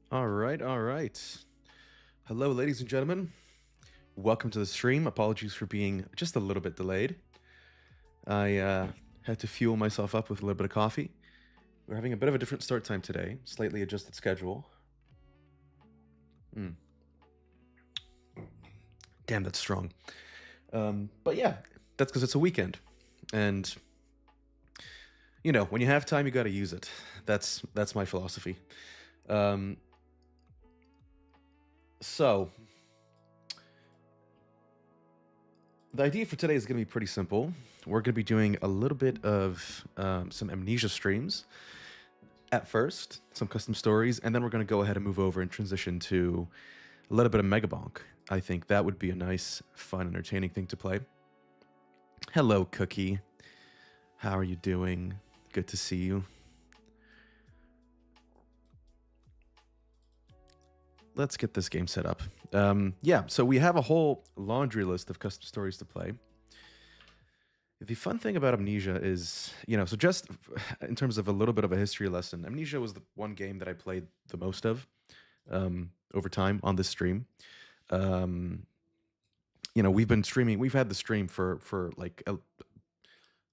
All right, all right. Hello, ladies and gentlemen. Welcome to the stream. Apologies for being just a little bit delayed. I had to fuel myself up with a little bit of coffee. We're having a bit of a different start time today, slightly adjusted schedule. Mm, damn, that's strong. But yeah, that's because it's a weekend, and when you have time, you got to use it. That's my philosophy. Um, so the idea for today is going to be pretty simple. We're going to be doing a little bit of some Amnesia streams at first, some custom stories, and then we're going to go ahead and move over and transition to a little bit of Megabonk. I think that would be a nice, fun, entertaining thing to play. Hello, Cookie. How are you doing? Good to see you. Let's get this game set up. Yeah, so we have a whole laundry list of custom stories to play. The fun thing about Amnesia is, so just in terms of a little bit of a history lesson, Amnesia was the one game that I played the most of over time on this stream. We've been streaming. We've had the stream for like, let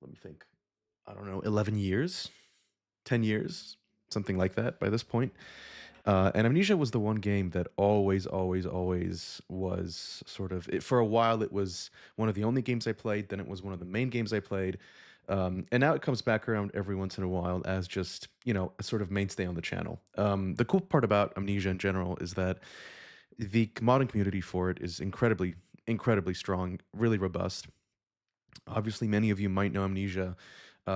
me think. I don't know, 11 years, 10 years, something like that by this point. And Amnesia was the one game that always, always, always was sort of, for a while, it was one of the only games I played. Then it was one of the main games I played. And now it comes back around every once in a while as just, a sort of mainstay on the channel. The cool part about Amnesia in general is that the modding community for it is incredibly, incredibly strong, really robust. Obviously, many of you might know Amnesia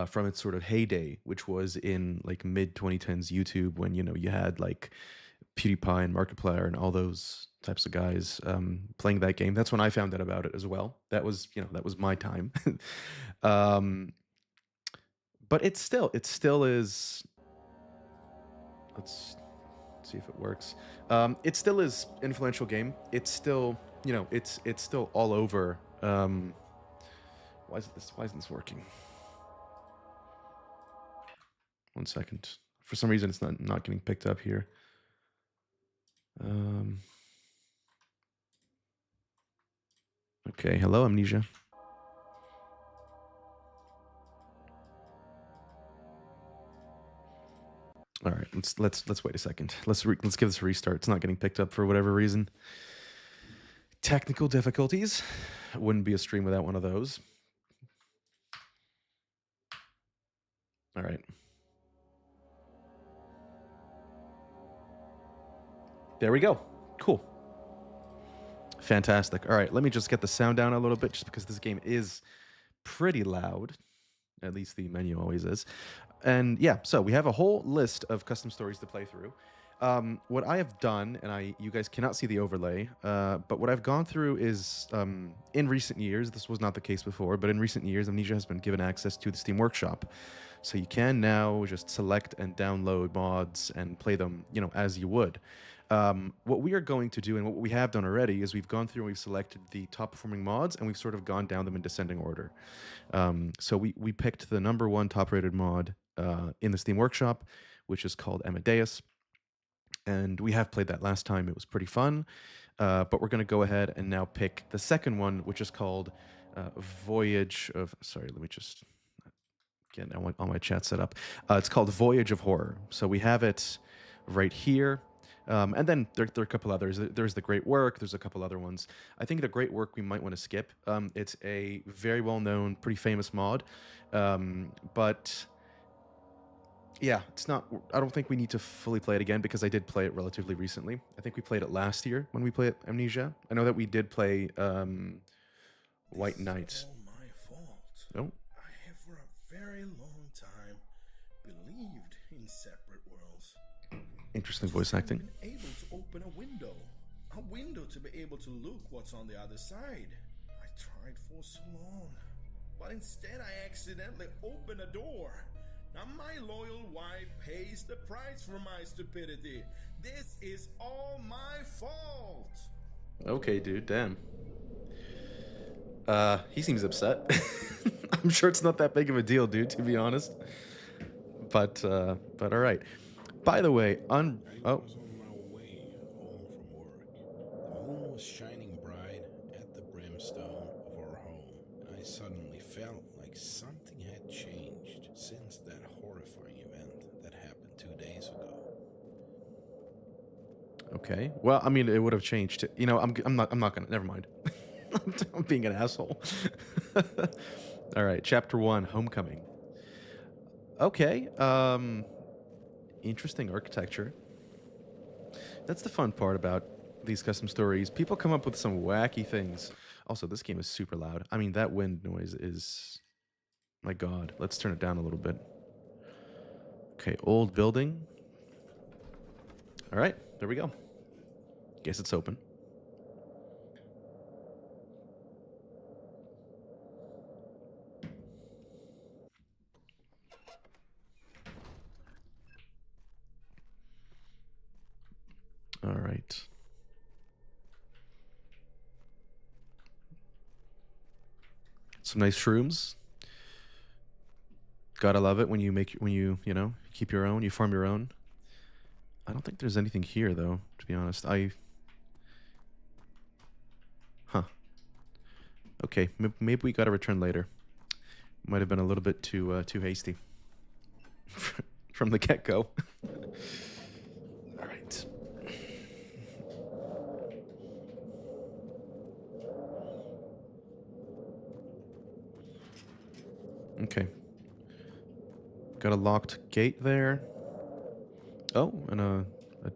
from its sort of heyday, which was in like mid 2010s YouTube when you had like PewDiePie and Markiplier and all those types of guys playing that game. That's when I found out about it as well. That was my time. um, but it still is. Let's see if it works. It still is influential game. It's still it's still all over. Why isn't this working? One second. For some reason, it's not getting picked up here. Okay. Hello, Amnesia. All right. Let's wait a second. Let's give this a restart. It's not getting picked up for whatever reason. Technical difficulties. Wouldn't be a stream without one of those. All right. There we go. Cool. Fantastic. All right, let me just get the sound down a little bit just because this game is pretty loud. At least the menu always is. And yeah, so we have a whole list of custom stories to play through. What I have done, and you guys cannot see the overlay, but what I've gone through is in recent years, this was not the case before, but in recent years, Amnesia has been given access to the Steam Workshop. So you can now just select and download mods and play them, as you would. What we are going to do, and what we have done already, is we've gone through and we've selected the top performing mods, and we've sort of gone down them in descending order. So we picked the number one top rated mod in the Steam Workshop, which is called Amadeus. And we have played that last time. It was pretty fun. But we're going to go ahead and now pick the second one, which is called Voyage of. Sorry, let me just get all my chat set up. It's called Voyage of Horror. So we have it right here. And then there are a couple others. There's the Great Work. There's a couple other ones. I think the Great Work we might want to skip. It's a very well-known, pretty famous mod. But yeah, it's not. I don't think we need to fully play it again because I did play it relatively recently. I think we played it last year when we played Amnesia. I know that we did play White Knight. All my fault. Oh, I have for a very long time believed in separate worlds. interesting voice acting. I've been able to open a window to be able to look what's on the other side. I tried for so long, but instead I accidentally opened a door. Now my loyal wife pays the price for my stupidity. This is all my fault. Okay, dude, damn. He seems upset. I'm sure it's not that big of a deal, dude, to be honest. But all right. By the way, I was on my was shining bright at the brimstone of our home, and I suddenly felt like something had changed since that horrifying event that happened 2 days ago. Okay. Well, I mean, it would have changed. You know, I'm not gonna. Never mind. I'm being an asshole. All right. Chapter 1: Homecoming. Okay. Interesting architecture. That's the fun part about these custom stories. People come up with some wacky things. Also, this game is super loud. I mean, that wind noise is, my God. Let's turn it down a little bit. Okay, old building. All right, there we go. Guess it's open. All right. Some nice shrooms. Gotta love it when you know, keep your own, you farm your own. I don't think there's anything here though, to be honest. Huh. Okay, maybe we gotta return later. Might have been a little bit too hasty from the get-go. All right. Okay. Got a locked gate there. Oh, and a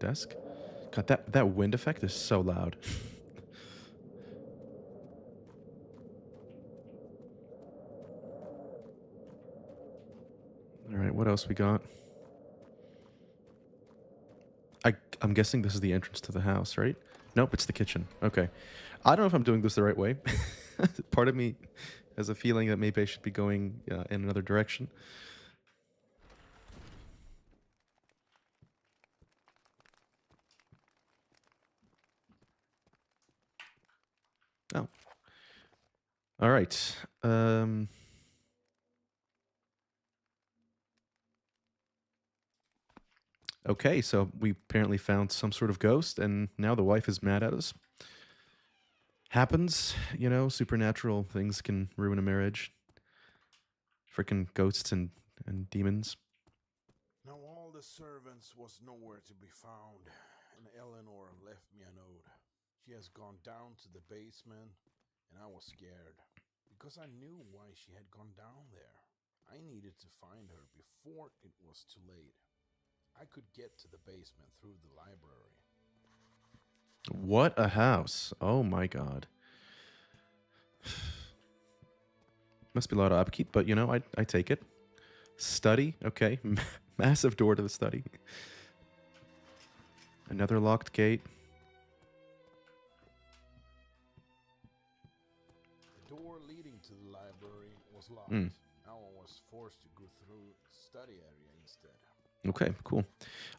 desk. God, that wind effect is so loud. All right, what else we got? I'm guessing this is the entrance to the house, right? Nope, it's the kitchen. Okay. I don't know if I'm doing this the right way. Part of me has a feeling that maybe I should be going in another direction. Oh. All right. Okay, so we apparently found some sort of ghost, and now the wife is mad at us. Happens, you know, supernatural things can ruin a marriage. Freaking ghosts and demons. Now all the servants was nowhere to be found, and Eleanor left me a note. She has gone down to the basement, and I was scared, because I knew why she had gone down there. I needed to find her before it was too late. I could get to the basement through the library. What a house. Oh my God. Must be a lot of upkeep, but you know, I take it. Study, okay. Massive door to the study. Another locked gate. The door leading to the library was locked. Mm. Now I was forced to go through the study area instead. Okay, cool.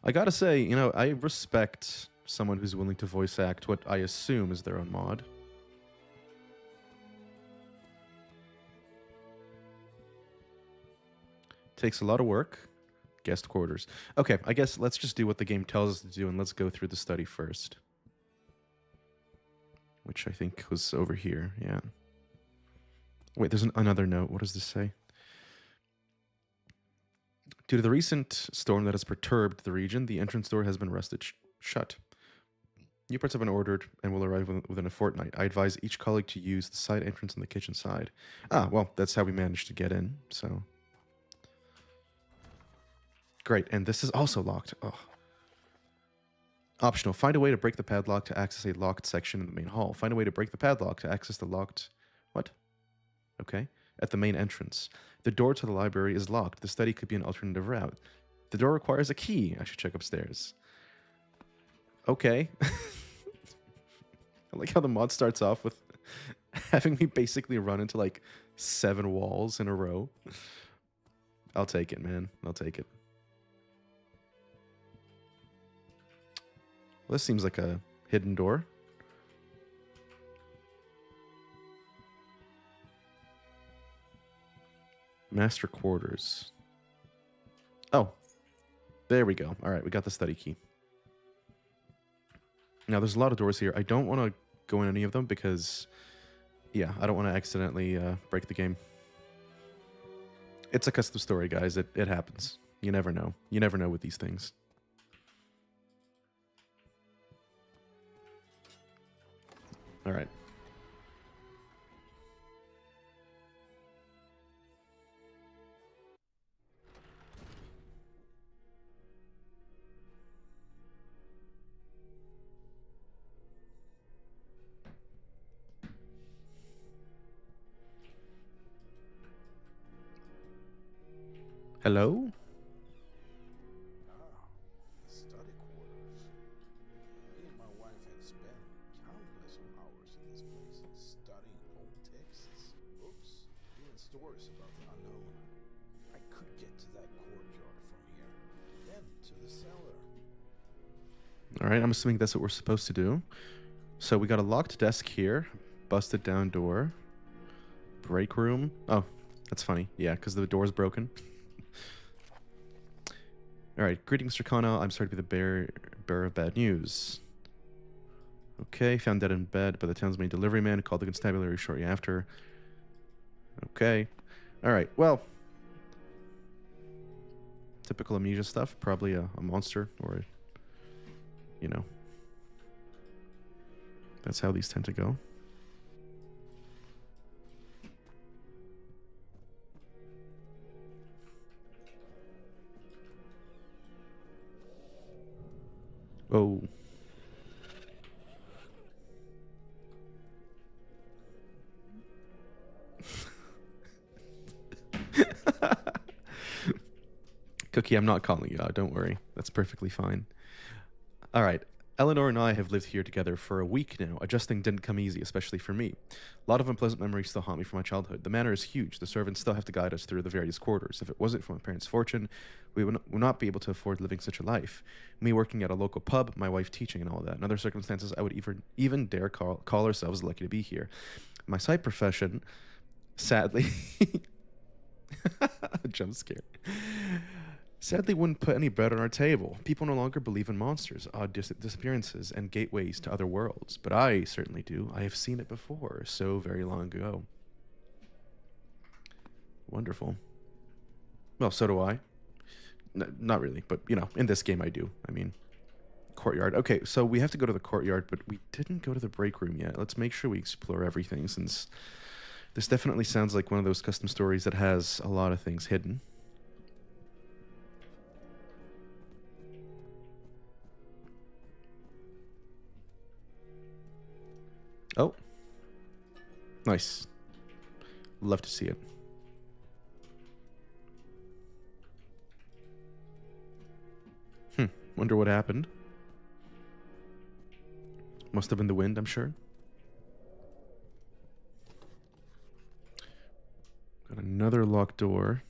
I gotta say, you know, I respect someone who's willing to voice act what I assume is their own mod. Takes a lot of work. Guest quarters. Okay, I guess let's just do what the game tells us to do, and let's go through the study first. Which I think was over here, yeah. Wait, there's another note. What does this say? Due to the recent storm that has perturbed the region, the entrance door has been rested shut. New parts have been ordered and will arrive within a fortnight. I advise each colleague to use the side entrance on the kitchen side. Ah, well, that's how we managed to get in, so... Great, and this is also locked. Oh. Optional. Find a way to break the padlock to access a locked section in the main hall. Find a way to break the padlock to access the locked... What? Okay. At the main entrance. The door to the library is locked. The study could be an alternative route. The door requires a key. I should check upstairs. Okay. I like how the mod starts off with having me basically run into like 7 walls in a row. I'll take it, man. I'll take it. Well, this seems like a hidden door. Master quarters. Oh. There we go. All right, we got the study key. Now, there's a lot of doors here. I don't want to go in any of them because, yeah, I don't want to accidentally break the game. It's a custom story, guys. It happens. You never know. You never know with these things. All right. Hello? Ah, the study quarters. Me and my wife had spent countless of hours in this place studying old texts, books, even stories about the unknown. I could get to that courtyard from here, then to the cellar. All right, I'm assuming that's what we're supposed to do. So we got a locked desk here, busted down door, break room. Oh, that's funny. Yeah, because the door's broken. All right, greetings, Mr. Kano. I'm sorry to be the bearer of bad news. Okay, found dead in bed by the town's main delivery man who called the constabulary shortly after. Okay. All right, well, typical Amnesia stuff. Probably a monster or, you know, that's how these tend to go. Oh. Cookie, I'm not calling you out. Don't worry. That's perfectly fine. All right. Eleanor and I have lived here together for a week now. Adjusting didn't come easy, especially for me. A lot of unpleasant memories still haunt me from my childhood. The manor is huge. The servants still have to guide us through the various quarters. If it wasn't for my parents' fortune, we would not be able to afford living such a life. Me working at a local pub, my wife teaching, and all that. In other circumstances, I would even dare call ourselves lucky to be here. My side profession, sadly, jump scare. Sadly, wouldn't put any bread on our table. People no longer believe in monsters, odd disappearances, and gateways to other worlds. But I certainly do. I have seen it before, so very long ago. Wonderful. Well, so do I. Not really, but, you know, in this game I do. I mean, courtyard. Okay, so we have to go to the courtyard, but we didn't go to the break room yet. Let's make sure we explore everything, since this definitely sounds like one of those custom stories that has a lot of things hidden. Oh, nice. Love to see it. Wonder what happened. Must have been the wind, I'm sure. Got another locked door.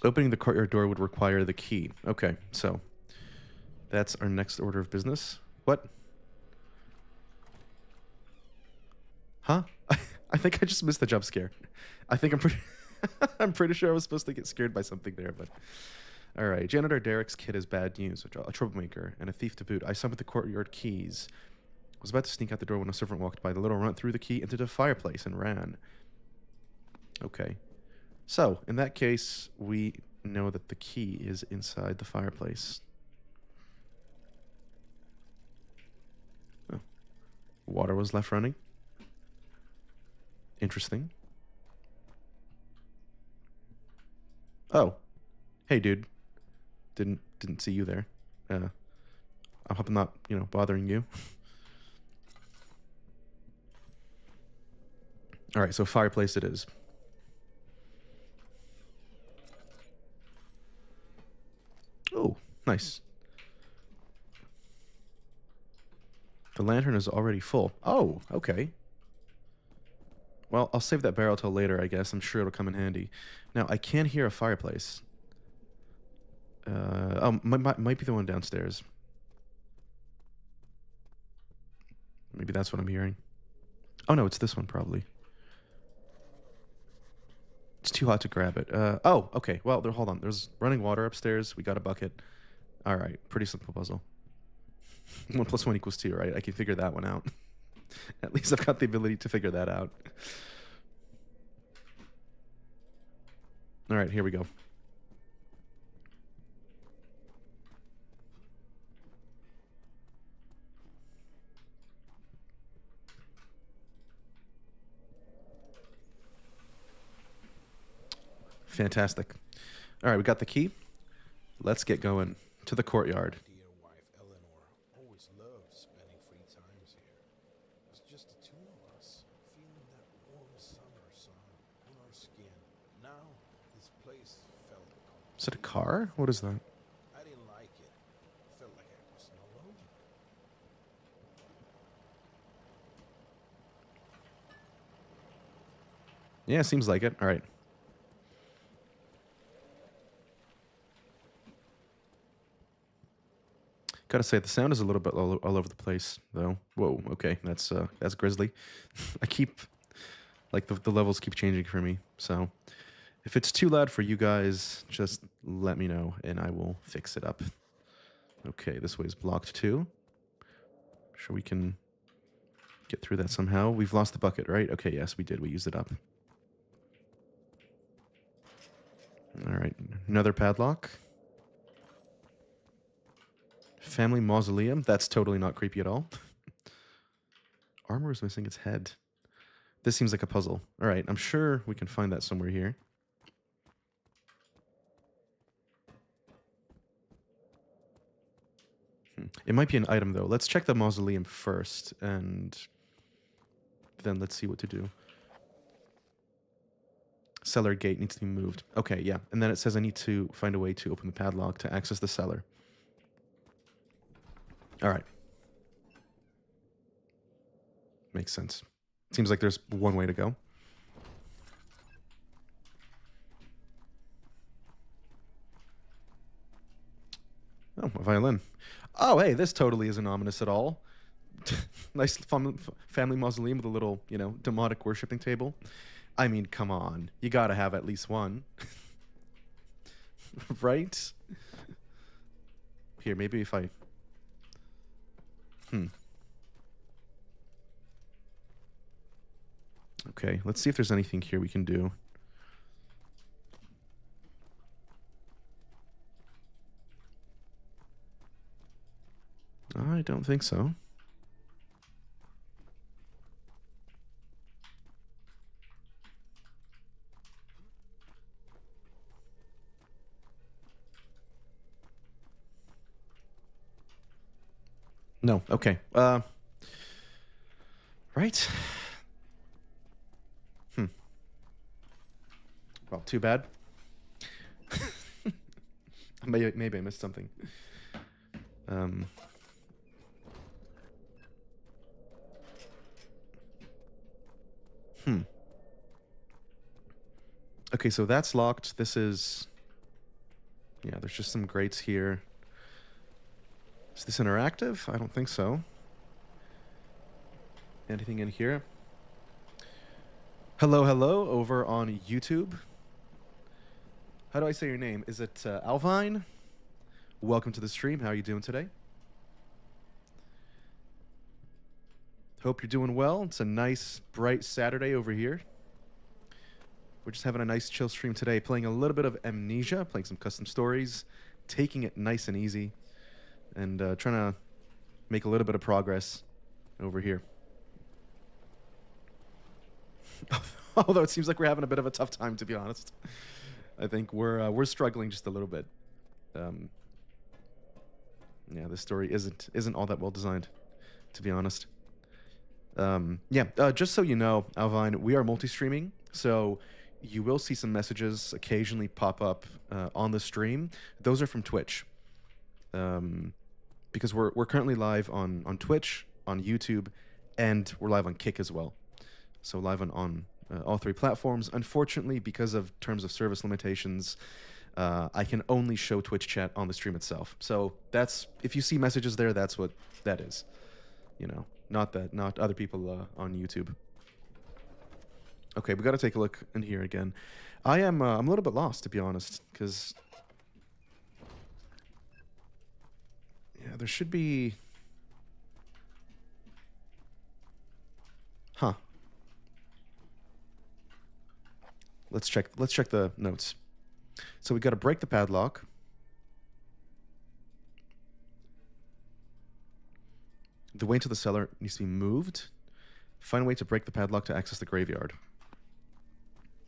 Opening the courtyard door would require the key. Okay, so that's our next order of business. What? Huh? I think I just missed the jump scare. I think I'm pretty I'm pretty sure I was supposed to get scared by something there, but all right. Janitor Derek's kid is bad news, a troublemaker and a thief to boot. I summoned the courtyard keys. I was about to sneak out the door when a servant walked by. The little runt threw the key into the fireplace and ran. Okay. So, in that case, we know that the key is inside the fireplace. Oh. Water was left running. Interesting. Oh. Hey, dude. Didn't see you there. I hope I'm not, bothering you. All right, so fireplace it is. Oh, nice. The lantern is already full. Oh, okay. Well, I'll save that barrel till later, I guess. I'm sure it'll come in handy. Now, I can hear a fireplace. Might be the one downstairs. Maybe that's what I'm hearing. Oh, no, it's this one, probably. It's too hot to grab it. Oh, okay. Well, hold on. There's running water upstairs. We got a bucket. All right. Pretty simple puzzle. 1 plus 1 equals 2, right? I can figure that one out. At least I've got the ability to figure that out. All right, here we go. Fantastic. All right, we got the key. Let's get going to the courtyard. Dear wife Eleanor always loved spending free times here. It was just the two of us, feeling that warm summer sun on our skin. Now, this place felt Is it a car? What is that? I didn't like it. Felt like I wasn't alone. Yeah, seems like it. All right. Gotta say, the sound is a little bit all over the place, though. Whoa, okay, that's grisly. I keep, like, the levels keep changing for me, so if it's too loud for you guys, just let me know, and I will fix it up. Okay, this way is blocked too. Sure we can get through that somehow. We've lost the bucket, right? Okay, yes, we did. We used it up. All right, another padlock. Family mausoleum. That's totally not creepy at all. Armor is missing its head. This seems like a puzzle. All right, I'm sure we can find that somewhere here. It might be an item, though. Let's check the mausoleum first, and then let's see what to do. Cellar gate needs to be moved. Okay, yeah. And then it says I need to find a way to open the padlock to access the cellar. All right. Makes sense. Seems like there's one way to go. Oh, a violin. Oh, hey, this totally isn't ominous at all. Nice family mausoleum with a little, demonic worshipping table. I mean, come on. You gotta have at least one. Right? Here, maybe if I... Okay, let's see if there's anything here we can do. I don't think so. No, okay. Right? Well, too bad. Maybe I missed something. Okay, so that's locked. This is... Yeah, there's just some grates here. Is this interactive? I don't think so. Anything in here? Hello, hello, over on YouTube. How do I say your name? Is it Alvine? Welcome to the stream. How are you doing today? Hope you're doing well. It's a nice, bright Saturday over here. We're just having a nice chill stream today, playing a little bit of Amnesia, playing some custom stories, taking it nice and easy, and trying to make a little bit of progress over here. Although it seems like we're having a bit of a tough time, to be honest. I think we're struggling just a little bit. Yeah, this story isn't all that well designed, to be honest. Just so you know, Alvine, we are multi-streaming, so you will see some messages occasionally pop up on the stream. Those are from Twitch, because we're currently live on Twitch, on YouTube, and we're live on Kick as well. So live on all three platforms. Unfortunately, because of terms of service limitations, I can only show Twitch chat on the stream itself. So that's, if you see messages there, that's what that is. Not other people on YouTube. Okay, we got to take a look in here again. I'm a little bit lost, to be honest, because yeah, there should be. Huh. Let's check. Let's check the notes. So we got to break the padlock. The way to the cellar needs to be moved. Find a way to break the padlock to access the graveyard.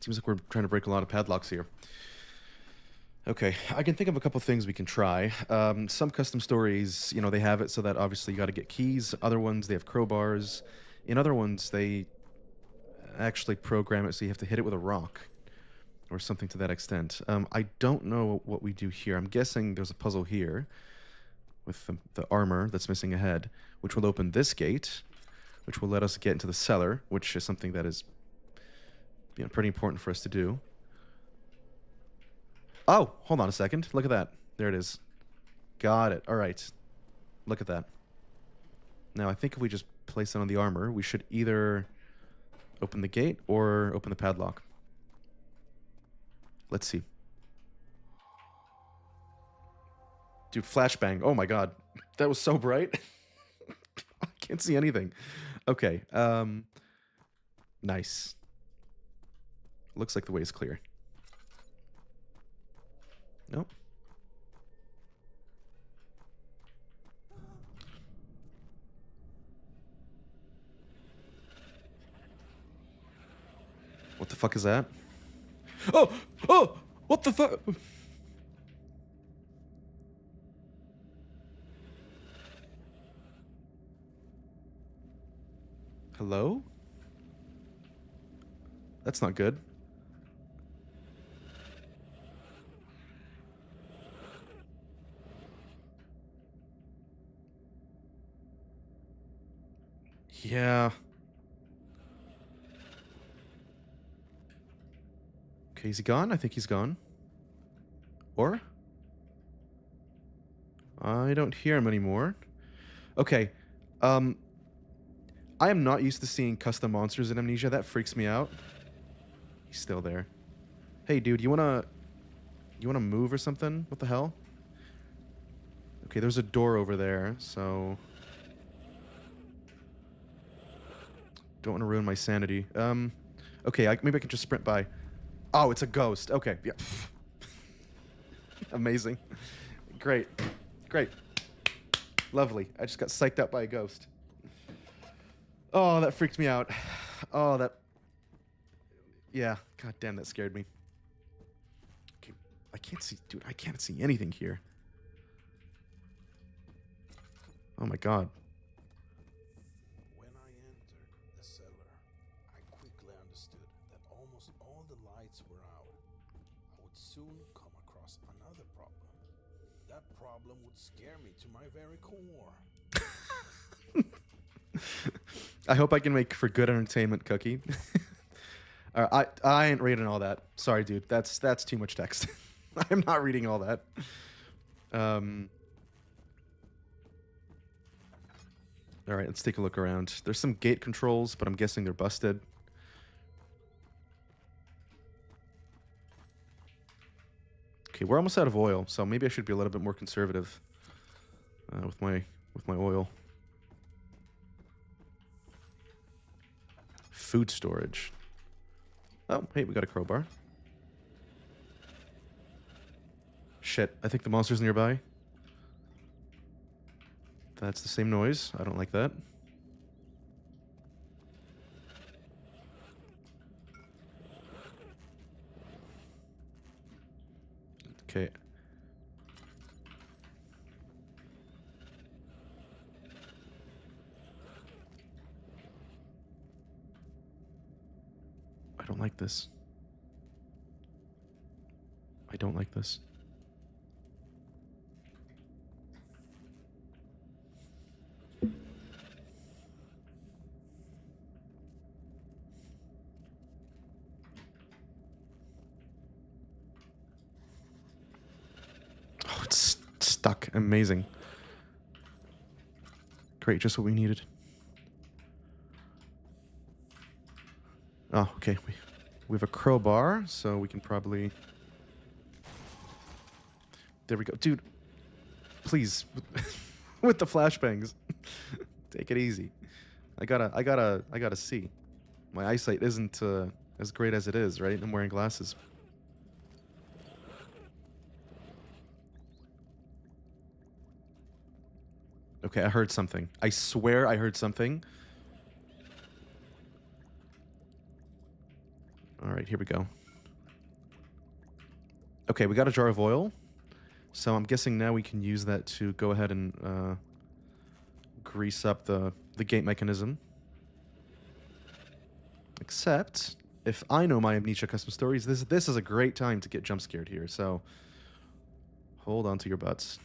Seems like we're trying to break a lot of padlocks here. Okay, I can think of a couple things we can try. Some custom stories, they have it so that obviously you got to get keys. Other ones, they have crowbars. In other ones, they actually program it so you have to hit it with a rock or something to that extent. I don't know what we do here. I'm guessing there's a puzzle here with the armor that's missing a head, which will open this gate, which will let us get into the cellar, which is something that is pretty important for us to do. Oh, hold on a second. Look at that. There it is. Got it. All right. Look at that. Now, I think if we just place it on the armor, we should either open the gate or open the padlock. Let's see. Dude, flashbang. Oh my god. That was so bright. I can't see anything. Okay. Nice. Looks like the way is clear. Nope. What the fuck is that? Oh! Oh! What the fuck? Hello? That's not good. Yeah. Okay, is he gone? I think he's gone. Or? I don't hear him anymore. Okay. I am not used to seeing custom monsters in Amnesia. That freaks me out. He's still there. Hey, dude, you wanna move or something? What the hell? Okay, there's a door over there, so don't want to ruin my sanity. Okay, maybe I can just sprint by. Oh, it's a ghost. Okay, yeah. Amazing. Great. Great. Lovely. I just got psyched out by a ghost. Oh, that freaked me out. Oh, that... Yeah. God damn, that scared me. Okay, I can't see... Dude, I can't see anything here. Oh my god. When I entered the cellar, I quickly understood that almost all the lights were out. I would soon come across another problem. That problem would scare me to my very core. I hope I can make for good entertainment, Cookie. I ain't reading all that. Sorry, dude. That's too much text. I'm not reading all that. All right, let's take a look around. There's some gate controls, but I'm guessing they're busted. Okay, we're almost out of oil, so maybe I should be a little bit more conservative with my oil. Food storage. Oh, hey, we got a crowbar. Shit, I think the monster's nearby. That's the same noise. I don't like that. Okay. I don't like this. I don't like this. Oh, it's stuck. Amazing. Great, just what we needed. Oh, okay. We have a crowbar, so we can probably... There we go. Dude, please. With the flashbangs. Take it easy. I gotta see. My eyesight isn't as great as it is, right? I'm wearing glasses. Okay, I heard something. I swear I heard something. All right, here we go. Okay, we got a jar of oil. So I'm guessing now we can use that to go ahead and grease up the gate mechanism. Except, if I know my Amnesia custom stories, this is a great time to get jump scared here. So hold on to your butts.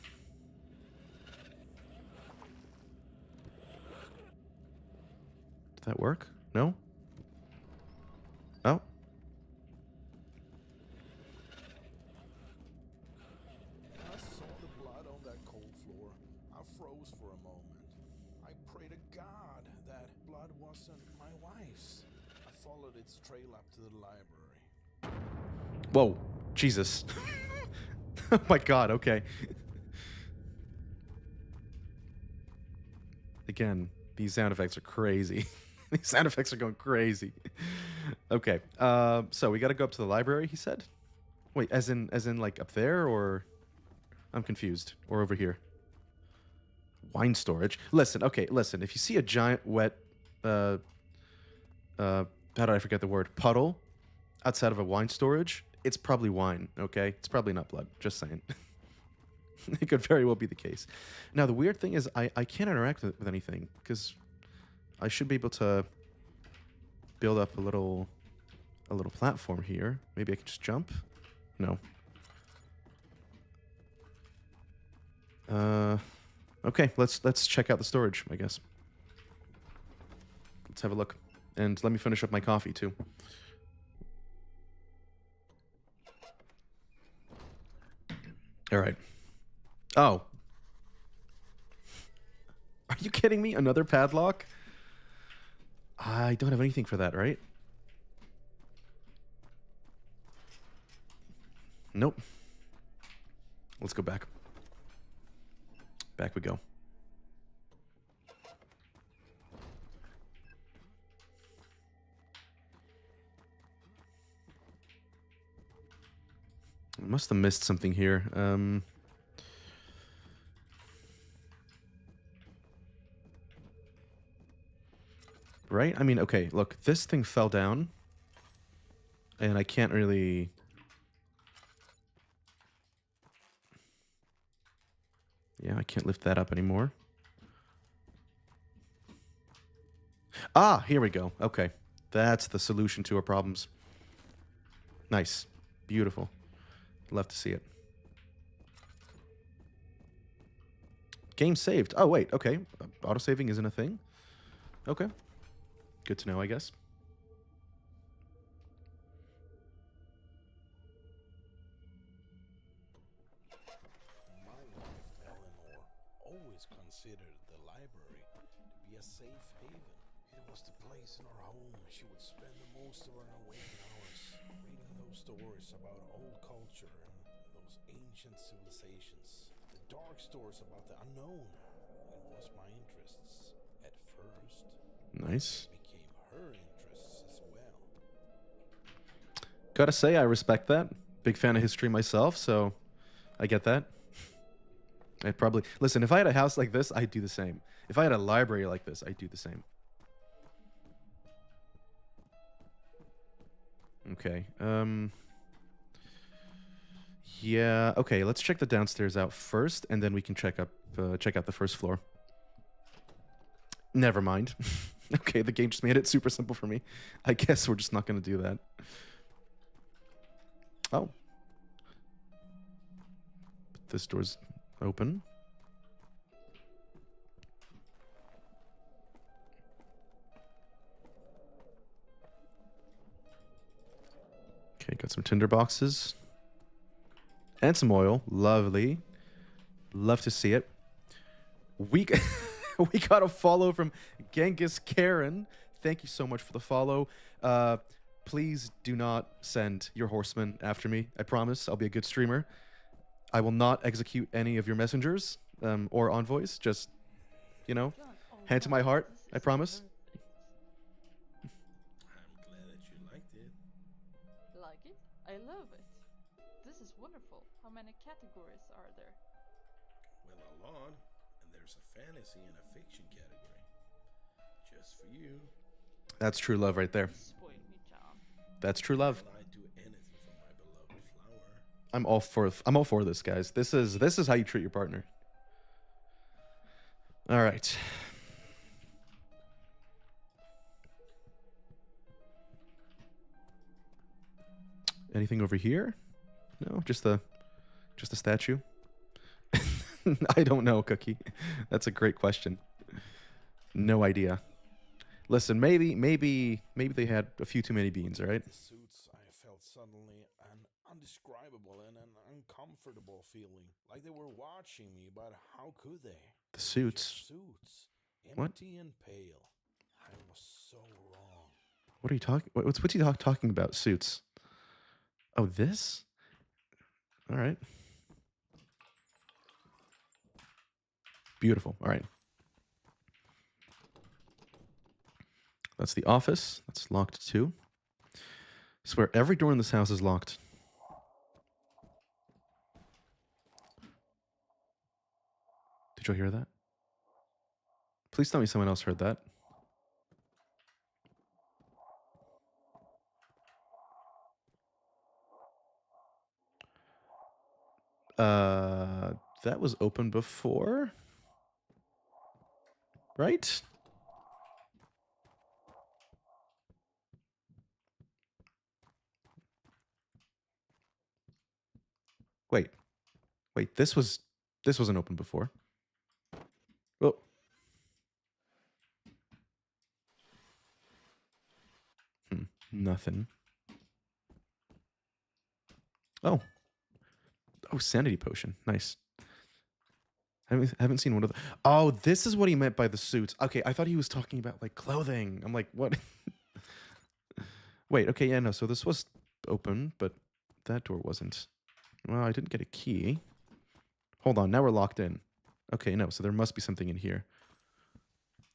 Did that work? No? Oh. I saw the blood on that cold floor. I froze for a moment. I pray to God that blood wasn't my wife's. I followed its trail up to the library. Whoa. Jesus. Oh my god, okay. Again, these sound effects are crazy. These sound effects are going crazy. Okay, so we gotta go up to the library, he said? Wait, as in like up there, or... I'm confused. Or over here. Wine storage. Listen, okay, listen. If you see a giant wet, how did I forget the word? Puddle outside of a wine storage, it's probably wine, okay? It's probably not blood. Just saying. It could very well be the case. Now, the weird thing is I can't interact with anything, because I should be able to build up a little platform here. Maybe I can just jump? No. Okay, let's check out the storage, I guess. Let's have a look. And let me finish up my coffee, too. All right. Oh. Are you kidding me? Another padlock? I don't have anything for that, right? Nope. Let's go back. Back we go. I must have missed something here. Right? I mean, okay, look, this thing fell down. And I can't really... Yeah, I can't lift that up anymore. Ah, here we go. Okay. That's the solution to our problems. Nice. Beautiful. Love to see it. Game saved. Oh, wait. Okay. Autosaving isn't a thing? Okay. Good to know, I guess. My wife, Eleanor, always considered the library to be a safe haven. It was the place in her home she would spend the most of her waking hours, reading those stories about old culture and those ancient civilizations. The dark stories about the unknown. It was my interests at first. Nice. It became her interests as well. Gotta say, I respect that. Big fan of history myself, so I get that. I'd probably... Listen, if I had a house like this, I'd do the same. If I had a library like this, I'd do the same. Okay. Yeah, okay, let's check the downstairs out first, and then we can check out the first floor. Never mind. Okay, the game just made it super simple for me. I guess we're just not going to do that. Oh. This door's open. Okay, got some tinder boxes. And some oil. Lovely. Love to see it. We got a follow from Genghis Karen. Thank you so much for the follow. please do not send your horsemen after me. I promise I'll be a good streamer. I will not execute any of your messengers or envoys. Just, you know, Oh hand to my no, heart. this I is promise. perfect. I'm glad that you liked it. Like it? I love it. This is wonderful. How many categories are there? Well, a lot. And there's a fantasy and a fiction category. Just for you. That's true love right there. You spoiled me, John. That's true love. Well, I'd do anything for my beloved flower. I'm all for this, guys. This is how you treat your partner. All right. Anything over here? No, just the statue. I don't know, Cookie. That's a great question. No idea. Listen, maybe they had a few too many beans, all right? The suits, I felt suddenly an undescribable and an uncomfortable feeling. Like they were watching me, but how could they? The suits. Just suits. What? Empty and pale. I was so wrong. What are you talking? What's he talking about? Suits. Oh, this. All right. Beautiful. All right. That's the office. That's locked too. I swear every door in this house is locked. Did you hear that? Please tell me someone else heard that. That was open before, right? Wait, this wasn't open before. Oh. Nothing. Oh, sanity potion. Nice. I haven't seen one of the. Oh, this is what he meant by the suits. Okay, I thought he was talking about like clothing. I'm like, what? Wait. Okay, yeah, no. So this was open, but that door wasn't. Well, I didn't get a key. Hold on. Now we're locked in. Okay, no. So there must be something in here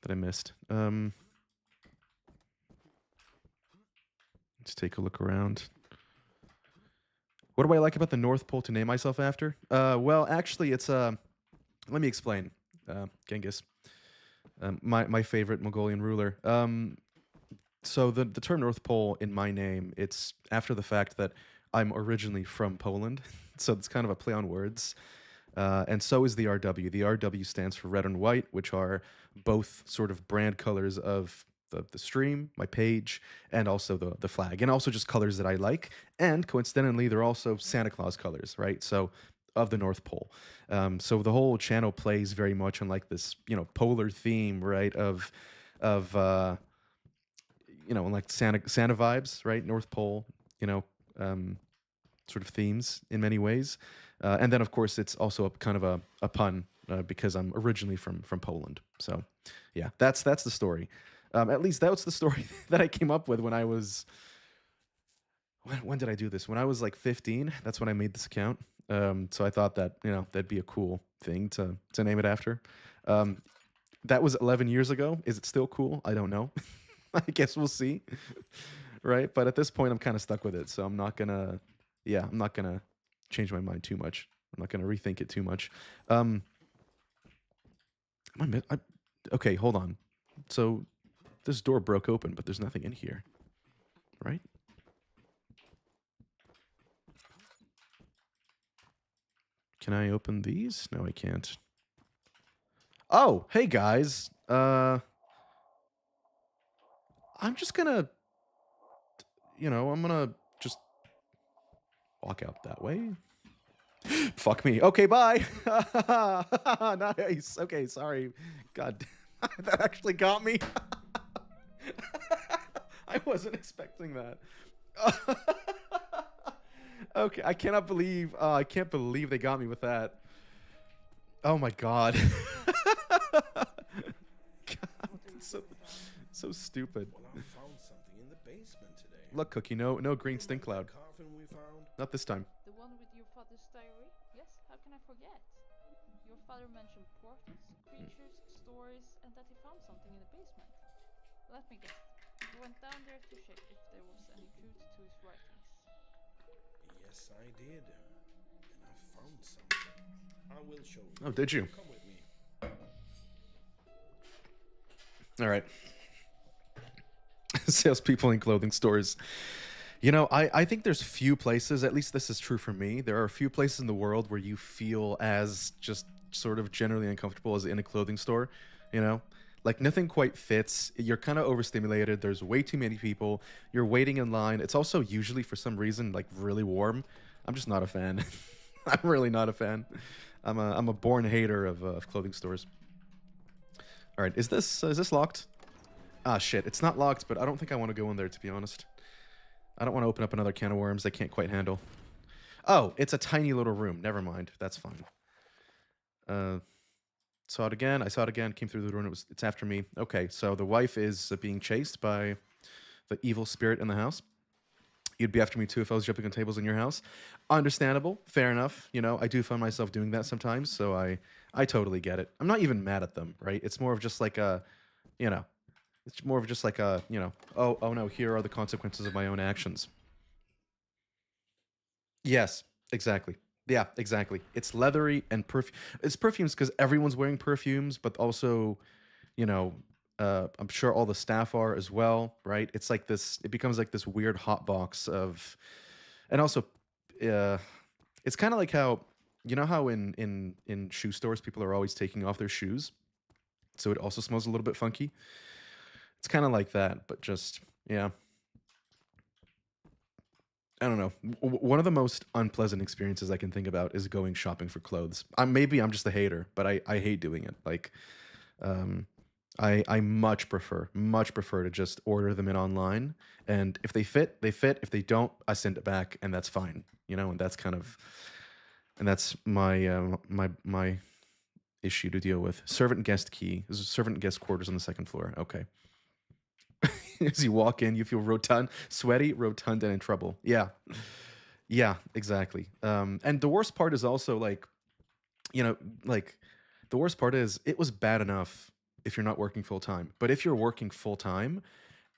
that I missed. Let's take a look around. What do I like about the North Pole to name myself after? Well, actually, it's let me explain. Genghis, my favorite Mongolian ruler. So the term North Pole in my name, it's after the fact that I'm originally from Poland, so it's kind of a play on words. And so is the RW. The RW stands for red and white, which are both sort of brand colors of the stream, my page, and also the flag, and also just colors that I like. And coincidentally, they're also Santa Claus colors, right? So of the North Pole. So the whole channel plays very much on like this, polar theme, right? Of like Santa vibes, right? North Pole, sort of themes in many ways. And then, of course, it's also a kind of a pun because I'm originally from Poland. So, yeah, that's the story. At least that was the story that I came up with when I was. When did I do this? When I was like 15. That's when I made this account. So I thought that that'd be a cool thing to name it after. That was 11 years ago. Is it still cool? I don't know. I guess we'll see. Right? But at this point, I'm kind of stuck with it. So I'm not gonna change my mind too much. I'm not gonna rethink it too much. Okay, hold on. So this door broke open, but there's nothing in here, right? Can I open these? No, I can't. Oh, hey guys. I'm just gonna, I'm gonna just walk out that way. Fuck me. Okay, bye. Nice. Okay, sorry. God, that actually got me. I wasn't expecting that. Okay, I can't believe they got me with that. Oh my god. God, What are you so doing, John? so stupid. Well, I found something in the basement today. Look, Cookie, no green Remember stink that cloud. coffin we found? Not this time. The one with your father's diary? Yes, how can I forget? Your father mentioned portals, creatures, stories, and that he found something in the basement. Let me guess. You went down there to check if there was any truth to his writings. Yes, I did. And I found something. I will show you. Oh, did you? Come with me. All right. Salespeople in clothing stores. You know, I think there's few places, at least this is true for me. There are a few places in the world where you feel as just sort of generally uncomfortable as in a clothing store, you know? Like nothing quite fits. You're kind of overstimulated. There's way too many people. You're waiting in line. It's also usually for some reason like really warm. I'm just not a fan. I'm really not a fan. I'm a born hater of clothing stores. All right, is this locked? Ah, shit. It's not locked, but I don't think I want to go in there, to be honest. I don't want to open up another can of worms I can't quite handle. Oh, it's a tiny little room. Never mind. That's fine. Saw it again. I saw it again. Came through the door and it's after me. Okay, so the wife is being chased by the evil spirit in the house. You'd be after me too if I was jumping on tables in your house. Understandable. Fair enough. You know, I do find myself doing that sometimes, so I totally get it. I'm not even mad at them, right? It's more of just like a, you know, it's more of just like a, oh no, here are the consequences of my own actions. Yes, exactly. Yeah, exactly. It's leathery and perfume. It's perfumes because everyone's wearing perfumes, but also, you know, I'm sure all the staff are as well, right? It's like this. It becomes like this weird hot box of, and also, uh, it's kind of like how, you know how in shoe stores people are always taking off their shoes, so it also smells a little bit funky. It's kind of like that, but just yeah. I don't know. One of the most unpleasant experiences I can think about is going shopping for clothes. Maybe I'm just a hater, but I hate doing it. Like, um, I much prefer to just order them in online, and if they fit, they fit. If they don't, I send it back, and that's fine. You know, and that's kind of, and that's my issue to deal with. Servant guest key. There's a servant guest quarters on the second floor. Okay. As you walk in, you feel rotund, sweaty, rotund, and in trouble. Yeah, yeah, exactly. And the worst part is also like, you know, like the worst part is it was bad enough if you're not working full time, but if you're working full time,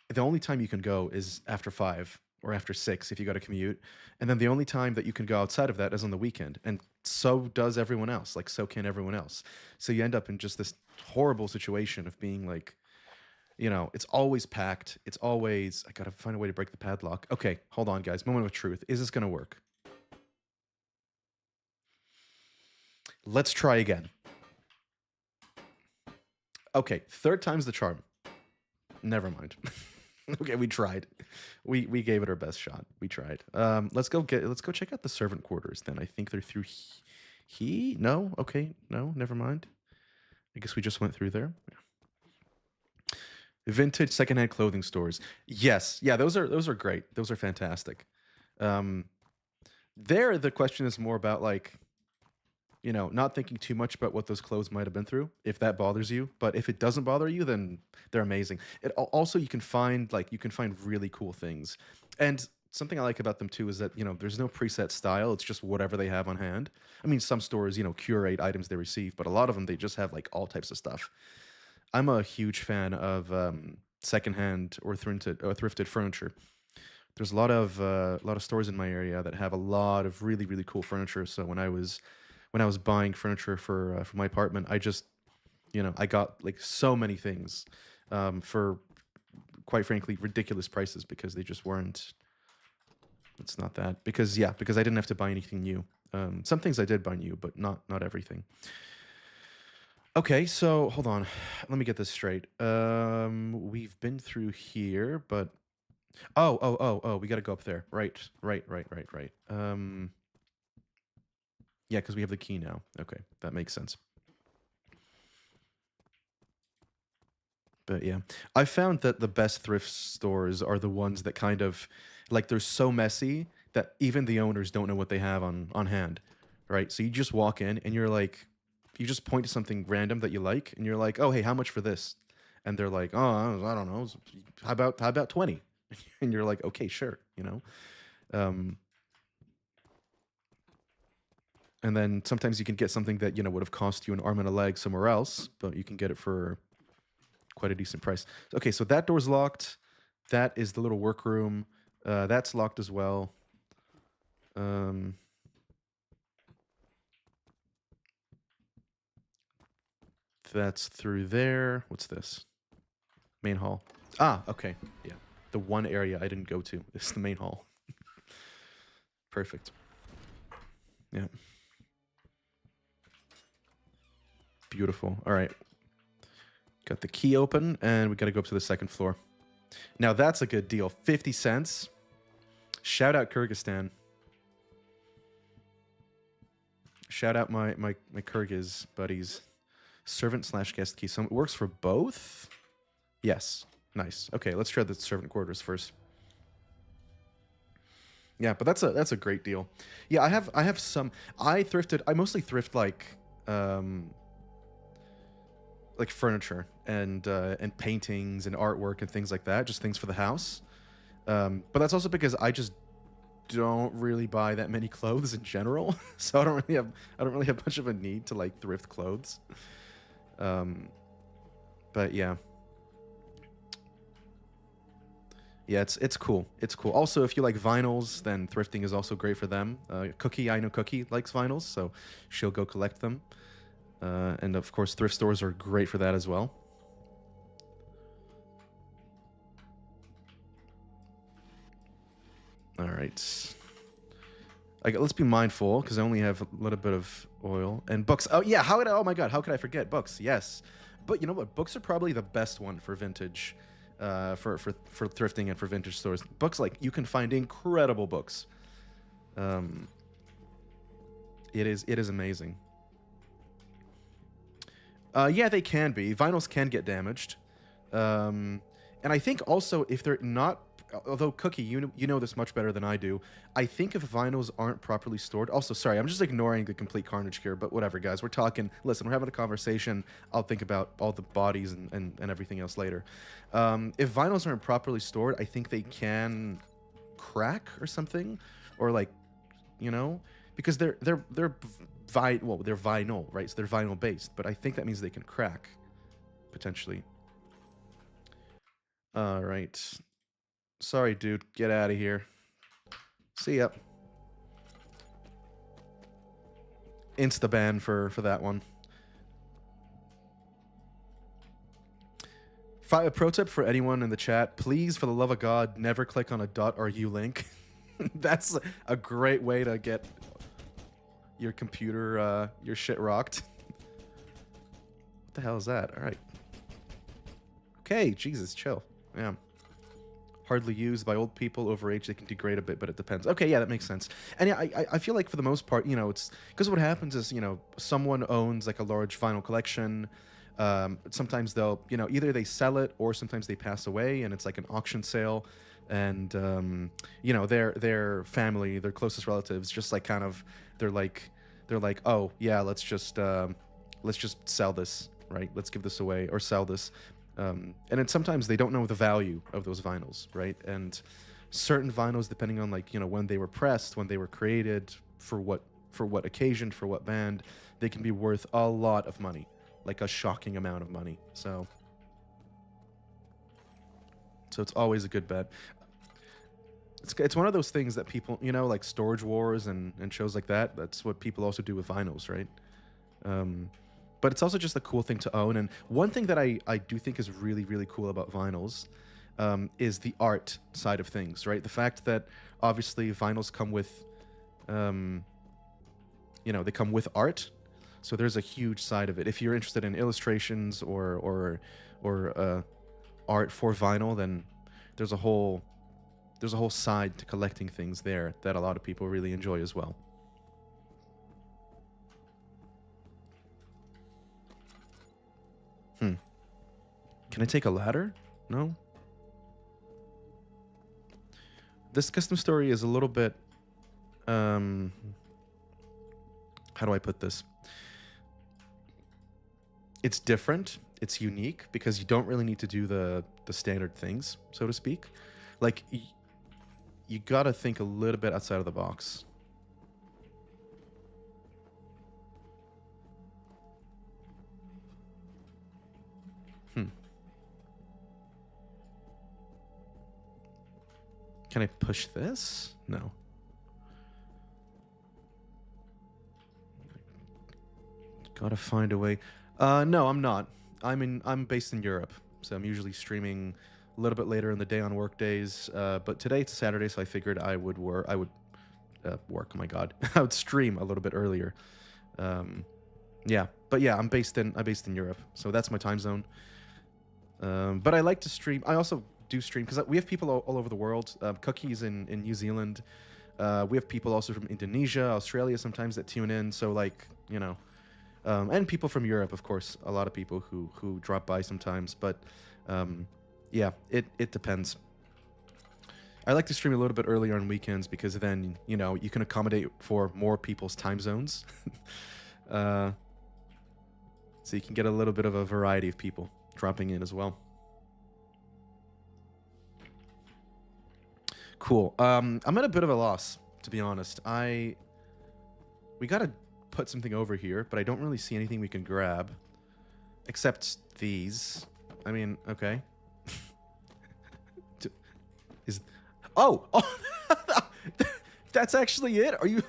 the only time you can go is after 5 or after 6 if you got to commute, and then the only time that you can go outside of that is on the weekend, and so does everyone else. Like so can everyone else. So you end up in just this horrible situation of being like, it's always packed. It's always, I gotta find a way to break the padlock. Okay, hold on, guys. Moment of truth. Is this gonna work? Let's try again. Okay, third time's the charm. Never mind. Okay, we tried. We gave it our best shot. We tried. Let's go check out the servant quarters then. I think they're through no? Okay, no, never mind. I guess we just went through there. Vintage secondhand clothing stores. Yes, yeah, those are great. Those are fantastic. Um, there, the question is more about like, not thinking too much about what those clothes might have been through, if that bothers you. But if it doesn't bother you, then they're amazing. Also you can find really cool things, and something I like about them too is that there's no preset style. It's just whatever they have on hand. I mean, some stores curate items they receive, but a lot of them they just have like all types of stuff. I'm a huge fan of secondhand or thrifted furniture. There's a lot of stores in my area that have a lot of really really cool furniture. So when I was buying furniture for my apartment, I just I got like so many things for quite frankly ridiculous prices because they just weren't. It's not that because I didn't have to buy anything new. Some things I did buy new, but not everything. Okay, so hold on. Let me get this straight. We've been through here, but oh, we got to go up there. Right. Yeah, because we have the key now. Okay, that makes sense. But yeah, I found that the best thrift stores are the ones that kind of like they're so messy that even the owners don't know what they have on hand, right? So you just walk in and you're like, you just point to something random that you like, and you're like, oh hey, how much for this? And they're like, oh, I don't know, how about 20? And you're like, okay, sure, you know. Um, and then sometimes you can get something that, you know, would have cost you an arm and a leg somewhere else, but you can get it for quite a decent price. Okay, so that door's locked. That is the little workroom. That's locked as well. That's through there. What's this? Main hall. Ah, okay. Yeah. The one area I didn't go to is the main hall. Perfect. Yeah. Beautiful. All right. Got the key open, and we got to go up to the second floor. Now, that's a good deal. 50 cents. Shout out Kyrgyzstan. Shout out my Kyrgyz buddies. Servant / guest key. So it works for both? Yes. Nice. Okay, let's try the servant quarters first. Yeah, but that's a great deal. Yeah, I have some. I mostly thrift like furniture and paintings and artwork and things like that, just things for the house. But that's also because I just don't really buy that many clothes in general, so I don't really have much of a need to like thrift clothes. But yeah. Yeah, it's cool. It's cool. Also, if you like vinyls, then thrifting is also great for them. Cookie, I know Cookie likes vinyls, so she'll go collect them. And of course, thrift stores are great for that as well. All right. Let's be mindful because I only have a little bit of oil and books. Oh yeah, oh my god, how could I forget books? Yes, but you know what? Books are probably the best one for vintage, for thrifting and for vintage stores. Books, like, you can find incredible books. It is amazing. Yeah, they can be. Vinyls can get damaged, and I think also if they're not. Although Cookie, you know this much better than I do. I think if vinyls aren't properly stored. Also, sorry, I'm just ignoring the complete carnage here, but whatever, guys. We're talking. Listen, we're having a conversation. I'll think about all the bodies and everything else later. If vinyls aren't properly stored, I think they can crack or something, or like, you know, because they're vinyl, right? So they're vinyl based, but I think that means they can crack potentially. All right. Sorry, dude. Get out of here. See ya. Insta-ban for that one. A pro tip for anyone in the chat, please, for the love of God, never click on a .ru link. That's a great way to get your computer, your shit rocked. What the hell is that? All right. Okay, Jesus, chill. Yeah. Hardly used by old people over age. They can degrade a bit, but it depends. Okay, yeah, that makes sense. And yeah, I feel like for the most part, you know, it's because what happens is, you know, someone owns like a large vinyl collection. Sometimes they'll, you know, either they sell it or sometimes they pass away and it's like an auction sale. And you know, their family, their closest relatives, just like kind of, they're like, oh yeah, let's just sell this, right? Let's give this away or sell this. And then sometimes they don't know the value of those vinyls, right? And certain vinyls, depending on, like, you know, when they were pressed, when they were created, for what occasion, for what band, they can be worth a lot of money, like a shocking amount of money. So it's always a good bet. It's one of those things that people, you know, like Storage Wars and shows like that. That's what people also do with vinyls, right? But it's also just a cool thing to own. And one thing that I do think is really, really cool about vinyls is the art side of things, right? The fact that obviously vinyls come with, you know, they come with art. So there's a huge side of it. If you're interested in illustrations or art for vinyl, then there's a whole side to collecting things there that a lot of people really enjoy as well. Can I take a ladder? No? This custom story is a little bit... how do I put this? It's different. It's unique because you don't really need to do the standard things, so to speak. Like, you gotta think a little bit outside of the box. Can I push this? No. Gotta find a way. No, I'm not. I'm based in Europe, so I'm usually streaming a little bit later in the day on work days. But today it's a Saturday, so I figured I would work. Work. Oh my God, I would stream a little bit earlier. Yeah, but yeah, I'm based in Europe, so that's my time zone. But I like to stream. I also do stream because we have people all over the world. Cookie's in New Zealand. We have people also from Indonesia, Australia sometimes that tune in. So like, you know, and people from Europe, of course, a lot of people who drop by sometimes. But yeah, it depends. I like to stream a little bit earlier on weekends because then, you know, you can accommodate for more people's time zones. So you can get a little bit of a variety of people dropping in as well. Cool. I'm at a bit of a loss, to be honest. We gotta put something over here, but I don't really see anything we can grab. Except these. I mean, okay. Oh! That's actually it? Are you...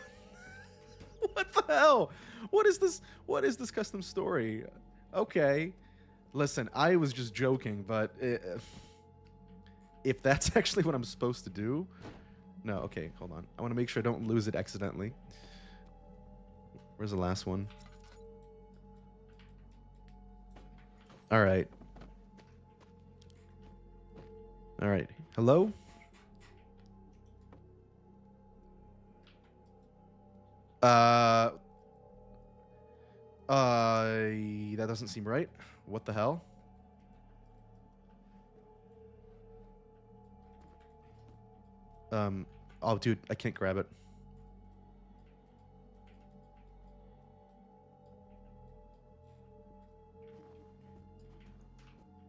What the hell? What is this? What is this custom story? Okay. Listen, I was just joking, but if that's actually what I'm supposed to do... No, okay, hold on. I want to make sure I don't lose it accidentally. Where's the last one? All right. All right. Hello? That doesn't seem right. What the hell? Oh, dude, I can't grab it.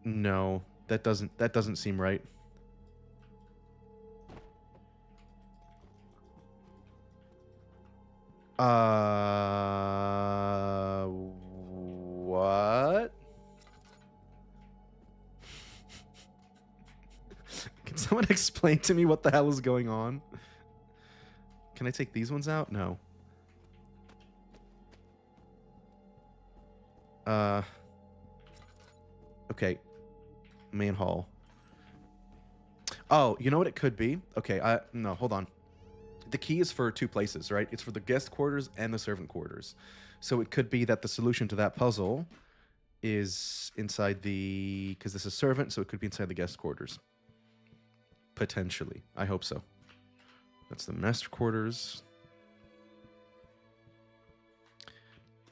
No, that doesn't seem right. What? Can someone explain to me what the hell is going on? Can I take these ones out? No. Okay. Main hall. Oh, you know what it could be? Okay, no, hold on. The key is for two places, right? It's for the guest quarters and the servant quarters. So it could be that the solution to that puzzle is inside the... Because this is servant, so it could be inside the guest quarters. Potentially. I hope so. That's the master quarters.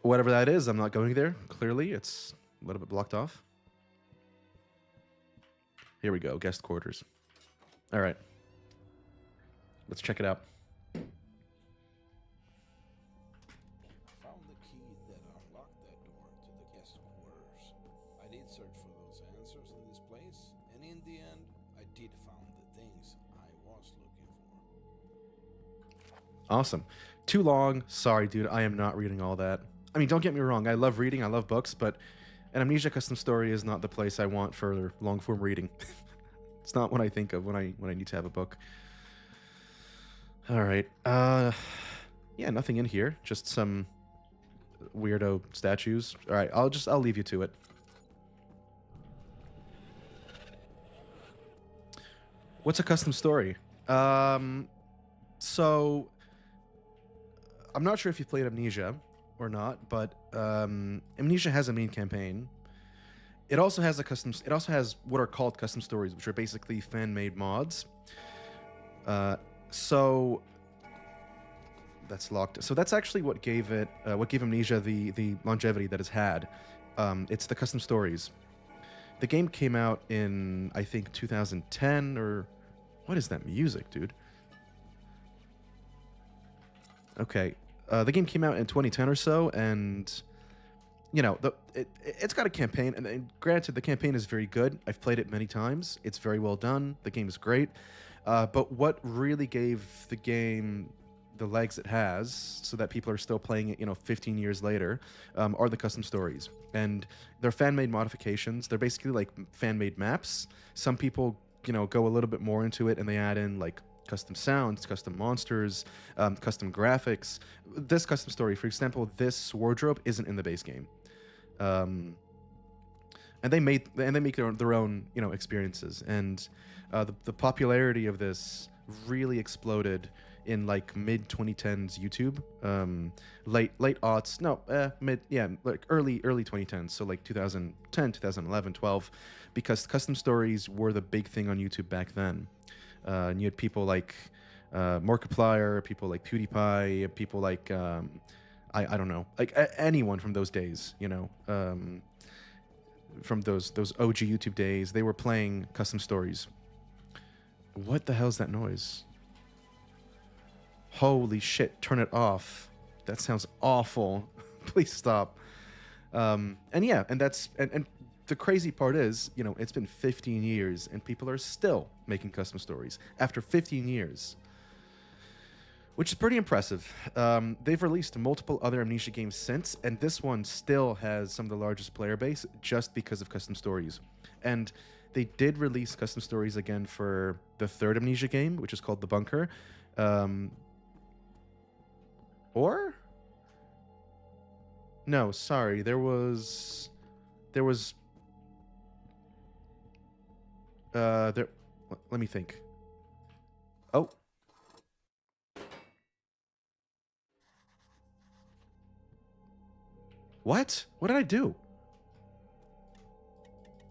Whatever that is, I'm not going there. Clearly, it's a little bit blocked off. Here we go, guest quarters. All right. Let's check it out. I found the key that unlocked that door to the guest quarters. I did search for those answers in this place, and in the end, I did find the things I was looking for. Awesome. Too long. Sorry, dude. I am not reading all that. I mean, don't get me wrong. I love reading. I love books, but an Amnesia custom story is not the place I want for long-form reading. It's not what I think of when I need to have a book. All right. Yeah, nothing in here. Just some weirdo statues. All right, I'll leave you to it. What's a custom story? So I'm not sure if you've played Amnesia or not, but Amnesia has a main campaign. It also has it also has what are called custom stories, which are basically fan-made mods. So that's locked. So that's actually what gave Amnesia the longevity that it's had. It's the custom stories. The game came out in, I think, 2010 or... What is that music, dude? Okay. The game came out in 2010 or so, and you know, it's got a campaign, and granted, the campaign is very good. I've played it many times. It's very well done. The game is great. But what really gave the game the legs it has, so that people are still playing it, 15 years later, are the custom stories. And they're fan-made modifications. They're basically like fan-made maps. Some people, go a little bit more into it, and they add in like custom sounds, custom monsters, custom graphics. This custom story, for example, this wardrobe isn't in the base game. And they make their own experiences, and the popularity of this really exploded in like mid 2010s YouTube, late aughts, no, mid, yeah, like early 2010s, so like 2010, 2011, 12, because custom stories were the big thing on YouTube back then. And you had people like Markiplier, people like PewDiePie, people like I don't know, like anyone from those days, from those OG YouTube days, they were playing custom stories. What the hell's that noise? Holy shit, turn it off. That sounds awful. Please stop. And the crazy part is, it's been 15 years and people are still making custom stories after 15 years, which is pretty impressive. They've released multiple other Amnesia games since, and this one still has some of the largest player base just because of custom stories. And they did release custom stories again for the third Amnesia game, which is called The Bunker. No, sorry, there was let me think. Oh. What? What did I do?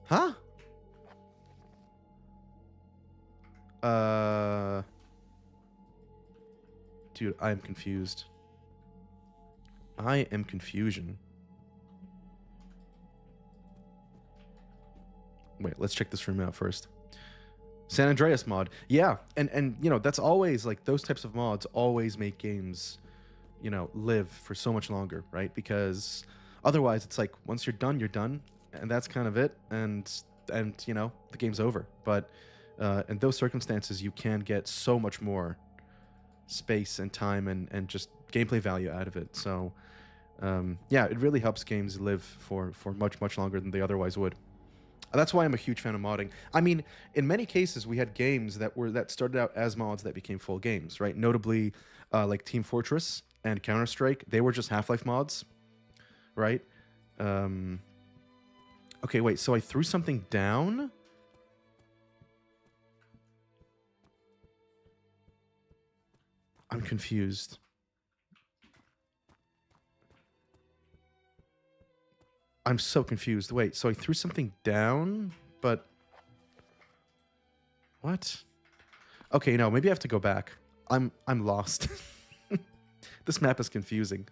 Huh? Dude, I am confused. I am confusion. Wait, let's check this room out first. San Andreas mod. Yeah, and that's always like those types of mods always make games, live for so much longer, right? Because otherwise it's like once you're done, and that's kind of it, and the game's over. But in those circumstances, you can get so much more space and time and just gameplay value out of it. So yeah, it really helps games live for much longer than they otherwise would. That's why I'm a huge fan of modding. I mean, in many cases, we had games that started out as mods that became full games, right? Notably, like Team Fortress and Counter-Strike, they were just Half-Life mods, right? Okay, wait, so I threw something down? I'm confused. I'm so confused. Wait, so I threw something down, but... What? Okay, no, maybe I have to go back. I'm lost. This map is confusing.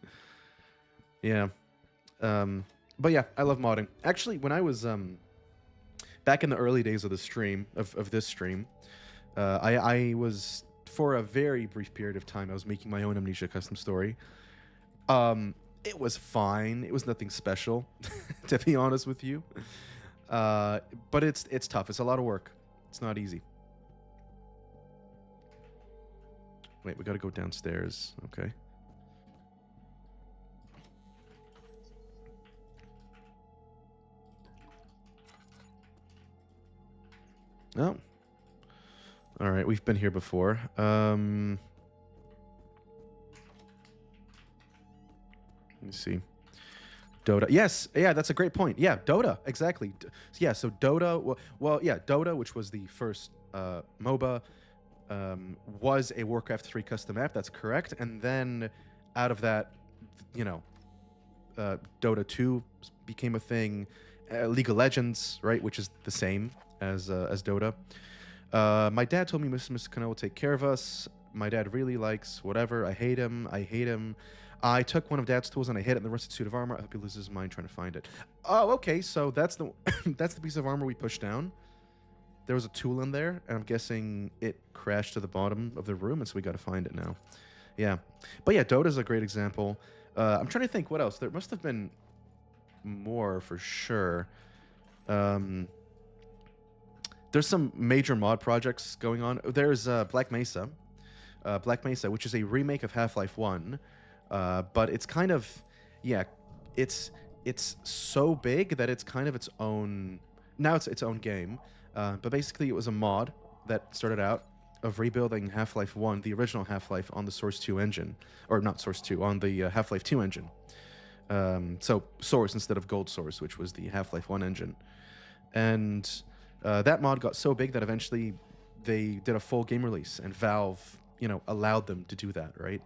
Yeah. But yeah, I love modding. Actually, when I was back in the early days of the stream, of this stream, I was, for a very brief period of time, I was making my own Amnesia custom story. It was fine. It was nothing special, to be honest with you. But it's tough. It's a lot of work. It's not easy. Wait, we gotta go downstairs. Okay. Oh. All right, we've been here before. Let me see. Dota. Yes, yeah, that's a great point. Yeah, Dota, exactly. Yeah, so Dota, well, yeah, Dota, which was the first MOBA, was a Warcraft 3 custom map. That's correct. And then out of that, Dota 2 became a thing. League of Legends, right, which is the same as Dota. My dad told me Mr. Cano will take care of us. My dad really likes whatever. I hate him. I took one of Dad's tools and I hit it in the rusted suit of armor. I hope he loses his mind trying to find it. Oh, okay. So that's the that's the piece of armor we pushed down. There was a tool in there, and I'm guessing it crashed to the bottom of the room, and so we got to find it now. Yeah, but yeah, Dota's a great example. I'm trying to think what else. There must have been. more for sure. Um, there's some major mod projects going on. There's Black Mesa. Black Mesa, which is a remake of Half-Life 1. But it's kind of, yeah, it's so big that it's kind of its own, now it's its own game. But basically it was a mod that started out of rebuilding Half-Life 1, the original Half-Life, on the Source 2 engine. Or not Source 2, on the Half-Life 2 engine. So Source instead of Gold Source, which was the Half-Life 1 engine. And that mod got so big that eventually they did a full game release, and Valve, you know, allowed them to do that, right?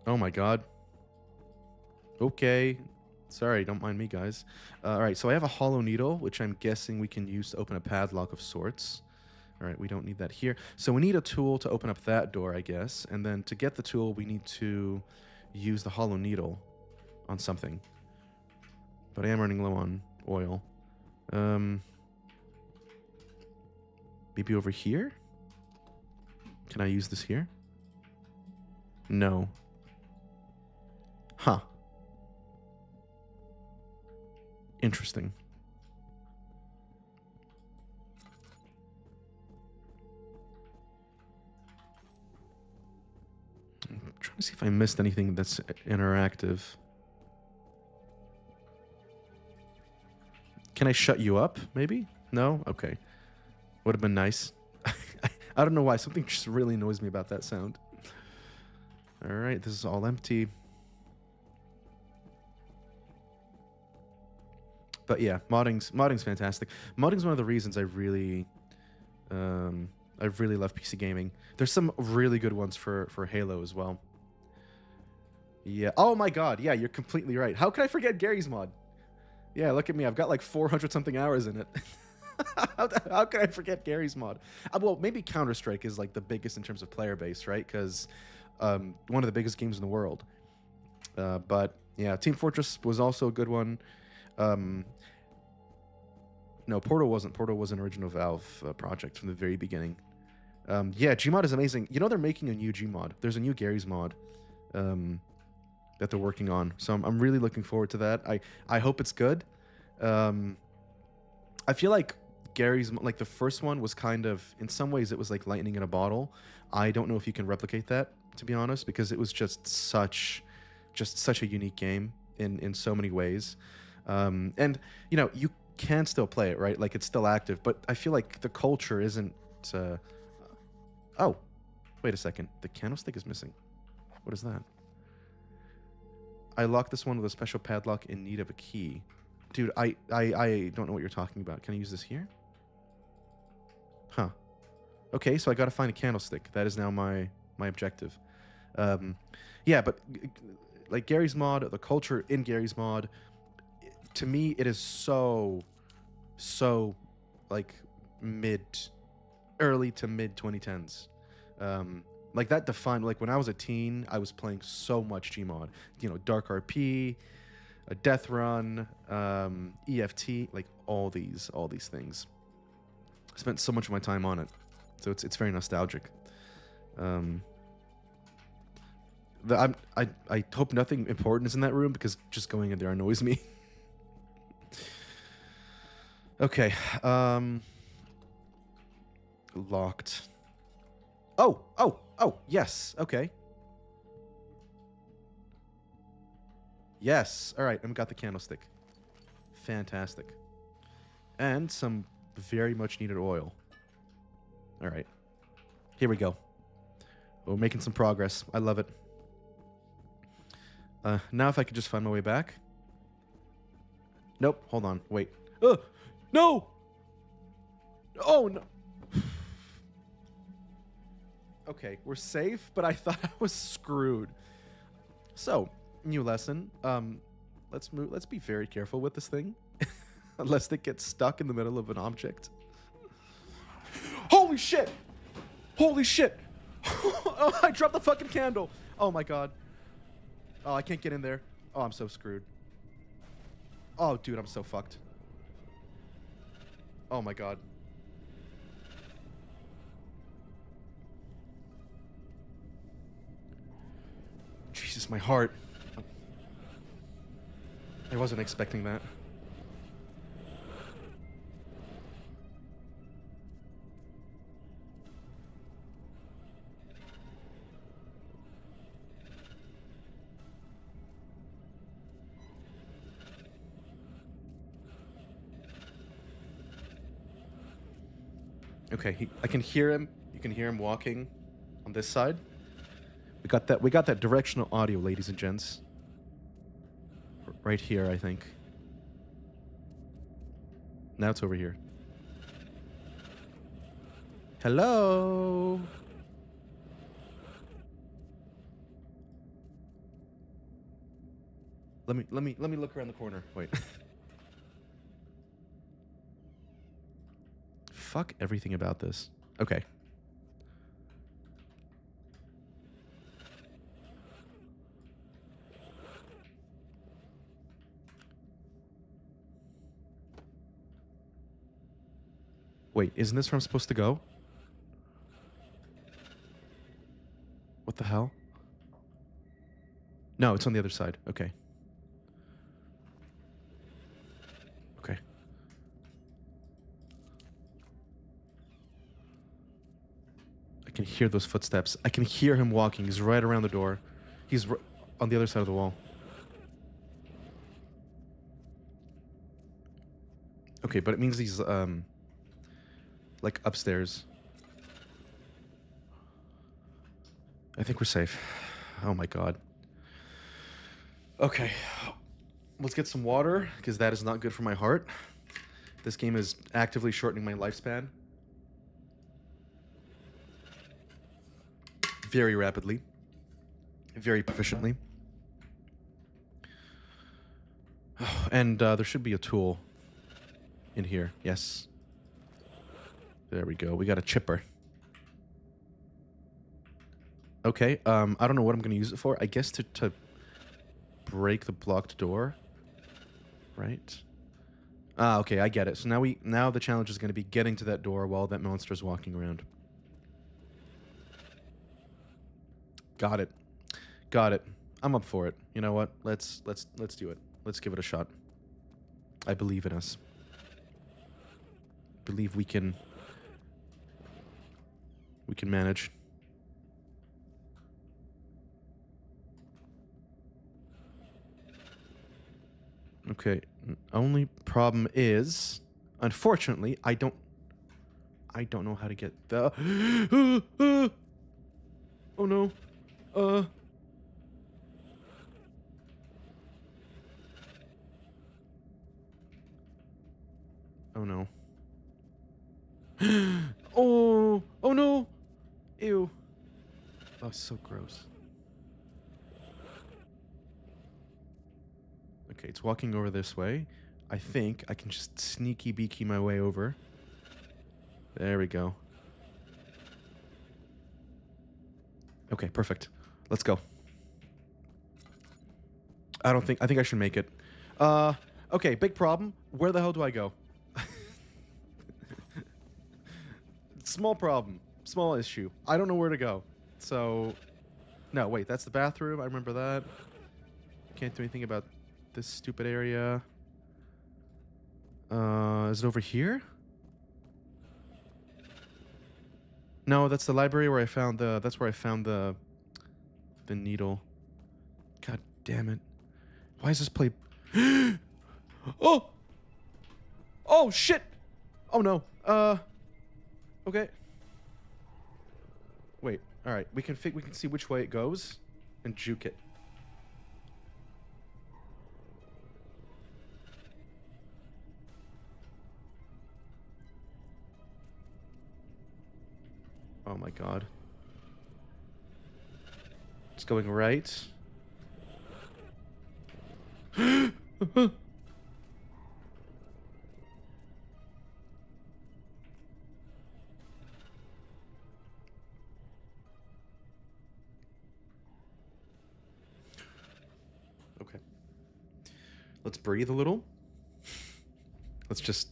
Oh my god. Okay. Sorry, don't mind me, guys. All right, so I have a hollow needle, which I'm guessing we can use to open a padlock of sorts. All right, we don't need that here. So we need a tool to open up that door, I guess. And then to get the tool, we need to use the hollow needle on something. But I am running low on oil. Maybe over here? Can I use this here? No. Huh. Interesting. I'm trying to see if I missed anything that's interactive. Can I shut you up, maybe? No? Okay. Would have been nice. I don't know why. Something just really annoys me about that sound. All right, this is all empty. But yeah, modding's fantastic. Modding's one of the reasons I really love PC gaming. There's some really good ones for Halo as well. Yeah. Oh my god. Yeah, you're completely right. How could I forget Gary's mod? Yeah, look at me. I've got like 400 something hours in it. How could I forget Gary's mod? Well, maybe Counter-Strike is like the biggest in terms of player base, right? Because one of the biggest games in the world. But yeah, Team Fortress was also a good one. No, Portal wasn't. Portal was an original Valve project from the very beginning. Yeah, Gmod is amazing. You know, they're making a new Gmod. There's a new Gary's mod that they're working on. So I'm really looking forward to that. I hope it's good. I feel like Gary's, like the first one was kind of, in some ways, it was like lightning in a bottle. I don't know if you can replicate that, to be honest, because it was just such a unique game in so many ways. And, you know, you can still play it, right? Like, it's still active, but I feel like the culture isn't... Oh, wait a second. The candlestick is missing. What is that? I locked this one with a special padlock in need of a key. Dude, I don't know what you're talking about. Can I use this here? Huh. Okay, so I gotta find a candlestick. That is now my objective. Yeah, but like Gary's mod, the culture in Gary's mod, to me, it is so like early to mid 2010s. Like that defined, like when I was a teen, I was playing so much Gmod. You know, Dark RP, a Death Run, EFT, like all these things. I spent so much of my time on it, so it's very nostalgic. I hope nothing important is in that room, because just going in there annoys me. Okay, locked. Oh, yes, okay. Yes, all right, I've got the candlestick. Fantastic. And some very much needed oil. All right, here we go. We're making some progress. I love it. Now if I could just find my way back. Nope, hold on, wait. No! Oh, no. Okay, we're safe, but I thought I was screwed. So, new lesson. Let's be very careful with this thing. Unless it gets stuck in the middle of an object. Holy shit! Holy shit! Oh, I dropped the fucking candle! Oh my god. Oh, I can't get in there. Oh, I'm so screwed. Oh, dude, I'm so fucked. Oh my god. Jesus, my heart. I wasn't expecting that. Okay, I can hear him. You can hear him walking on this side. We got that directional audio, ladies and gents. Right here, I think. Now it's over here. Hello? Let me look around the corner. Wait. Fuck everything about this. Okay. Wait, isn't this where I'm supposed to go? What the hell? No, it's on the other side. Okay. Okay. I can hear those footsteps. I can hear him walking. He's right around the door. He's on the other side of the wall. Okay, but it means he's, like, upstairs. I think we're safe. Oh my god. Okay. Let's get some water, because that is not good for my heart. This game is actively shortening my lifespan. Very rapidly. Very proficiently. Oh, and there should be a tool in here. Yes. There we go. We got a chipper. Okay, I don't know what I'm going to use it for. I guess to break the blocked door. Right? Ah, okay, I get it. So now the challenge is going to be getting to that door while that monster's walking around. Got it. Got it. I'm up for it. You know what? Let's do it. Let's give it a shot. I believe in us. Believe we can manage. Okay. Only problem is, unfortunately, I don't know how to get the oh no. Oh no. Oh no. Ew. Oh, so gross. Okay, it's walking over this way. I think I can just sneaky beaky my way over. There we go. Okay, perfect. Let's go. I think I should make it. Okay, big problem. Where the hell do I go? Small problem. Small issue. I don't know where to go. So, no, wait, that's the bathroom. I remember that. Can't do anything about this stupid area. Is it over here? No, that's the library where I found the needle. God damn it. Why is this play? Oh! Oh shit! Oh no. Okay. Wait. All right. We can see which way it goes and juke it. Oh my god. It's going right. Okay. Let's breathe a little. Let's just...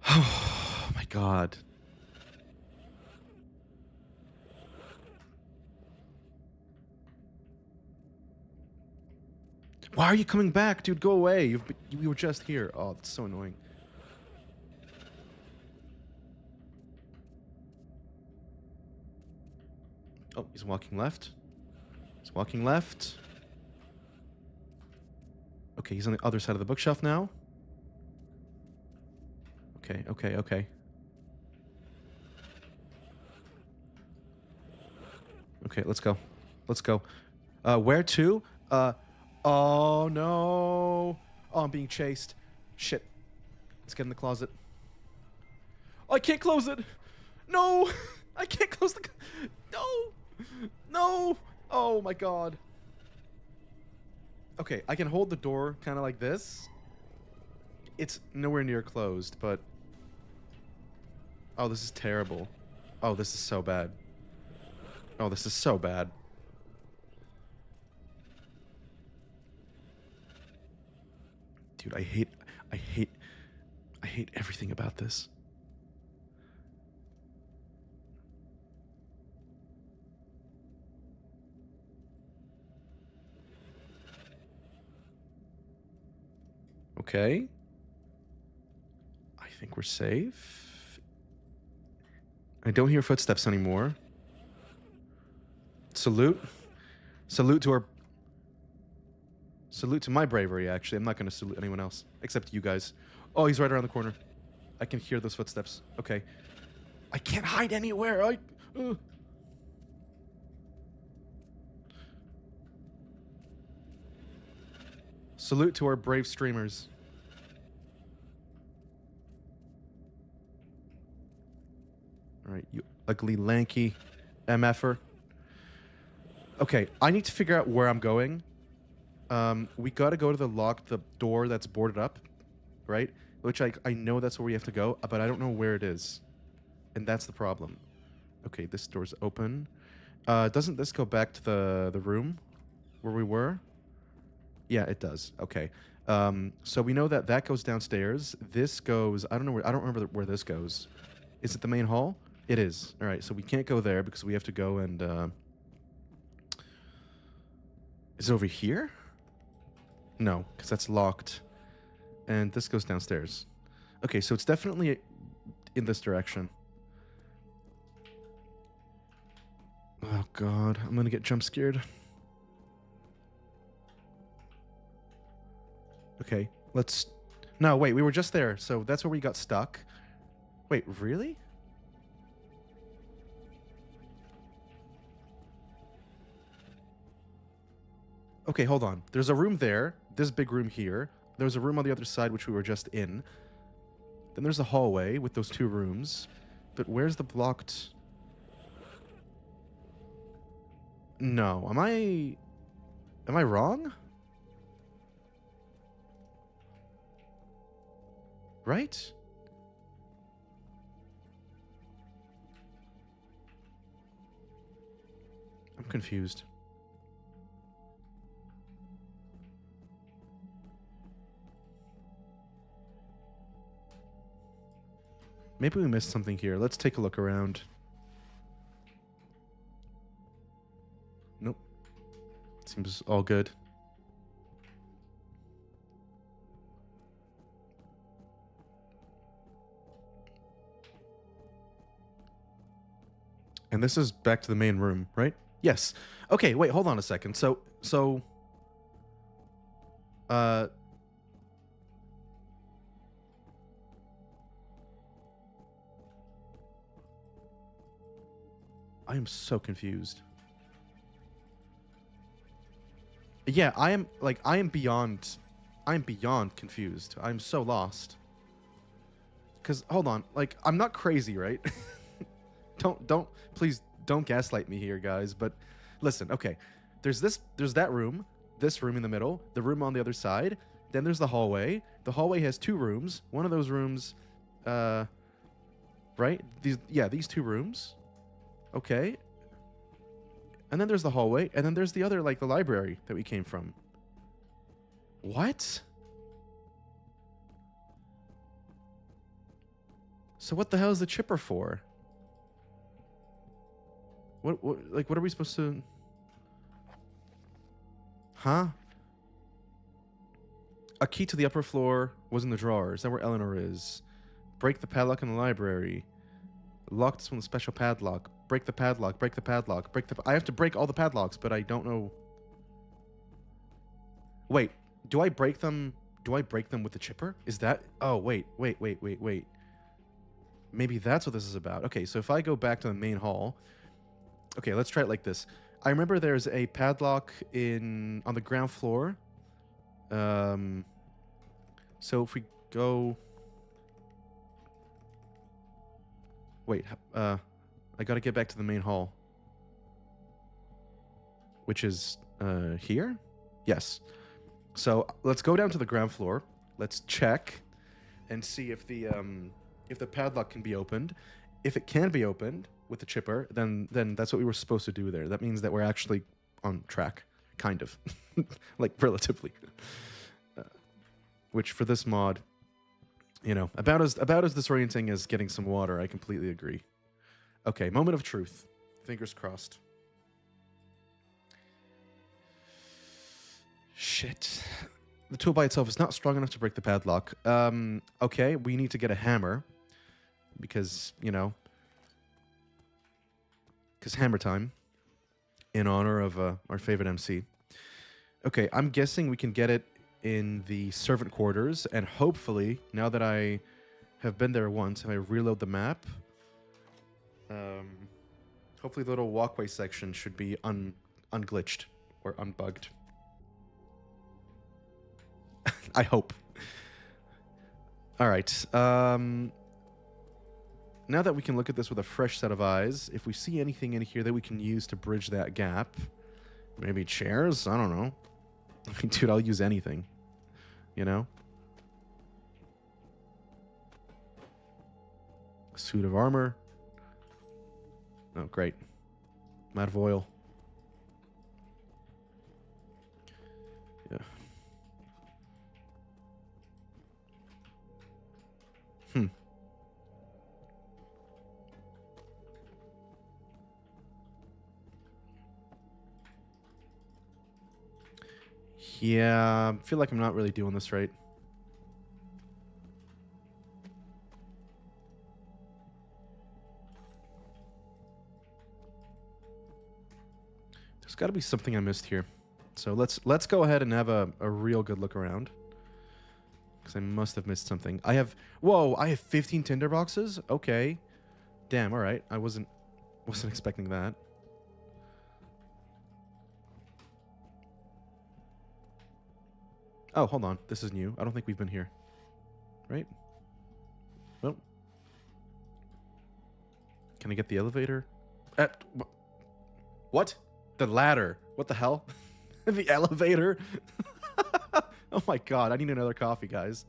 Oh my god. Why are you coming back, dude? Go away. You were just here. Oh, it's so annoying. Oh, he's walking left. He's walking left. Okay, he's on the other side of the bookshelf now. Okay, okay, okay. Okay, let's go. Let's go. Where to? Oh no. Oh, I'm being chased. Shit. Let's get in the closet. Oh, I can't close it. No. I can't close the... No. No. Oh my god. Okay, I can hold the door kind of like this. It's nowhere near closed, but... Oh, this is terrible. Oh, this is so bad. Oh, this is so bad. Dude, I hate everything about this. Okay. I think we're safe. I don't hear footsteps anymore. Salute. Salute to our... Salute to my bravery, actually. I'm not going to salute anyone else, except you guys. Oh, he's right around the corner. I can hear those footsteps. Okay. I can't hide anywhere. Salute to our brave streamers. All right, you ugly, lanky MFer. Okay, I need to figure out where I'm going. We gotta go to the door that's boarded up, right? Which I know that's where we have to go, but I don't know where it is. And that's the problem. Okay, this door's open. Doesn't this go back to the room where we were? Yeah, it does. Okay. So we know that that goes downstairs. This goes... I don't know where... I don't remember where this goes. Is it the main hall? It is. All right, so we can't go there because we have to go and... Is it over here? No, because that's locked. And this goes downstairs. Okay, so it's definitely in this direction. Oh, God. I'm going to get jump scared. Okay, let's... No, wait, we were just there, so that's where we got stuck. Wait, really? Okay, hold on. There's a room there. This big room here. There's a room on the other side, which we were just in. Then there's a hallway with those two rooms. But where's the blocked... No. Am I wrong? Right? I'm confused. Maybe we missed something here. Let's take a look around. Nope. Seems all good. And this is back to the main room, right? Yes. Okay, wait, hold on a second. I am so confused. Yeah, I am beyond confused. I'm so lost. Cause hold on, like I'm not crazy, right? Please don't gaslight me here, guys. But listen, okay. There's that room, this room in the middle, the room on the other side. Then there's the hallway. The hallway has two rooms. One of those rooms, right? These two rooms. Okay. And then there's the hallway, and then there's the other, like the library that we came from. What? So what the hell is the chipper for? What are we supposed to... Huh? A key to the upper floor was in the drawer. Is that where Eleanor is? Break the padlock in the library. Lock this one with a special padlock. Break the padlock. Break the padlock. I have to break all the padlocks, but I don't know. Wait, do I break them? Do I break them with the chipper? Is that? Oh, wait. Maybe that's what this is about. Okay, so if I go back to the main hall. Okay, let's try it like this. I remember there's a padlock on the ground floor. So if we go... Wait, I gotta get back to the main hall. Which is, here? Yes. So let's go down to the ground floor. Let's check and see if the padlock can be opened. If it can be opened with the chipper, then that's what we were supposed to do there. That means that we're actually on track, kind of, like relatively. Which for this mod, you know, about as disorienting as getting some water. I completely agree. Okay, moment of truth. Fingers crossed. Shit. The tool by itself is not strong enough to break the padlock. Okay, we need to get a hammer. Because, you know... Because hammer time. In honor of our favorite MC. Okay, I'm guessing we can get it in the servant quarters. And hopefully, now that I have been there once, if I reload the map... hopefully the little walkway section should be unglitched. Or unbugged. I hope. All right. Now that we can look at this with a fresh set of eyes, if we see anything in here that we can use to bridge that gap, maybe chairs? I don't know. I mean, dude, I'll use anything. You know? A suit of armor. Oh, great. I'm out of oil. Yeah. Yeah, I feel like I'm not really doing this right. There's got to be something I missed here. So let's go ahead and have a real good look around. Because I must have missed something. I have 15 tinder boxes? Okay. Damn, alright. I wasn't expecting that. Oh, hold on. This is new. I don't think we've been here. Right? Well. Can I get the elevator? What? The ladder. What the hell? The elevator? Oh my god, I need another coffee, guys.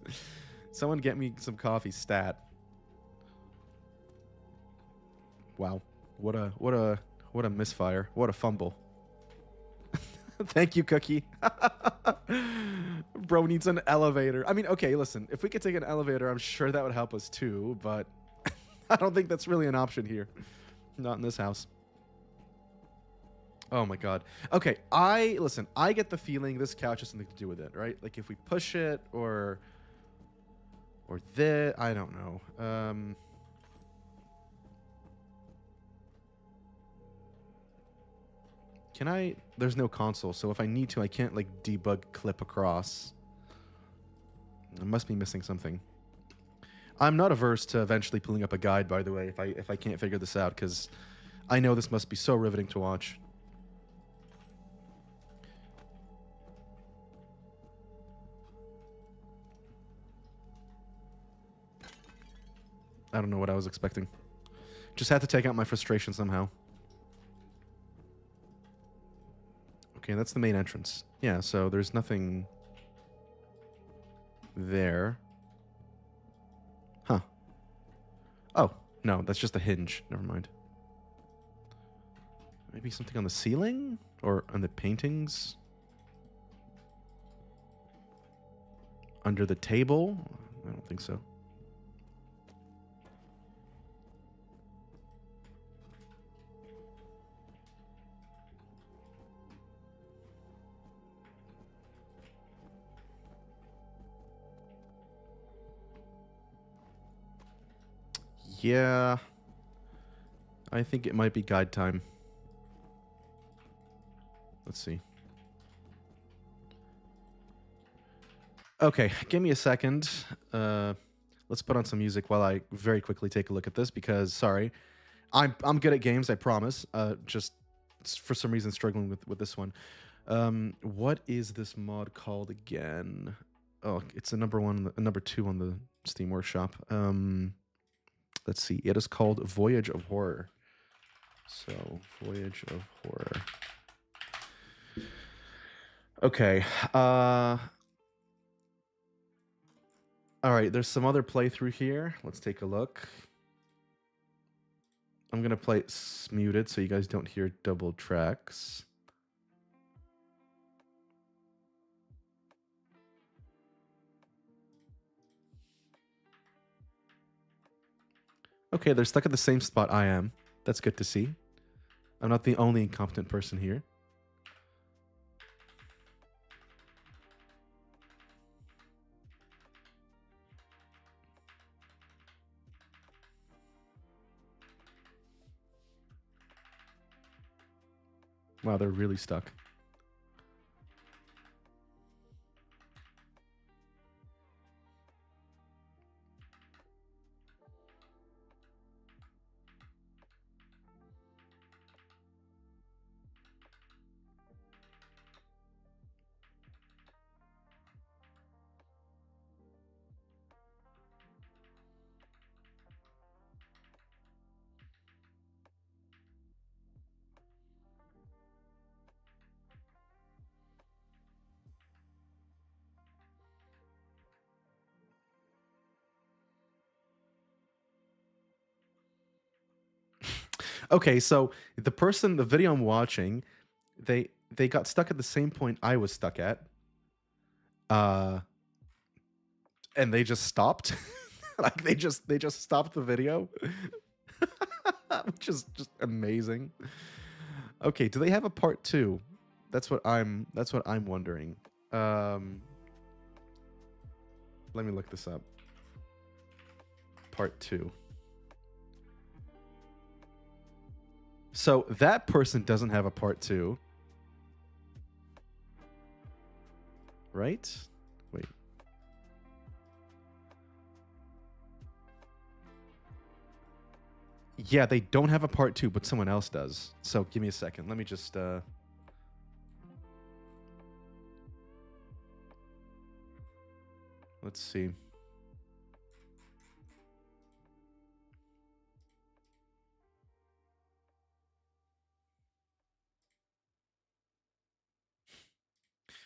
Someone get me some coffee stat. Wow. What a misfire. What a fumble. Thank you, Cookie. Bro needs an elevator. I mean, okay, listen. If we could take an elevator, I'm sure that would help us too, but I don't think that's really an option here. Not in this house. Oh my god. Okay, I get the feeling this couch has something to do with it, right? Like if we push it or this, I don't know. Can I? There's no console, so if I need to, I can't like debug clip across. I must be missing something. I'm not averse to eventually pulling up a guide, by the way, if I can't figure this out, because I know this must be so riveting to watch. I don't know what I was expecting. Just had to take out my frustration somehow. Okay, that's the main entrance. Yeah, so there's nothing there. Huh. Oh, no, that's just a hinge. Never mind. Maybe something on the ceiling? Or on the paintings? Under the table? I don't think so. Yeah. I think it might be guide time. Let's see. Okay, give me a second. Let's put on some music while I very quickly take a look at this because sorry, I'm good at games, I promise. Just for some reason struggling with this one. What is this mod called again? Oh, it's a number 2 on the Steam Workshop. Let's see. It is called Voyage of Horror. So, Voyage of Horror. Okay. All right, there's some other playthrough here. Let's take a look. I'm going to play it muted so you guys don't hear double tracks. Okay, they're stuck at the same spot I am. That's good to see. I'm not the only incompetent person here. Wow, they're really stuck. Okay, so the video I'm watching, they got stuck at the same point I was stuck at. And they just stopped. Like they just stopped the video. Which is just amazing. Okay, do they have a part 2? That's what I'm wondering. Let me look this up. Part 2. So that person doesn't have a part 2. Right? Wait. Yeah, they don't have a part 2, but someone else does. So give me a second. Let me just let's see.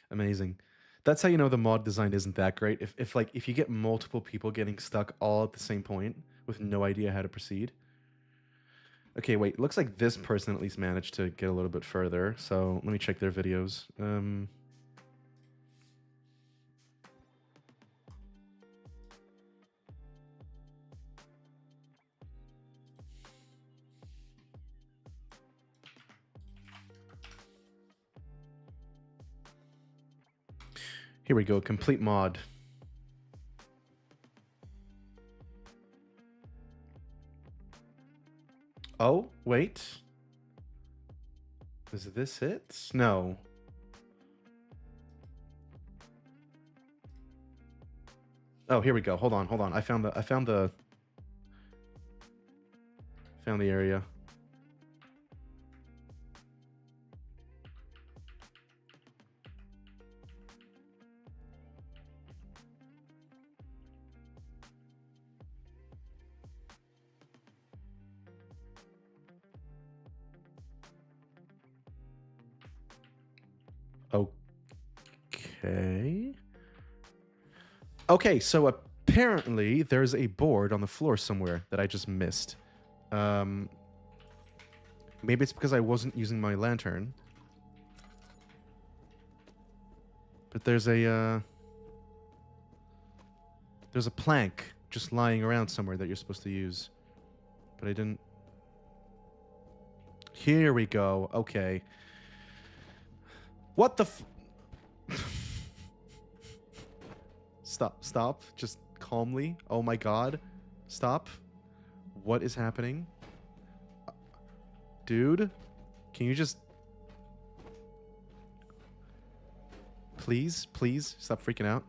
Amazing. That's how you know the mod design isn't that great. If you get multiple people getting stuck all at the same point with no idea how to proceed. Okay, wait. Looks like this person at least managed to get a little bit further. So let me check their videos. Here we go. Complete mod. Oh, wait. Is this it? No. Oh, here we go. Hold on. I found the area. Okay. Okay, so apparently there's a board on the floor somewhere that I just missed. Maybe it's because I wasn't using my lantern. But there's a plank just lying around somewhere that you're supposed to use. But I didn't. Here we go. Okay. What the Stop. Just calmly. Oh my god. Stop. What is happening? Dude, can you just please stop freaking out?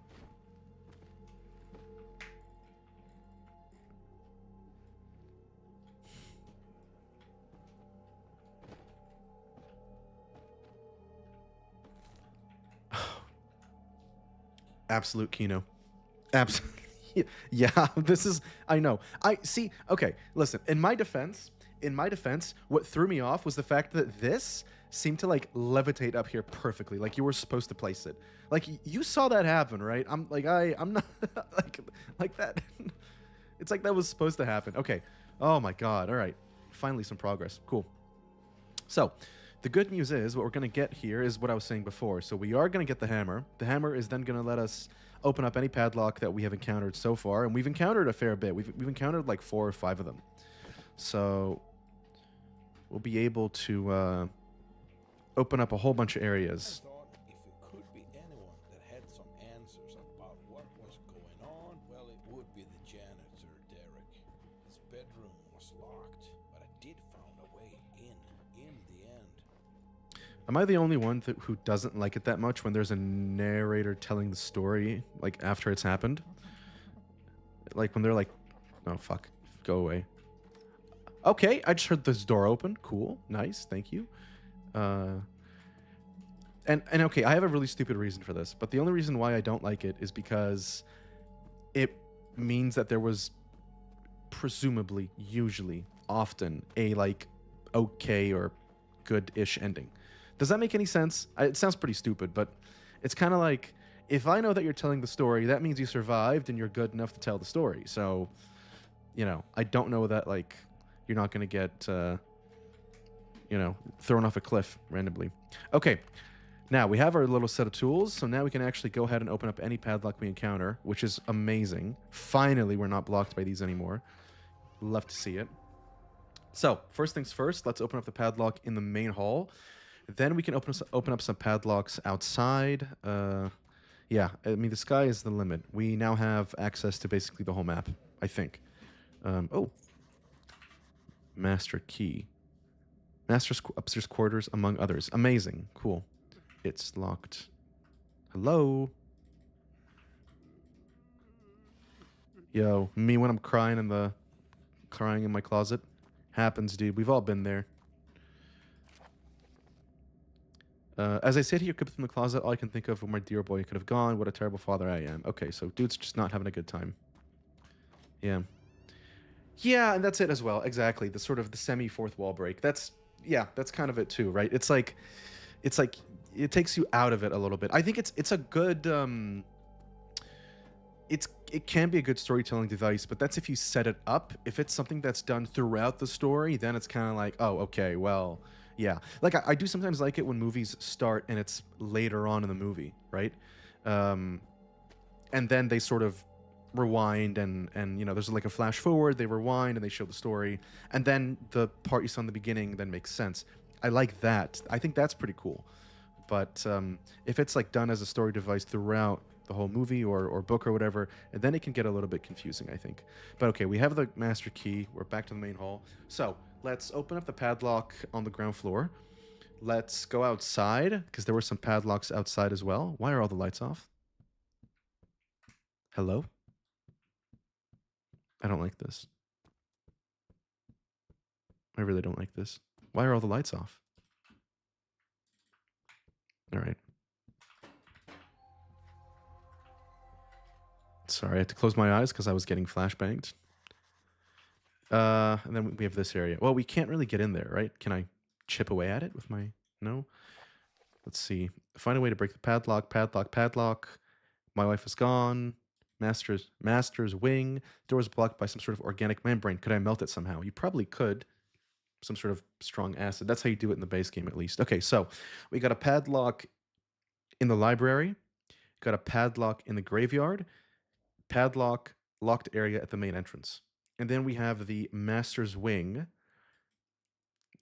Absolute Kino. Absolutely. Yeah, this is I know. I see. Okay, listen. In my defense, what threw me off was the fact that this seemed to like levitate up here perfectly, like you were supposed to place it. Like you saw that happen, right? I'm not like like that. It's like that was supposed to happen. Okay. Oh my god. All right. Finally some progress. Cool. So, the good news is what we're going to get here is what I was saying before. So, we are going to get the hammer. The hammer is then going to let us open up any padlock that we have encountered so far. And we've encountered a fair bit. We've encountered like 4 or 5 of them. So, we'll be able to open up a whole bunch of I areas. thought if it could be anyone that had some answers about what was going on, well, it would be the janitor, Derek. His bedroom was locked, but I did found a way in the end. Am I the only one who doesn't like it that much when there's a narrator telling the story like after it's happened? Like when they're like, "Oh fuck, go away." Okay, I just heard this door open. Cool, nice, thank you. Uh, and okay, I have a really stupid reason for this, but the only reason why I don't like it is because it means that there was presumably, usually, often a like okay or good-ish ending. Does that make any sense? It sounds pretty stupid, but it's kind of like if I know that you're telling the story, that means you survived and you're good enough to tell the story. So, I don't know that like you're not going to get thrown off a cliff randomly. Okay. Now we have our little set of tools, so now we can actually go ahead and open up any padlock we encounter, which is amazing. Finally, we're not blocked by these anymore. Love to see it. So, first things first, let's open up the padlock in the main hall. Then we can open up some padlocks outside. Yeah, I mean, the sky is the limit. We now have access to basically the whole map, I think. Oh, master key. Master's upstairs quarters, among others. Amazing. Cool. It's locked. Hello? Yo, me when I'm crying in my closet. Happens, dude. We've all been there. As I sit here, crypted in the closet, all I can think of where my dear boy could have gone. What a terrible father I am. Okay, so dude's just not having a good time. Yeah. Yeah, and that's it as well. Exactly. The sort of the semi fourth wall break. That's kind of it too, right? It's like it takes you out of it a little bit. I think it's a good it can be a good storytelling device, but that's if you set it up. If it's something that's done throughout the story, then it's kind of like, oh, okay, well, yeah. Like I do sometimes like it when movies start and it's later on in the movie, right? Um, and then they sort of rewind and there's like a flash forward. They rewind and they show the story, and then the part you saw in the beginning then makes sense. I like that. I think that's pretty cool. But if it's like done as a story device throughout the whole movie or book or whatever, and then it can get a little bit confusing, I think. But okay, we have the master key. We're back to the main hall. So let's open up the padlock on the ground floor. Let's go outside, because there were some padlocks outside as well. Why are all the lights off? Hello? I don't like this. I really don't like this. Why are all the lights off? All right. Sorry, I had to close my eyes because I was getting flashbanged. And then we have this area. Well, we can't really get in there, right? Can I chip away at it with my... No? Let's see. Find a way to break the padlock. Padlock. My wife is gone. Master's wing. Door is blocked by some sort of organic membrane. Could I melt it somehow? You probably could. Some sort of strong acid. That's how you do it in the base game, at least. Okay, so we got a padlock in the library. Got a padlock in the graveyard. Padlock, locked area at the main entrance. And then we have the master's wing,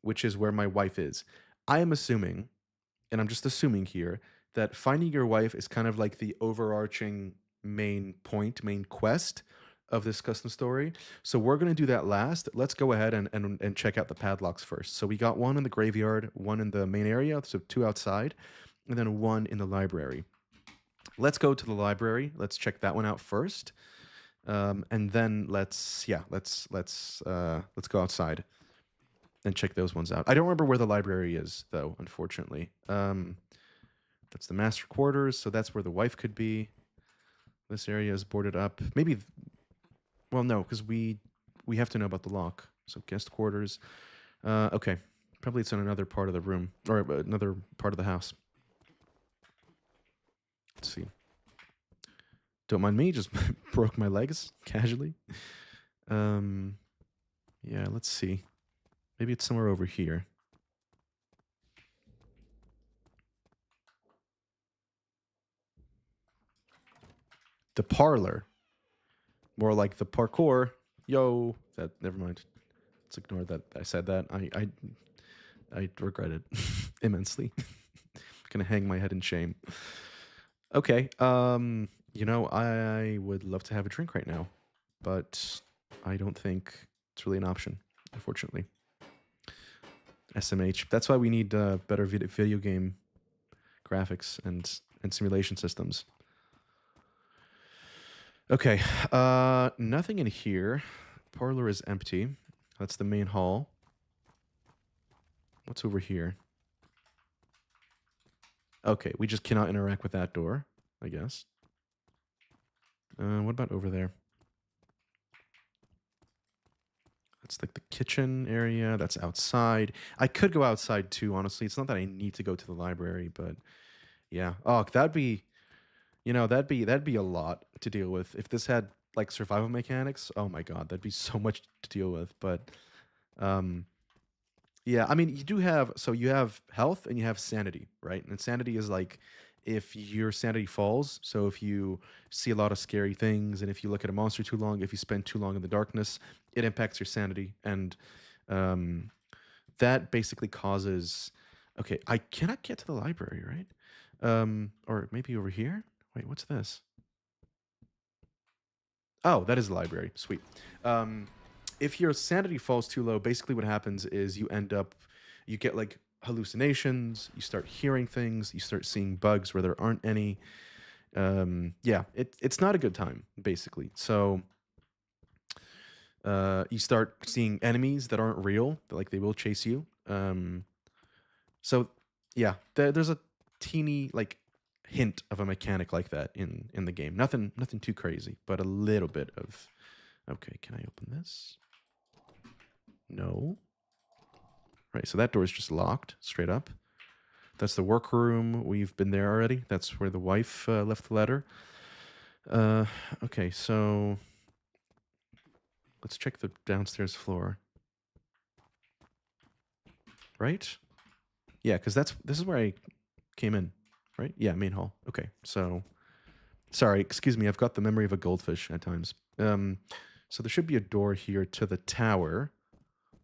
which is where my wife is. I am assuming, and I'm just assuming here, that finding your wife is kind of like the overarching main point, main quest. of this custom story. So we're going to do that last. Let's go ahead and check out the padlocks first. So we got one in the graveyard, one in the main area, so two outside, and then one in the library. Let's go to the library. Let's check that one out first. And then let's go outside and check those ones out. I don't remember where the library is though, unfortunately. That's the master quarters, so that's where the wife could be. This area is boarded up. Maybe, well, no, because we have to know about the lock. So guest quarters. Okay, probably it's in another part of the room or another part of the house. Let's see. Don't mind me, just broke my legs casually. Yeah, let's see. Maybe it's somewhere over here. The parlor. More like the parkour. Yo, that never mind. Let's ignore that I said that. I regret it immensely. Gonna hang my head in shame. Okay. I would love to have a drink right now, but I don't think it's really an option, unfortunately. SMH. That's why we need better video game graphics and simulation systems. Okay. Nothing in here. Parlor is empty. That's the main hall. What's over here? Okay, we just cannot interact with that door, I guess. What about over there? That's like the kitchen area. That's outside. I could go outside too, honestly. It's not that I need to go to the library, but yeah. Oh, that'd be a lot to deal with. If this had like survival mechanics, oh my god, that'd be so much to deal with. But yeah, I mean, you have health and you have sanity, right? And sanity is like if your sanity falls, so if you see a lot of scary things and if you look at a monster too long, if you spend too long in the darkness, it impacts your sanity. And um, that basically causes. Okay, I cannot get to the library, right? Or maybe over here? Wait, what's this? Oh, that is the library. Sweet. Um, if your sanity falls too low, basically what happens is you get like hallucinations, you start hearing things, you start seeing bugs where there aren't any. Yeah, it's not a good time, basically. So you start seeing enemies that aren't real, like they will chase you. So yeah, there's a teeny like hint of a mechanic like that in the game. Nothing too crazy, but a little bit of. Okay, can I open this? No. Right, so that door is just locked straight up. That's the workroom. We've been there already. That's where the wife left the letter. Okay, so let's check the downstairs floor. Right? Yeah, because this is where I came in. Right? Yeah, main hall. Okay, so sorry, excuse me. I've got the memory of a goldfish at times. So there should be a door here to the tower,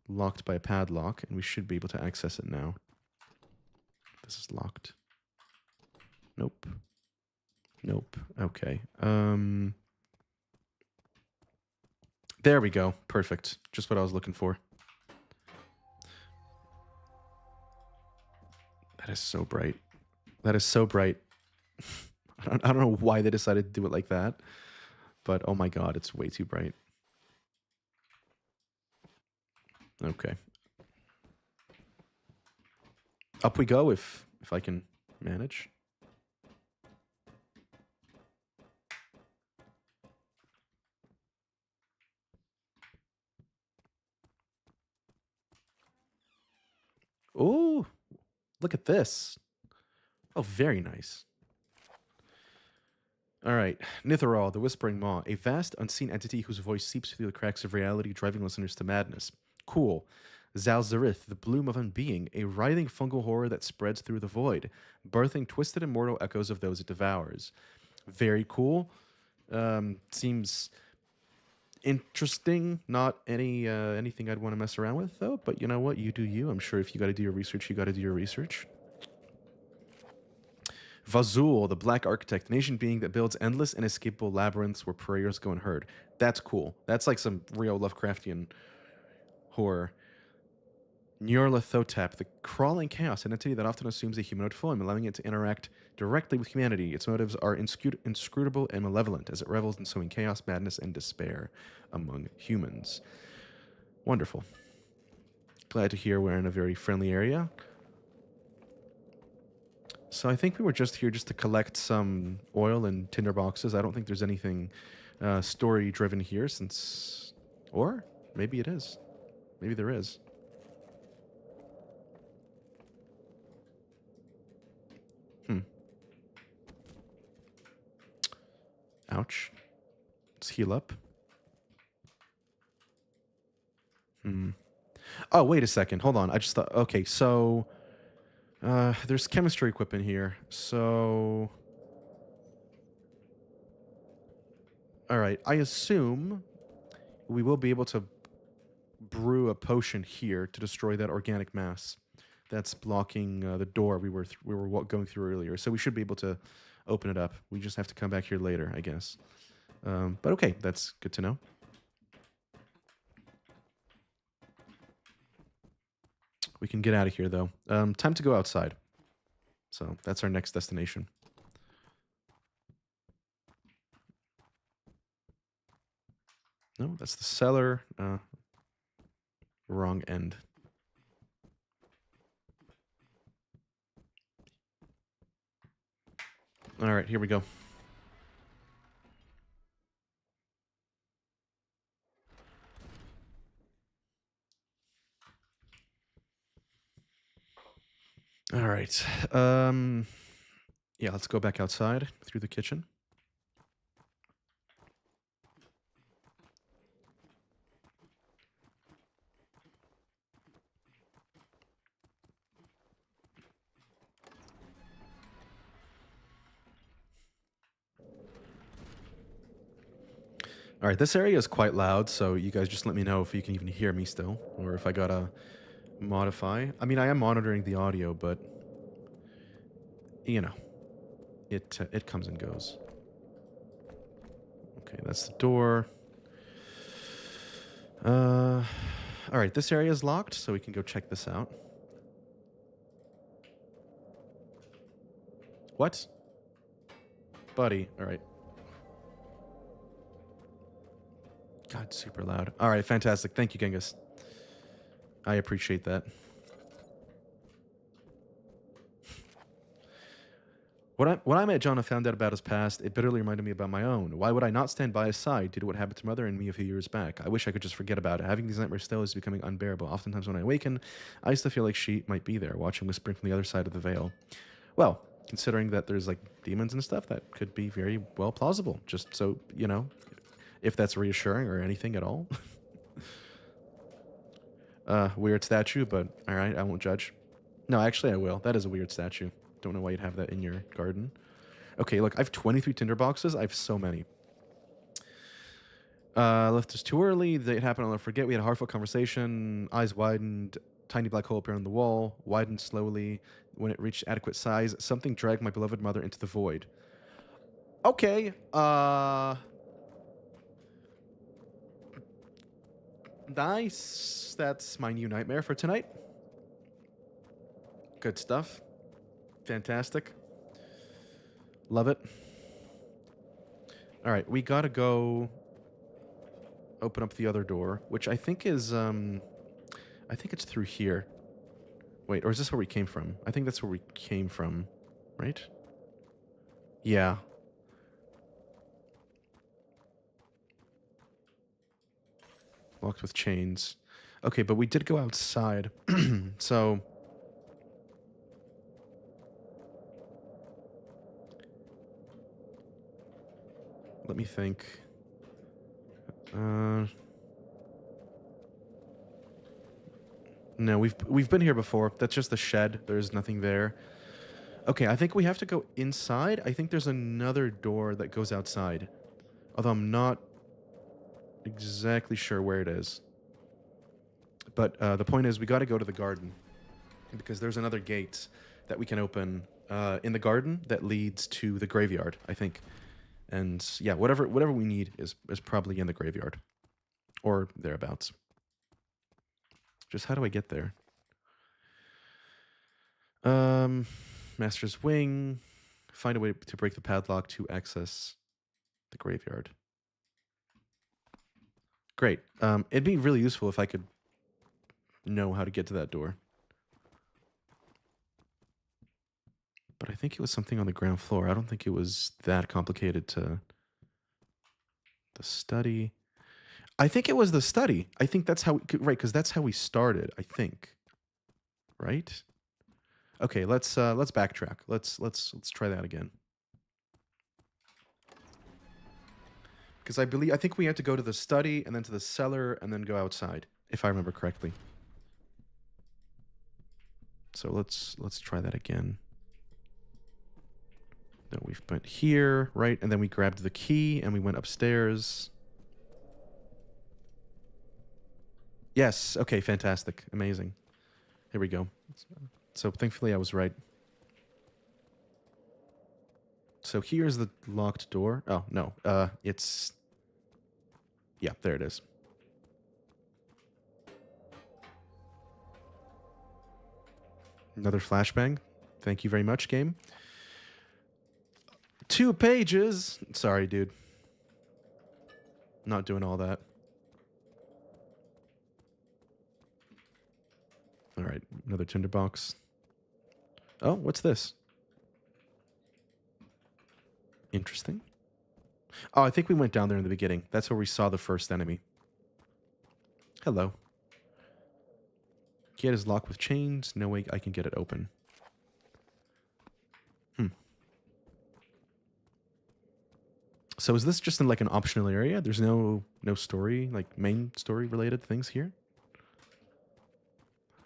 locked by a padlock, and we should be able to access it now. This is locked. Nope. Nope. Okay. There we go. Perfect. Just what I was looking for. That is so bright. That is so bright. I don't know why they decided to do it like that, but oh my god, it's way too bright. Okay. Up we go if I can manage. Oh, look at this. Oh, very nice. All right. Nitheral, the Whispering Maw, a vast, unseen entity whose voice seeps through the cracks of reality, driving listeners to madness. Cool. Zalzarith, the Bloom of Unbeing, a writhing fungal horror that spreads through the void, birthing twisted immortal echoes of those it devours. Very cool. Seems interesting. Not anything I'd want to mess around with, though. But you know what? You do you. I'm sure if you got to do your research, you got to do your research. Vazul, the Black Architect, an ancient being that builds endless, inescapable labyrinths where prayers go unheard. That's cool. That's like some real Lovecraftian horror. Nyarlathotep, the crawling chaos, an entity that often assumes a humanoid form, allowing it to interact directly with humanity. Its motives are inscrutable and malevolent, as it revels in sowing chaos, madness, and despair among humans. Wonderful. Glad to hear we're in a very friendly area. So I think we were just here just to collect some oil and tinder boxes. I don't think there's anything story-driven here since... Or maybe it is. Maybe there is. Ouch. Let's heal up. Oh, wait a second. Hold on. I just thought... Okay, so... there's chemistry equipment here. So... Alright, I assume we will be able to brew a potion here to destroy that organic mass that's blocking the door we were going through earlier. So we should be able to open it up. We just have to come back here later, I guess. But okay, that's good to know. We can get out of here, though. Time to go outside. So that's our next destination. No, that's the cellar. Wrong end. All right, here we go. All right. Yeah, let's go back outside through the kitchen. All right, this area is quite loud, so you guys just let me know if you can even hear me still, or if I gotta modify. I mean, I am monitoring the audio, but you know, it comes and goes. Okay, that's the door. All right, this area is locked, so we can go check this out. What? Buddy, all right. God, super loud. All right, fantastic. Thank you, Genghis. I appreciate that. When I met John and found out about his past, it bitterly reminded me about my own. Why would I not stand by his side due to what happened to Mother and me a few years back? I wish I could just forget about it. Having these nightmares still is becoming unbearable. Oftentimes when I awaken, I used to feel like she might be there, watching, whispering from the other side of the veil. Well, considering that there's like demons and stuff, that could be very well plausible. Just so, you know, if that's reassuring or anything at all. Weird statue, but all right, I won't judge. No, actually I will. That is a weird statue. Don't know why you'd have that in your garden. Okay, look, I have 23 tinder boxes. I have so many. Left us too early. The date happened, I'll never forget. We had a heartfelt conversation. Eyes widened. Tiny black hole appeared on the wall. Widened slowly. When it reached adequate size, something dragged my beloved mother into the void. Okay, nice. That's my new nightmare for tonight. Good stuff. Fantastic. Love it. All right, we gotta go open up the other door, which I think is, I think it's through here. Wait, or is this where we came from? I think that's where we came from, right? Yeah. Locked with chains. Okay, but we did go outside, so... Let me think. No, we've been here before. That's just the shed. There's nothing there. Okay, I think we have to go inside. I think there's another door that goes outside. Although I'm not exactly sure where it is. But the point is, we got to go to the garden. Because there's another gate that we can open in the garden that leads to the graveyard, I think. And yeah, whatever we need is probably in the graveyard or thereabouts. Just how do I get there? Master's Wing. Find a way to break the padlock to access the graveyard. Great. It'd be really useful if I could know how to get to that door. But I think it was something on the ground floor. I don't think it was that complicated to... The study. I think it was the study. I think that's how... Right, because that's how we started, I think. Right? Okay, let's backtrack. Let's try that again. Because I think we had to go to the study and then to the cellar and then go outside, if I remember correctly. So let's try that again. No, we've went here, right? And then we grabbed the key and we went upstairs. Yes. Okay, fantastic. Amazing. Here we go. So thankfully I was right. So here's the locked door. Oh, no. It's... Yeah, there it is. Another flashbang. Thank you very much, game. 2 pages. Sorry, dude. Not doing all that. All right, another tinderbox. Oh, what's this? Interesting. Oh, I think we went down there in the beginning. That's where we saw the first enemy. Hello. Gate is locked with chains. No way I can get it open. So is this just in like an optional area? There's no story, like main story related things here?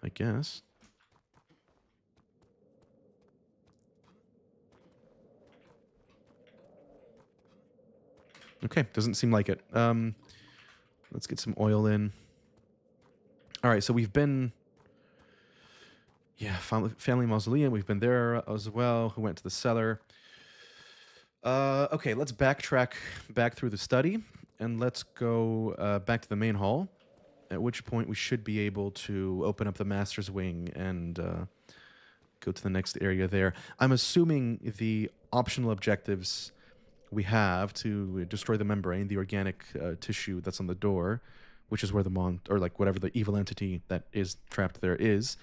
I guess. Okay, doesn't seem like it. Let's get some oil in. All right, so we've been... Yeah, family mausoleum. We've been there as well. Who went to the cellar? Okay, let's backtrack back through the study, and let's go back to the main hall, at which point we should be able to open up the Master's Wing and go to the next area there. I'm assuming the optional objectives we have to destroy the membrane, the organic tissue that's on the door, which is where the or like whatever the evil entity that is trapped there is.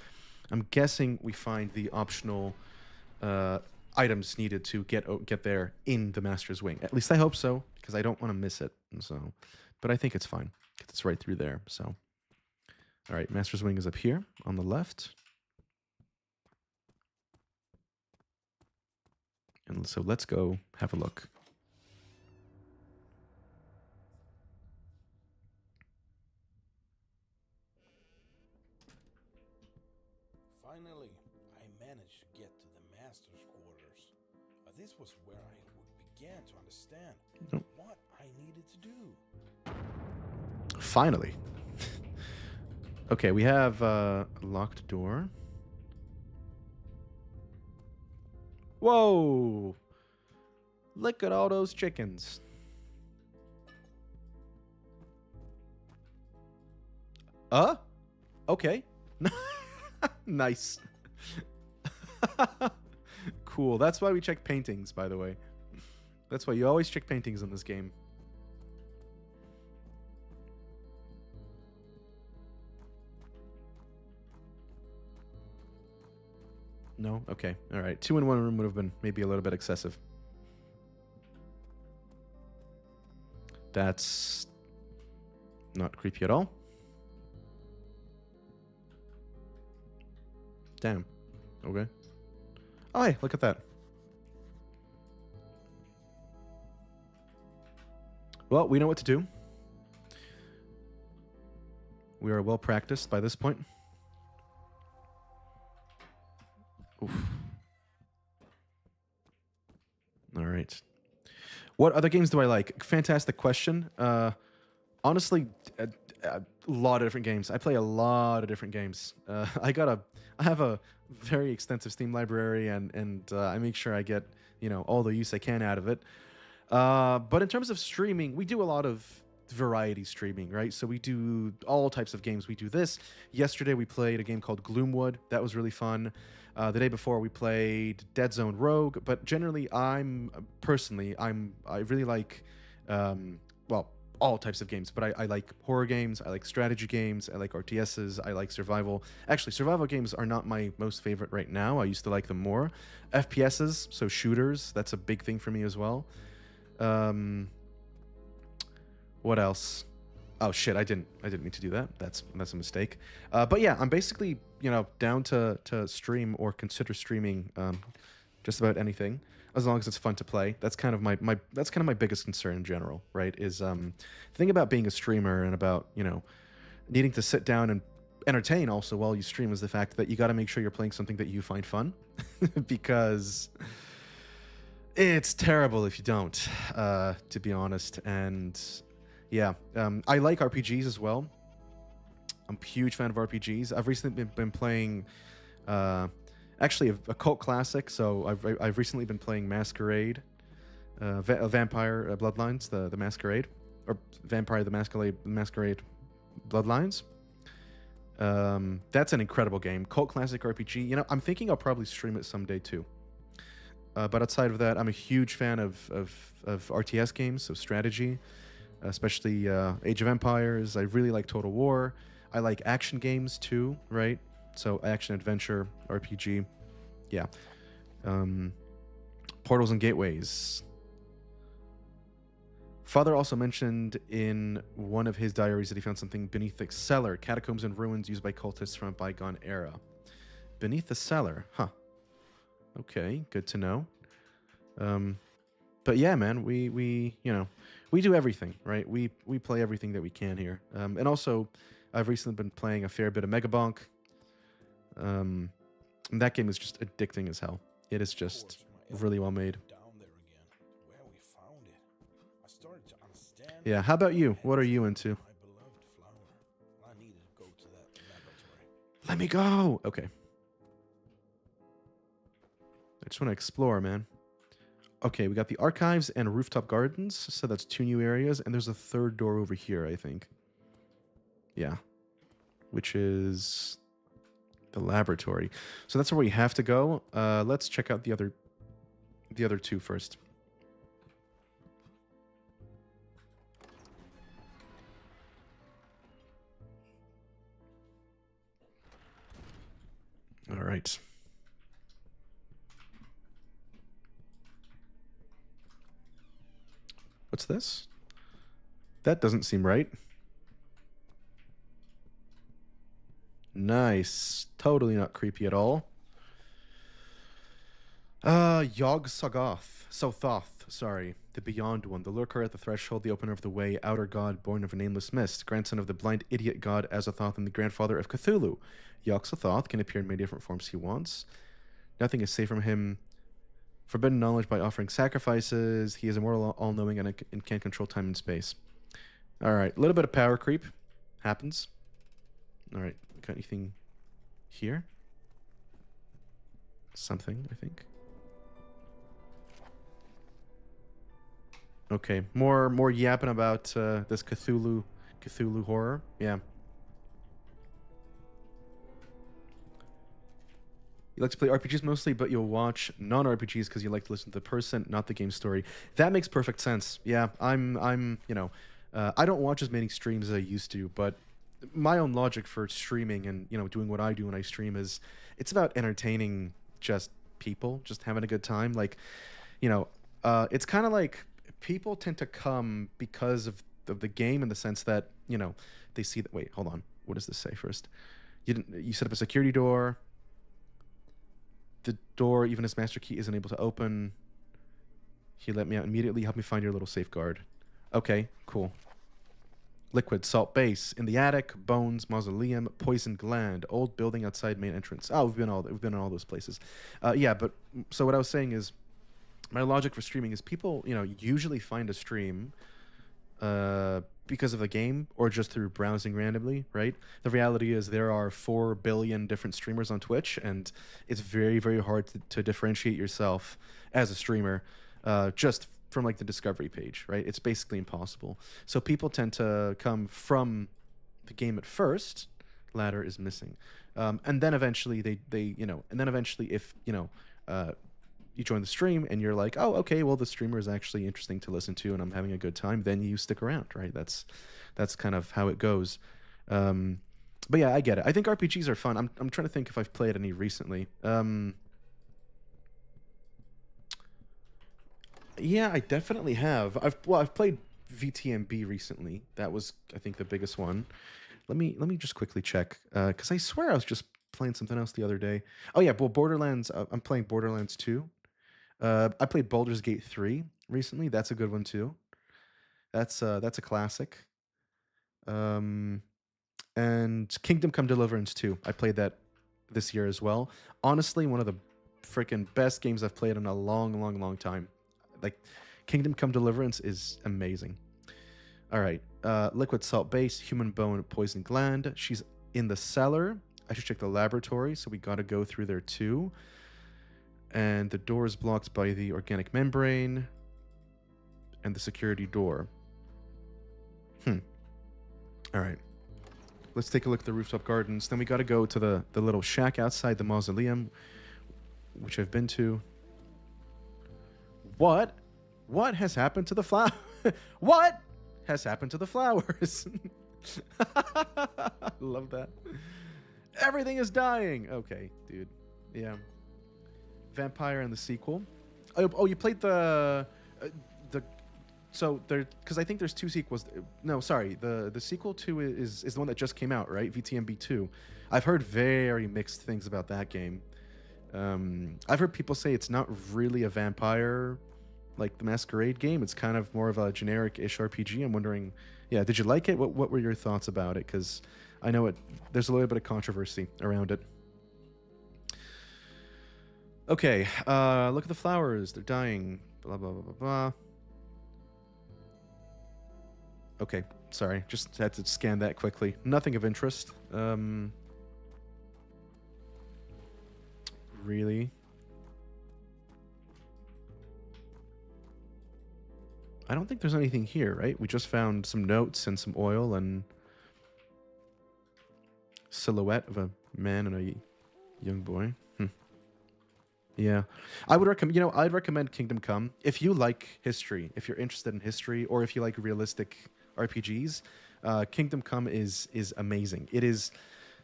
I'm guessing we find the optional items needed to get there in the Master's Wing. At least I hope so, because I don't want to miss it. So, but I think it's fine. It's right through there. So, all right, Master's Wing is up here on the left. And so let's go have a look. Finally, I managed to get to the master's quarters. This was where I began to understand what I needed to do. Finally. Okay, we have a locked door. Whoa! Look at all those chickens. Okay. Nice. Cool. That's why we check paintings, by the way. That's why you always check paintings in this game. No? Okay. All right. 2 in 1 room would have been maybe a little bit excessive. That's not creepy at all. Damn. Okay. Oh, hey, look at that. Well, we know what to do. We are well practiced by this point. Oof. All right. What other games do I like? Fantastic question. Honestly, a, a lot of different games. I play a lot of different games. I have a very extensive Steam library, and I make sure I get all the use I can out of it. But in terms of streaming, we do a lot of variety streaming, right? So we do all types of games. We do this. Yesterday we played a game called Gloomwood. That was really fun. The day before we played Dead Zone Rogue. But generally, I really like, well, all types of games. But I like horror games. I like strategy games. I like RTSs. I like survival. Actually, survival games are not my most favorite right now. I used to like them more. FPSs, so shooters. That's a big thing for me as well. What else? Oh shit, I didn't mean to do that. That's a mistake. But yeah, I'm basically down to stream or consider streaming just about anything as long as it's fun to play. That's kind of my biggest concern in general, right? Is the thing about being a streamer and about needing to sit down and entertain also while you stream is the fact that you got to make sure you're playing something that you find fun because it's terrible if you don't, to be honest. And yeah, I like RPGs as well. I'm a huge fan of RPGs. I've recently been playing, actually a cult classic. So I've recently been playing Masquerade, Vampire Bloodlines, the Masquerade, or Vampire the Masquerade Bloodlines. That's an incredible game, cult classic RPG. I'm thinking I'll probably stream it someday too. But outside of that, I'm a huge fan of RTS games, so strategy, especially Age of Empires. I really like Total War. I like action games too, right? So action adventure RPG, yeah. Portals and gateways. Father also mentioned in one of his diaries that he found something beneath the cellar, catacombs and ruins used by cultists from a bygone era. Beneath the cellar, huh? Okay, good to know. But yeah, man, we do everything, right? We play everything that we can here. And also, I've recently been playing a fair bit of Megabonk. And that game is just addicting as hell. It is just really well made. Yeah, how about you? What are you into? Let me go! Okay. I just want to explore, man. Okay, we got the archives and rooftop gardens. So that's 2 new areas. And there's a third door over here, I think. Yeah. Which is the laboratory. So that's where we have to go. Let's check out the other 2 first. All right. What's this? That doesn't seem right. Nice. Totally not creepy at all. Yog Sothoth. Sothoth, sorry. The Beyond One. The lurker at the threshold, the opener of the way, outer god born of a nameless mist, grandson of the blind idiot god Azathoth and the grandfather of Cthulhu. Yog Sothoth can appear in many different forms he wants. Nothing is safe from him. Forbidden knowledge by offering sacrifices. He is immortal, all-knowing, and can control time and space. All right, a little bit of power creep happens. All right, got anything here? Something, I think. Okay, more yapping about this Cthulhu horror. Yeah. You like to play RPGs mostly, but you'll watch non-RPGs because you like to listen to the person, not the game story. That makes perfect sense. Yeah, I don't watch as many streams as I used to, but my own logic for streaming and doing what I do when I stream is it's about entertaining just people, just having a good time. Like, it's kind of like people tend to come because of the game in the sense that they see that. Wait, hold on. What does this say first? You set up a security door. The door, even as master key, isn't able to open. He let me out immediately. Help me find your little safeguard. Okay, cool. Liquid salt base in the attic. Bones mausoleum. Poison gland. Old building outside main entrance. Oh, we've been in all those places. Yeah, but so what I was saying is, my logic for streaming is people usually find a stream because of the game or just through browsing randomly, right? The reality is there are 4 billion different streamers on Twitch, and it's very, very hard to differentiate yourself as a streamer just from like the discovery page, right? It's basically impossible. So people tend to come from the game at first. Ladder is missing, and then eventually and then eventually if you join the stream and you're like, oh, okay, well, the streamer is actually interesting to listen to and I'm having a good time, then you stick around, right? That's kind of how it goes. Um, but yeah, I get it. I think RPGs are fun. I'm trying to think if I've played any recently. Yeah, I definitely have. I've played VTMB recently. That was, I think, the biggest one. Let me just quickly check because I swear I was just playing something else the other day. Oh yeah, well, Borderlands. I'm playing Borderlands 2. I played Baldur's Gate 3 recently. That's a good one too. That's a classic. Um, and Kingdom Come Deliverance 2. I played that this year as well. Honestly, one of the freaking best games I've played in a long, long, long time. Like Kingdom Come Deliverance is amazing. All right. Liquid salt base, human bone, poison gland. She's in the cellar. I should check the laboratory, so we got to go through there too. And the door is blocked by the organic membrane and the security door. All right. Let's take a look at the rooftop gardens. Then we got to go to the little shack outside the mausoleum, which I've been to. What? What has happened to the flower? What has happened to the flowers? Love that. Everything is dying. Okay, dude. Yeah. Vampire and the sequel. Oh, you played the so there, because I think there's 2 sequels. No, sorry, the sequel to is the one that just came out, right? VTMB 2. I've heard very mixed things about that game. I've heard people say it's not really a vampire like the Masquerade game. It's kind of more of a generic-ish RPG. I'm wondering, yeah, did you like it? What were your thoughts about it? Because I know there's a little bit of controversy around it. Okay, look at the flowers. They're dying. Blah, blah, blah, blah, blah. Okay, sorry. Just had to scan that quickly. Nothing of interest. Really? I don't think there's anything here, right? We just found some notes and some oil and silhouette of a man and a young boy. Yeah, I would recommend. I'd recommend Kingdom Come if you like history, if you're interested in history, or if you like realistic RPGs. Kingdom Come is amazing. It is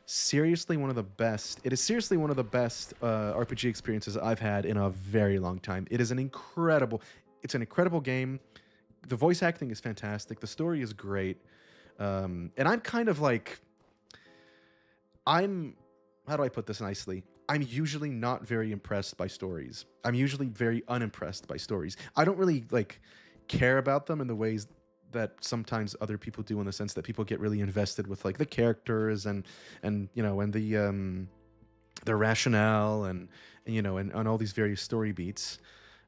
seriously one of the best. It is seriously one of the best RPG experiences I've had in a very long time. It is an incredible. It's an incredible game. The voice acting is fantastic. The story is great. And I'm kind of like, how do I put this nicely? I'm usually not very impressed by stories. I'm usually very unimpressed by stories. I don't really like care about them in the ways that sometimes other people do, in the sense that people get really invested with like the characters and the rationale and all these various story beats.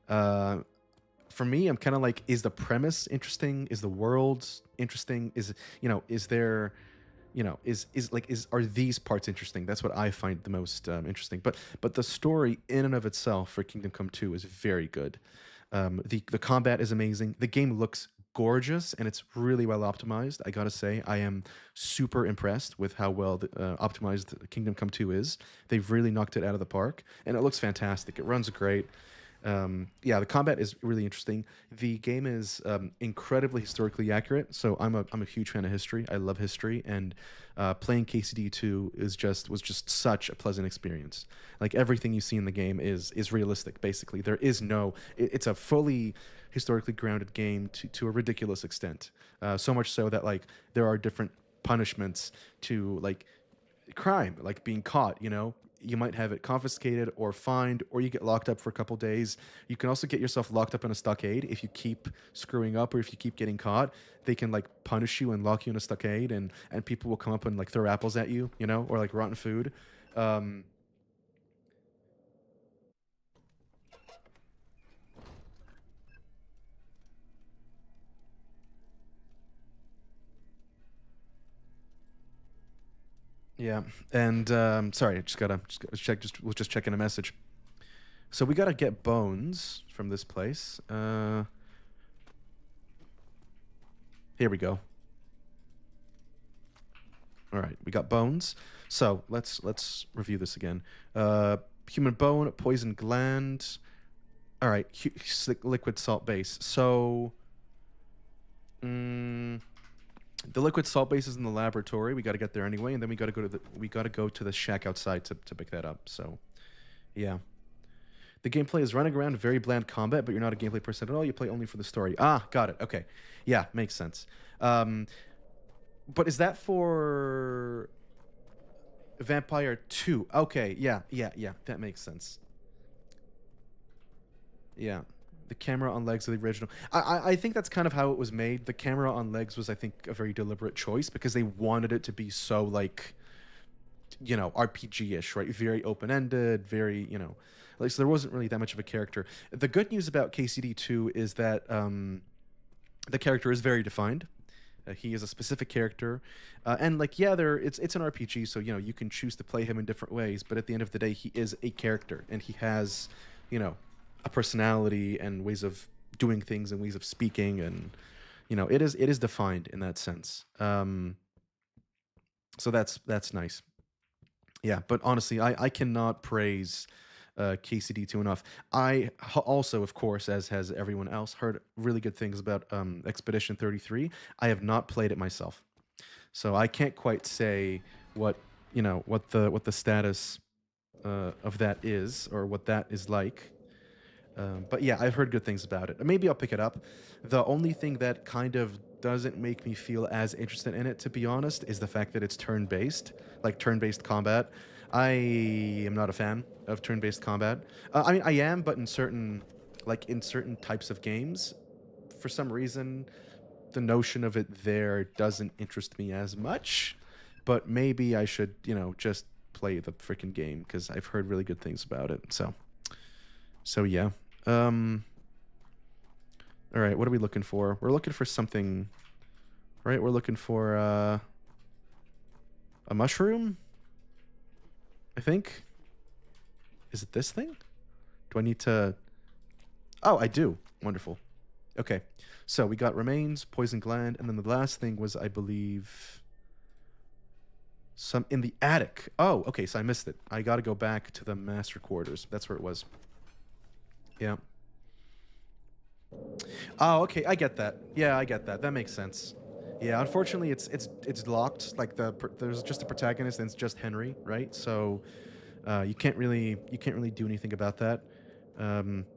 For me, I'm kind of like, is the premise interesting? Is the world interesting? Is there are these parts interesting? That's what I find the most interesting. But the story in and of itself for Kingdom Come 2 is very good. The combat is amazing. The game looks gorgeous and it's really well optimized. I gotta say, I am super impressed with how well optimized Kingdom Come 2 is. They've really knocked it out of the park, and it looks fantastic. It runs great. Yeah, the combat is really interesting. The game is incredibly historically accurate, so I'm a huge fan of history. I love history, and playing KCD2 was just such a pleasant experience. Like, everything you see in the game is realistic. Basically, there is it's a fully historically grounded game to a ridiculous extent. So much so that like there are different punishments to like crime, like being caught. You might have it confiscated or fined, or you get locked up for a couple days. You can also get yourself locked up in a stockade if you keep screwing up, or if you keep getting caught. They can like punish you and lock you in a stockade, and people will come up and like throw apples at you, or like rotten food. Um, Yeah, and sorry, I just check. Just was just checking a message. So we gotta get bones from this place. Here we go. All right, we got bones. So let's review this again. Human bone, poison gland. All right, liquid salt base. So, mm, the liquid salt base is in the laboratory. We got to get there anyway, and then we got to go to the shack outside to pick that up. So, yeah. The gameplay is running around, very bland combat, but you're not a gameplay person at all. You play only for the story. Ah, got it. Okay, yeah, makes sense. Um, but is that for Vampire 2? Okay, yeah, that makes sense. Yeah. The camera on legs of the original. I think that's kind of how it was made. The camera on legs was, I think, a very deliberate choice because they wanted it to be so, like, RPG-ish, right? Very open-ended, very, like, so there wasn't really that much of a character. The good news about KCD2 is that the character is very defined. He is a specific character, and like yeah, it's an RPG, so you can choose to play him in different ways. But at the end of the day, he is a character, and he has, you know, a personality and ways of doing things and ways of speaking, and it is defined in that sense. So that's nice. Yeah, but honestly, I cannot praise KCD2 enough. Also, of course, as has everyone else, heard really good things about Expedition 33. I have not played it myself, so I can't quite say what what the status of that is or what that is like. But yeah, I've heard good things about it. Maybe I'll pick it up. The only thing that kind of doesn't make me feel as interested in it, to be honest, is the fact that it's turn-based, like turn-based combat. I am not a fan of turn-based combat. I mean, I am, but in certain types of games, for some reason, the notion of it there doesn't interest me as much. But maybe I should, just play the freaking game because I've heard really good things about it. So yeah. Um, all right, what are we looking for? We're looking for something, right? We're looking for a mushroom, I think. Is it this thing? Do I need to? Oh, I do. Wonderful. Okay. So we got remains, poison gland, and then the last thing was, I believe, some in the attic. Oh, okay. So I missed it. I got to go back to the master quarters. That's where it was. Yeah. Oh, okay, I get that. Yeah, I get that. That makes sense. Yeah, unfortunately, it's locked. Like there's just a protagonist, and it's just Henry, right? So you can't really do anything about that.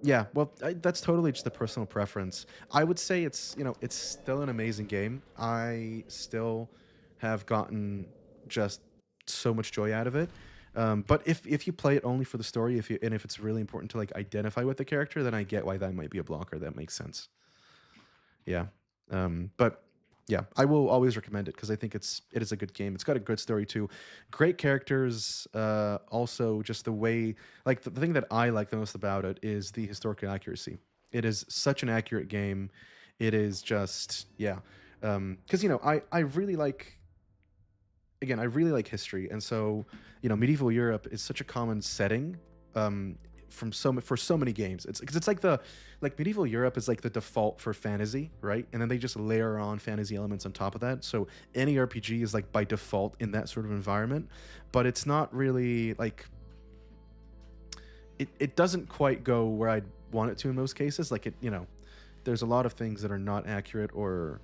Yeah, well, that's totally just a personal preference. I would say it's still an amazing game. I still have gotten just so much joy out of it. But if you play it only for the story, if it's really important to like identify with the character, then I get why that might be a blocker. That makes sense. Yeah. But yeah, I will always recommend it because I think it is a good game. It's got a good story too, great characters. Also, just the way, like the thing that I like the most about it is the historical accuracy. It is such an accurate game. It is just yeah, because I really like, again, I really like history, and so medieval Europe is such a common setting um, for so many games. It's because it's like medieval Europe is like the default for fantasy, right? And then they just layer on fantasy elements on top of that. So any RPG is like by default in that sort of environment, but it's not really like it doesn't quite go where I'd want it to in most cases. Like there's a lot of things that are not accurate or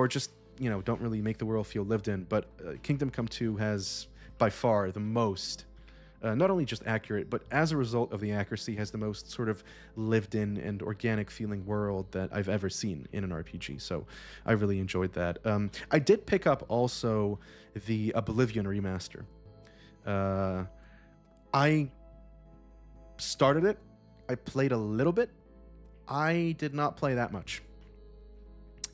just don't really make the world feel lived in. But Kingdom Come 2 has by far the most, not only just accurate, but as a result of the accuracy, has the most sort of lived in and organic feeling world that I've ever seen in an RPG. So I really enjoyed that. I did pick up also the Oblivion remaster. I started it. I played a little bit. I did not play that much.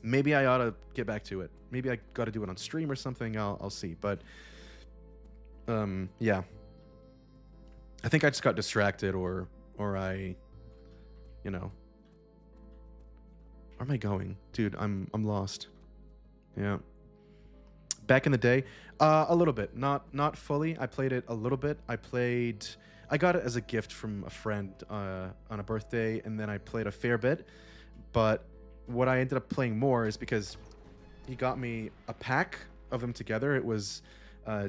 Maybe I ought to get back to it. Maybe I got to do it on stream or something. I'll see. But yeah, I think I just got distracted, or I, where am I going, dude? I'm lost. Yeah, Back in the day, a little bit, not fully. I played it a little bit. I got it as a gift from a friend on a birthday, and then I played a fair bit. But what I ended up playing more is because he got me a pack of them together. It was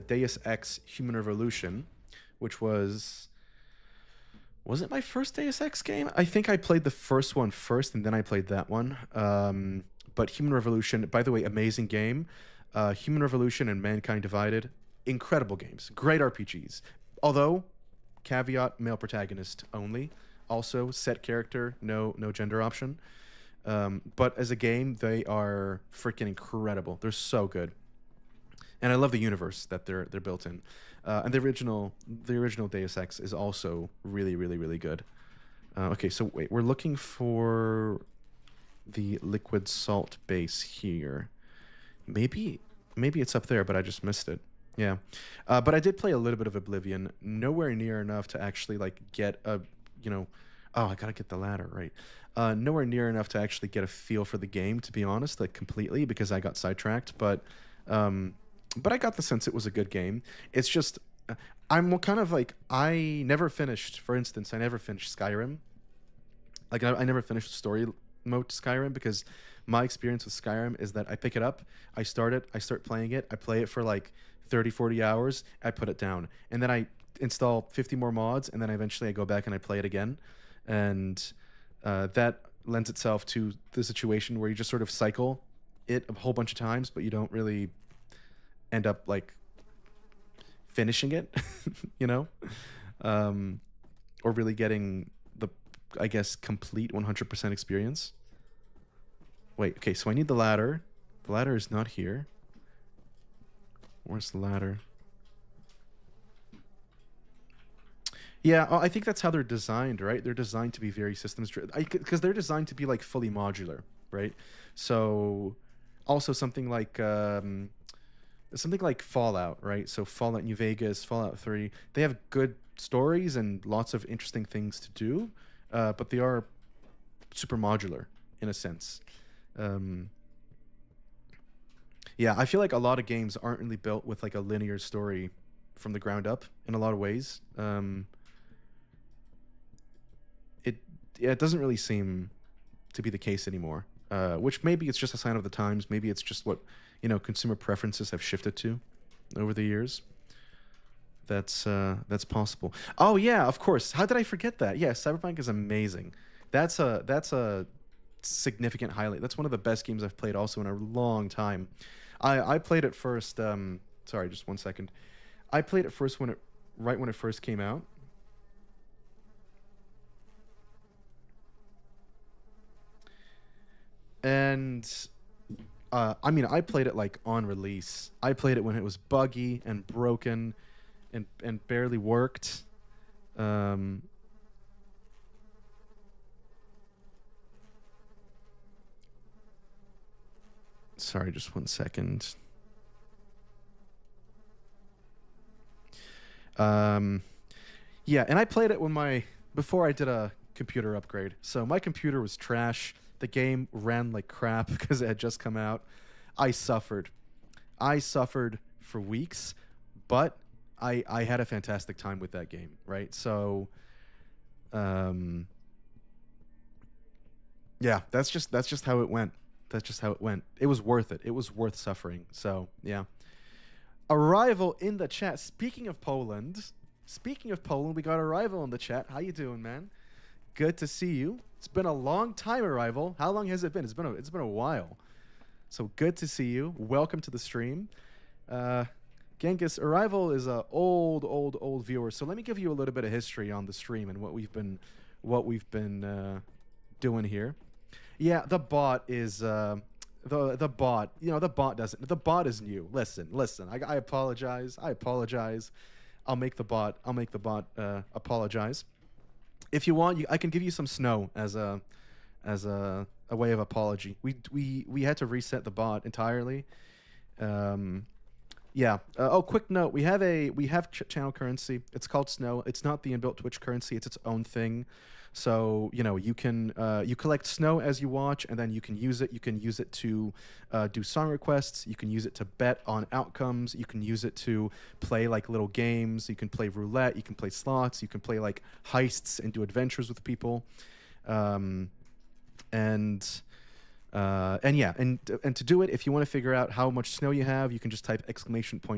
Deus Ex: Human Revolution, which was it my first Deus Ex game? I think I played the first one first, and then I played that one. But Human Revolution, by the way, amazing game. Human Revolution and Mankind Divided, incredible games, great RPGs. Although, caveat, male protagonist only. Also, set character, no gender option. But as a game, they are freaking incredible. They're so good, and I love the universe that they're built in. And the original Deus Ex is also really good. Okay, so wait, we're looking for the liquid salt base here. Maybe it's up there, but I just missed it. Yeah, but I did play a little bit of Oblivion. Nowhere near enough to actually like get a, you know, oh, I gotta get the ladder right. Nowhere near enough to actually get a feel for the game, to be honest, like completely, because I got sidetracked. But I got the sense it was a good game. It's just I'm kind of like I never finished. For instance, I never finished Skyrim. Like I never finished the story mode Skyrim because my experience with Skyrim is that I pick it up, I start it, I start playing it, I play it for like 30, 40 hours, I put it down. And then I install 50 more mods, and then eventually I go back and I play it again. And that lends itself to the situation where you just sort of cycle it a whole bunch of times, but you don't really end up like finishing it, you know, or really getting the, I guess, complete 100% experience. Wait, okay, so I need the ladder. The ladder is not here. Where's the ladder? Yeah, I think that's how they're designed, right? They're designed to be very systems driven, because they're designed to be like fully modular, right? So, also something like Fallout, right? So Fallout New Vegas, Fallout 3, they have good stories and lots of interesting things to do, but they are super modular in a sense. Um, yeah, I feel like a lot of games aren't really built with like a linear story from the ground up in a lot of ways. It yeah, it doesn't really seem to be the case anymore. Which maybe it's just a sign of the times. Maybe it's just what consumer preferences have shifted to over the years. That's possible. Oh yeah, of course. How did I forget that? Yeah, Cyberpunk is amazing. That's a significant highlight. That's one of the best games I've played also in a long time. I played it first. Sorry, just one second. I played it first right when it first came out. And I mean, I played it like on release. I played it when it was buggy and broken and barely worked. Um, Sorry, just one second. Um, yeah, and I played it before I did a computer upgrade. So my computer was trash. The game ran like crap because it had just come out. I suffered. I suffered for weeks, but I had a fantastic time with that game, right? So, um, yeah, that's just how it went. That's just how it went. It was worth it. It was worth suffering. So, yeah. Arrival in the chat. Speaking of Poland, we got Arrival in the chat. How you doing, man? Good to see you. It's been a long time, Arrival. How long has it been? It's been a while. So good to see you. Welcome to the stream. Genghis, Arrival is a old viewer. So let me give you a little bit of history on the stream and what we've been doing here. Yeah, the bot is the bot. The bot doesn't. The bot is new. Listen. I apologize. I'll make the bot apologize. If you want, I can give you some snow as a way of apology. We had to reset the bot entirely. Yeah. Quick note: we have channel currency. It's called Snow. It's not the inbuilt Twitch currency. It's its own thing. So you can you collect snow as you watch, and then you can use it. You can use it to do song requests. You can use it to bet on outcomes. You can use it to play like little games. You can play roulette. You can play slots. You can play like heists and do adventures with people. Um, and and to do it, if you want to figure out how much snow you have, you can just type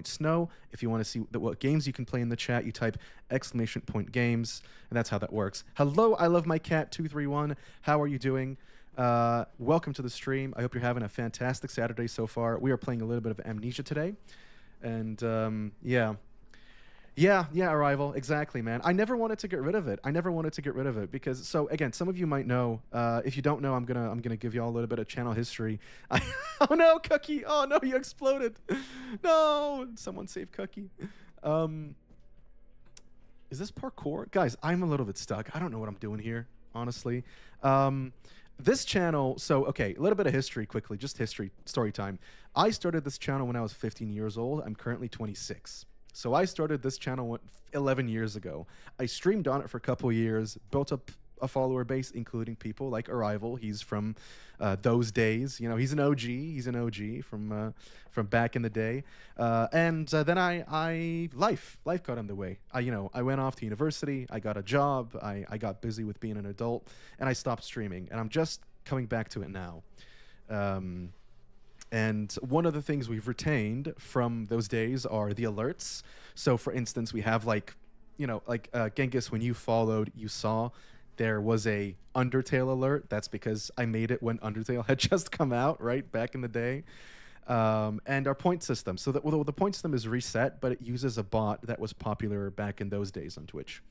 !snow. If you want to see what games you can play in the chat, you type !games, and that's how that works. Hello, I love my cat 231. How are you doing? Welcome to the stream. I hope you're having a fantastic Saturday so far. We are playing a little bit of Amnesia today, and yeah, Arrival. Exactly, man. I never wanted to get rid of it. Because, so again, some of you might know. If you don't know, I'm gonna give you all a little bit of channel history. Oh no, Cookie! Oh no, you exploded! No, someone save Cookie. Is this parkour, guys? I'm a little bit stuck. I don't know what I'm doing here, honestly. This channel. So okay, a little bit of history quickly. Just history, story time. I started this channel when I was 15 years old. I'm currently 26. So I started this channel 11 years ago. I streamed on it for a couple years, built up a follower base, including people like Arrival. He's from those days. He's an OG. He's an OG from back in the day. And then life got in the way. I went off to university. I got a job. I got busy with being an adult, and I stopped streaming. And I'm just coming back to it now. And one of the things we've retained from those days are the alerts. So, for instance, we have Genghis, when you followed, you saw there was a Undertale alert. That's because I made it when Undertale had just come out, right, back in the day. And our point system. So the point system is reset, but it uses a bot that was popular back in those days on Twitch.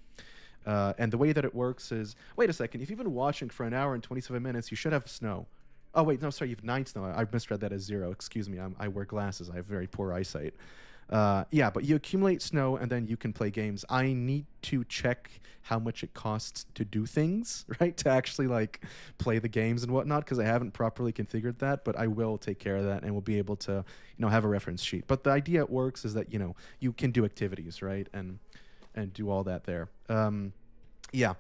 And the way that it works is, wait a second, if you've been watching for an hour and 27 minutes, you should have snow. Oh, wait, no, sorry, you have 9 snow. I misread that as 0. Excuse me, I wear glasses. I have very poor eyesight. Yeah, but you accumulate snow, and then you can play games. I need to check how much it costs to do things, right? To actually, play the games and whatnot, because I haven't properly configured that, but I will take care of that, and we'll be able to, have a reference sheet. But the idea it works is that, you can do activities, right? And do all that there. Yeah.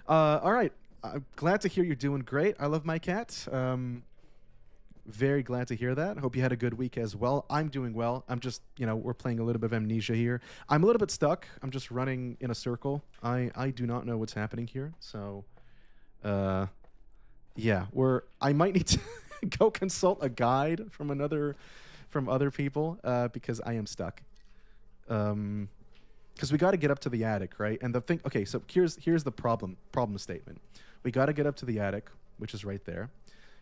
All right. I'm glad to hear you're doing great. I love my cat. Very glad to hear that. Hope you had a good week as well. I'm doing well. I'm just, we're playing a little bit of Amnesia here. I'm a little bit stuck. I'm just running in a circle. I do not know what's happening here. So, yeah, I might need to go consult a guide from other people, because I am stuck. Because we got to get up to the attic, right? And the thing, okay, so here's the problem statement. We got to get up to the attic, which is right there.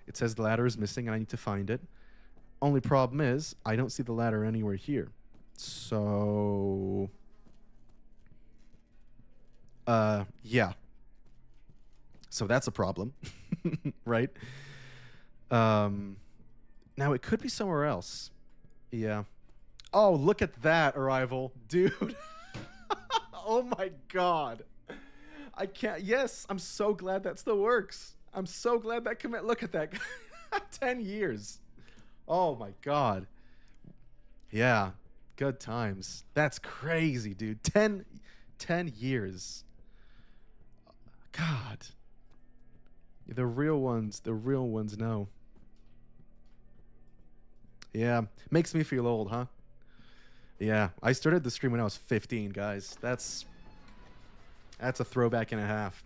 It says the ladder is missing, and I need to find it. Only problem is, I don't see the ladder anywhere here. So, yeah. So that's a problem, right? Now it could be somewhere else. Yeah. Oh, look at that, Arrival. Dude. Oh my God. I can't. Yes, I'm so glad that still works. I'm so glad that commit. Look at that. 10 years. Oh my God. Yeah. Good times. That's crazy, dude. 10 years. God. The real ones know. Yeah. Makes me feel old, huh? Yeah. I started the stream when I was 15, guys. That's a throwback and a half.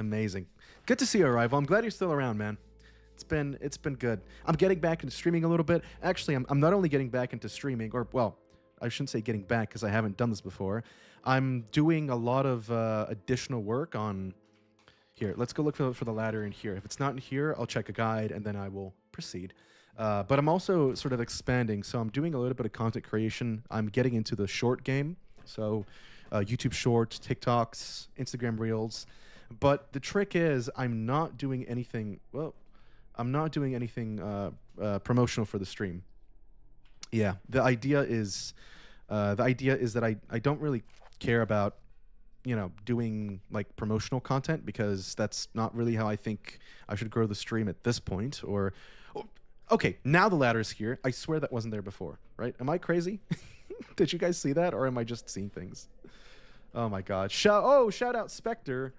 Amazing. Good to see you, Arrival. I'm glad you're still around, man. It's been good. I'm getting back into streaming a little bit. Actually, I'm not only getting back into streaming, or, well, I shouldn't say getting back because I haven't done this before. I'm doing a lot of additional work on... Here, let's go look for the ladder in here. If it's not in here, I'll check a guide, and then I will proceed. But I'm also sort of expanding, so I'm doing a little bit of content creation. I'm getting into the short game, so YouTube Shorts, TikToks, Instagram Reels. But the trick is, I'm not doing anything promotional for the stream. Yeah, the idea is that I don't really care about, doing like promotional content, because that's not really how I think I should grow the stream at this point. Okay, now the ladder's here. I swear that wasn't there before, right? Am I crazy? Did you guys see that, or am I just seeing things? Oh my God! Shout out Spectre.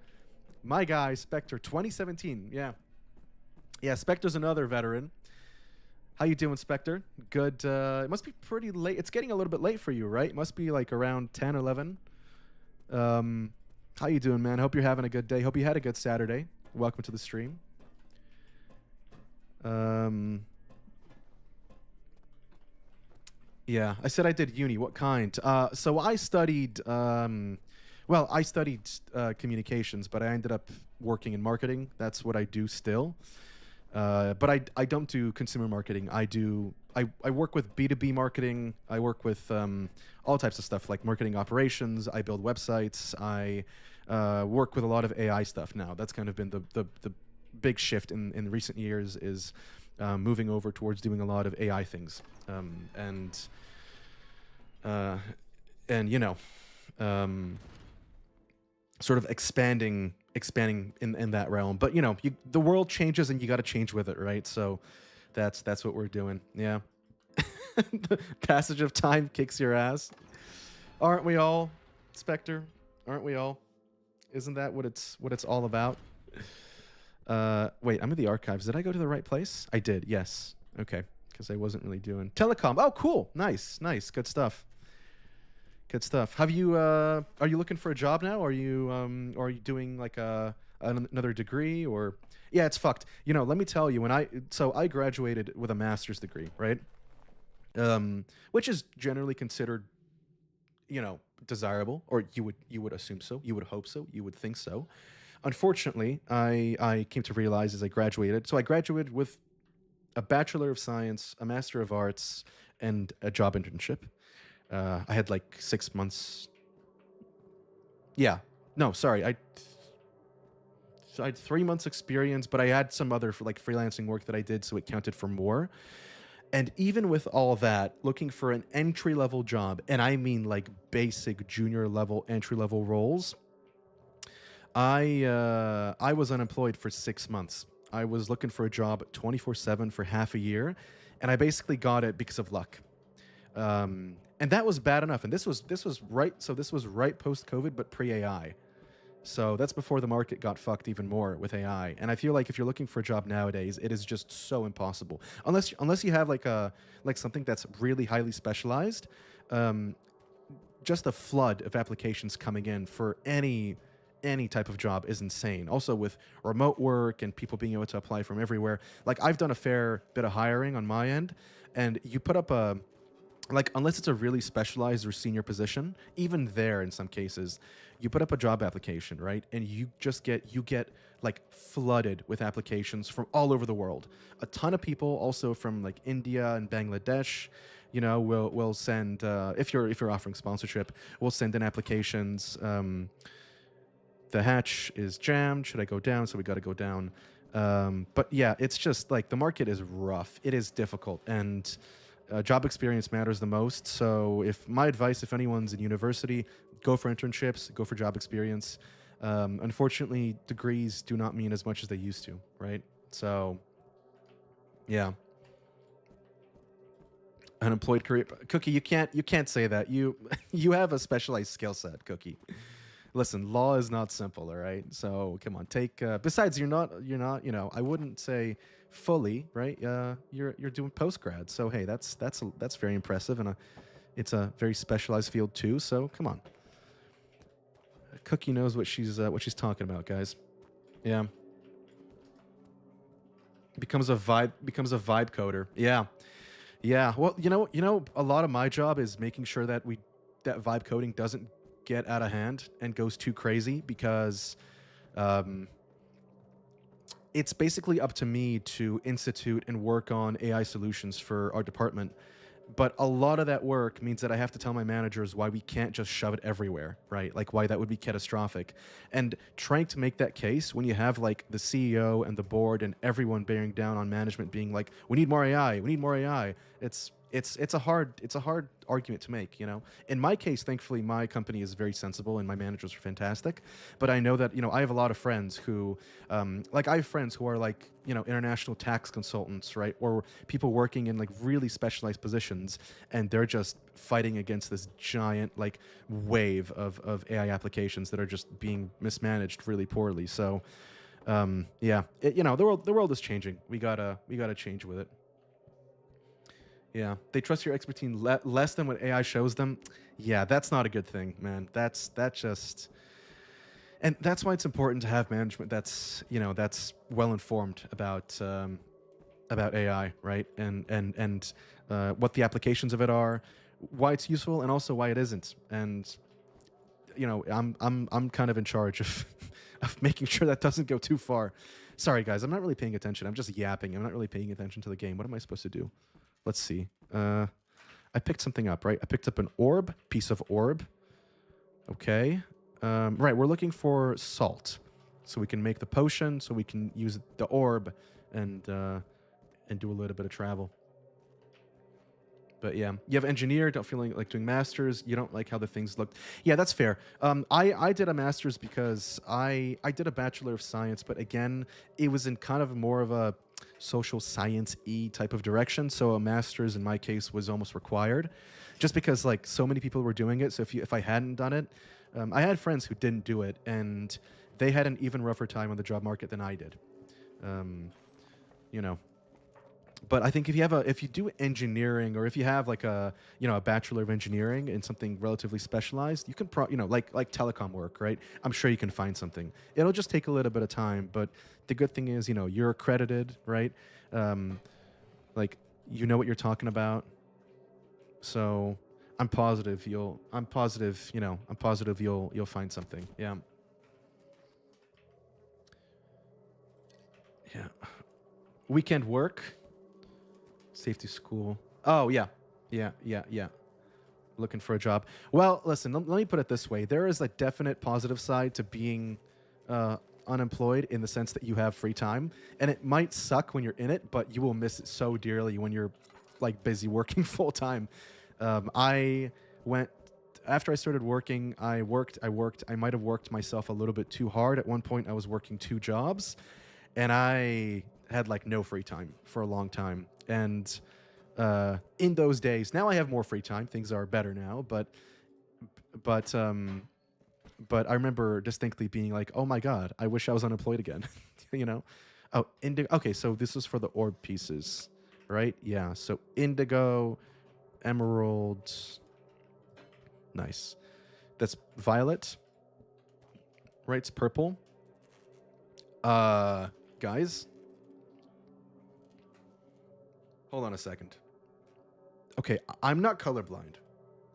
My guy, Spectre, 2017. Yeah. Yeah, Spectre's another veteran. How you doing, Spectre? Good. It must be pretty late. It's getting a little bit late for you, right? It must be like around 10, 11. Um, how you doing, man? Hope you're having a good day. Hope you had a good Saturday. Welcome to the stream. Yeah, I said I did uni. What kind? So I studied, I studied communications, but I ended up working in marketing. That's what I do still. But I don't do consumer marketing. I work with B2B marketing. I work with all types of stuff like marketing operations. I build websites. I work with a lot of AI stuff now. That's kind of been the big shift in recent years is moving over towards doing a lot of AI things. And you know, sort of expanding in that realm. But you know, the world changes and you got to change with it, right? So that's what we're doing. Yeah. The passage of time kicks your ass. Aren't we all, Spectre? Aren't we all? Isn't that what it's all about? Wait, I'm in the archives. Did I go to the right place? I did. Yes. Okay. Because I wasn't really doing telecom. Oh, cool. Nice. Good stuff. Good stuff. Have you? Are you looking for a job now? Or are you doing like another degree? Or yeah, it's fucked. You know, let me tell you. I graduated with a master's degree, right? Which is generally considered, you know, desirable, or you would assume so. You would hope so. You would think so. Unfortunately, I came to realize as I graduated. So I graduated with a Bachelor of Science, a Master of Arts, and a job internship. I had like 6 months. Yeah. No, sorry. I had 3 months experience, but I had some other like freelancing work that I did, so it counted for more. And even with all that, looking for an entry-level job, and I mean like basic junior level, entry-level roles, I was unemployed for 6 months. I was looking for a job 24/7 for half a year, and I basically got it because of luck. And that was bad enough. And this was right. So this was right post COVID, but pre AI. So that's before the market got fucked even more with AI. And I feel like if you're looking for a job nowadays, it is just so impossible unless you have like something that's really highly specialized. Just a flood of applications coming in for any type of job is insane. Also with remote work and people being able to apply from everywhere. Like I've done a fair bit of hiring on my end, and you put up unless it's a really specialized or senior position, even there in some cases, you put up a job application, right? And you get like flooded with applications from all over the world. A ton of people also from like India and Bangladesh, you know, will send if you're offering sponsorship, we'll send in applications. The hatch is jammed. Should I go down? So we got to go down. But yeah, it's just like the market is rough. It is difficult, and job experience matters the most. So my advice, if anyone's in university, go for internships, go for job experience. Unfortunately, degrees do not mean as much as they used to, right? So, yeah. Unemployed career, Cookie. You can't say that. You have a specialized skill set, Cookie. Listen, law is not simple, all right? So come on, take. Besides, you're not. You know, I wouldn't say fully, right? You're doing post grad, so hey, that's very impressive, and it's a very specialized field too. So come on, Cookie knows what she's talking about, guys. Yeah, becomes a vibe coder. Yeah. Well, you know, a lot of my job is making sure that vibe coding doesn't get out of hand and goes too crazy, because it's basically up to me to institute and work on AI solutions for our department. But a lot of that work means that I have to tell my managers why we can't just shove it everywhere, right? Like why that would be catastrophic. And trying to make that case when you have like the CEO and the board and everyone bearing down on management being like, we need more AI, it's it's a hard argument to make. In my case, thankfully, my company is very sensible and my managers are fantastic. But I know that I have a lot of friends who, like I have friends who are like international tax consultants, right, or people working in like really specialized positions, and they're just fighting against this giant like wave of AI applications that are just being mismanaged really poorly. So yeah, the world is changing. We gotta change with it. Yeah, they trust your expertise less than what AI shows them. Yeah, that's not a good thing, man. That just, and that's why it's important to have management that's well informed about AI, right? And what the applications of it are, why it's useful, and also why it isn't. And I'm kind of in charge of of making sure that doesn't go too far. Sorry, guys, I'm not really paying attention. I'm just yapping. I'm not really paying attention to the game. What am I supposed to do? Let's see. I picked something up, right? I picked up an piece of orb. Okay. Right, we're looking for salt, so we can make the potion, so we can use the orb and do a little bit of travel. But yeah, you have engineer. Don't feel like doing masters. You don't like how the things looked. Yeah, that's fair. I did a master's because I did a bachelor of science, but again, it was in kind of more of a social science-y type of direction. So a master's in my case was almost required, just because like so many people were doing it. So if I hadn't done it, I had friends who didn't do it, and they had an even rougher time on the job market than I did. Um, you know, but I think if you do engineering, or if you have like a bachelor of engineering in something relatively specialized, you can like telecom work, right? I'm sure you can find something. It'll just take a little bit of time, but the good thing is you're accredited, right? Like you know what you're talking about, so I'm positive you'll find something. Yeah. Yeah. Weekend work. Safety school. Oh, yeah. Yeah, yeah, yeah. Looking for a job. Well, listen, let me put it this way. There is a definite positive side to being unemployed, in the sense that you have free time. And it might suck when you're in it, but you will miss it so dearly when you're like busy working full time. I went, after I started working, I worked. I might have worked myself a little bit too hard. At one point, I was working 2 jobs, and I had like no free time for a long time. And in those days, now I have more free time. Things are better now, but but I remember distinctly being like, "Oh my god, I wish I was unemployed again." you know. Oh, indigo. Okay, so this is for the orb pieces, right? Yeah. So indigo, emerald. Nice. That's violet. Right? It's purple. Guys, hold on a second. Okay, I'm not colorblind.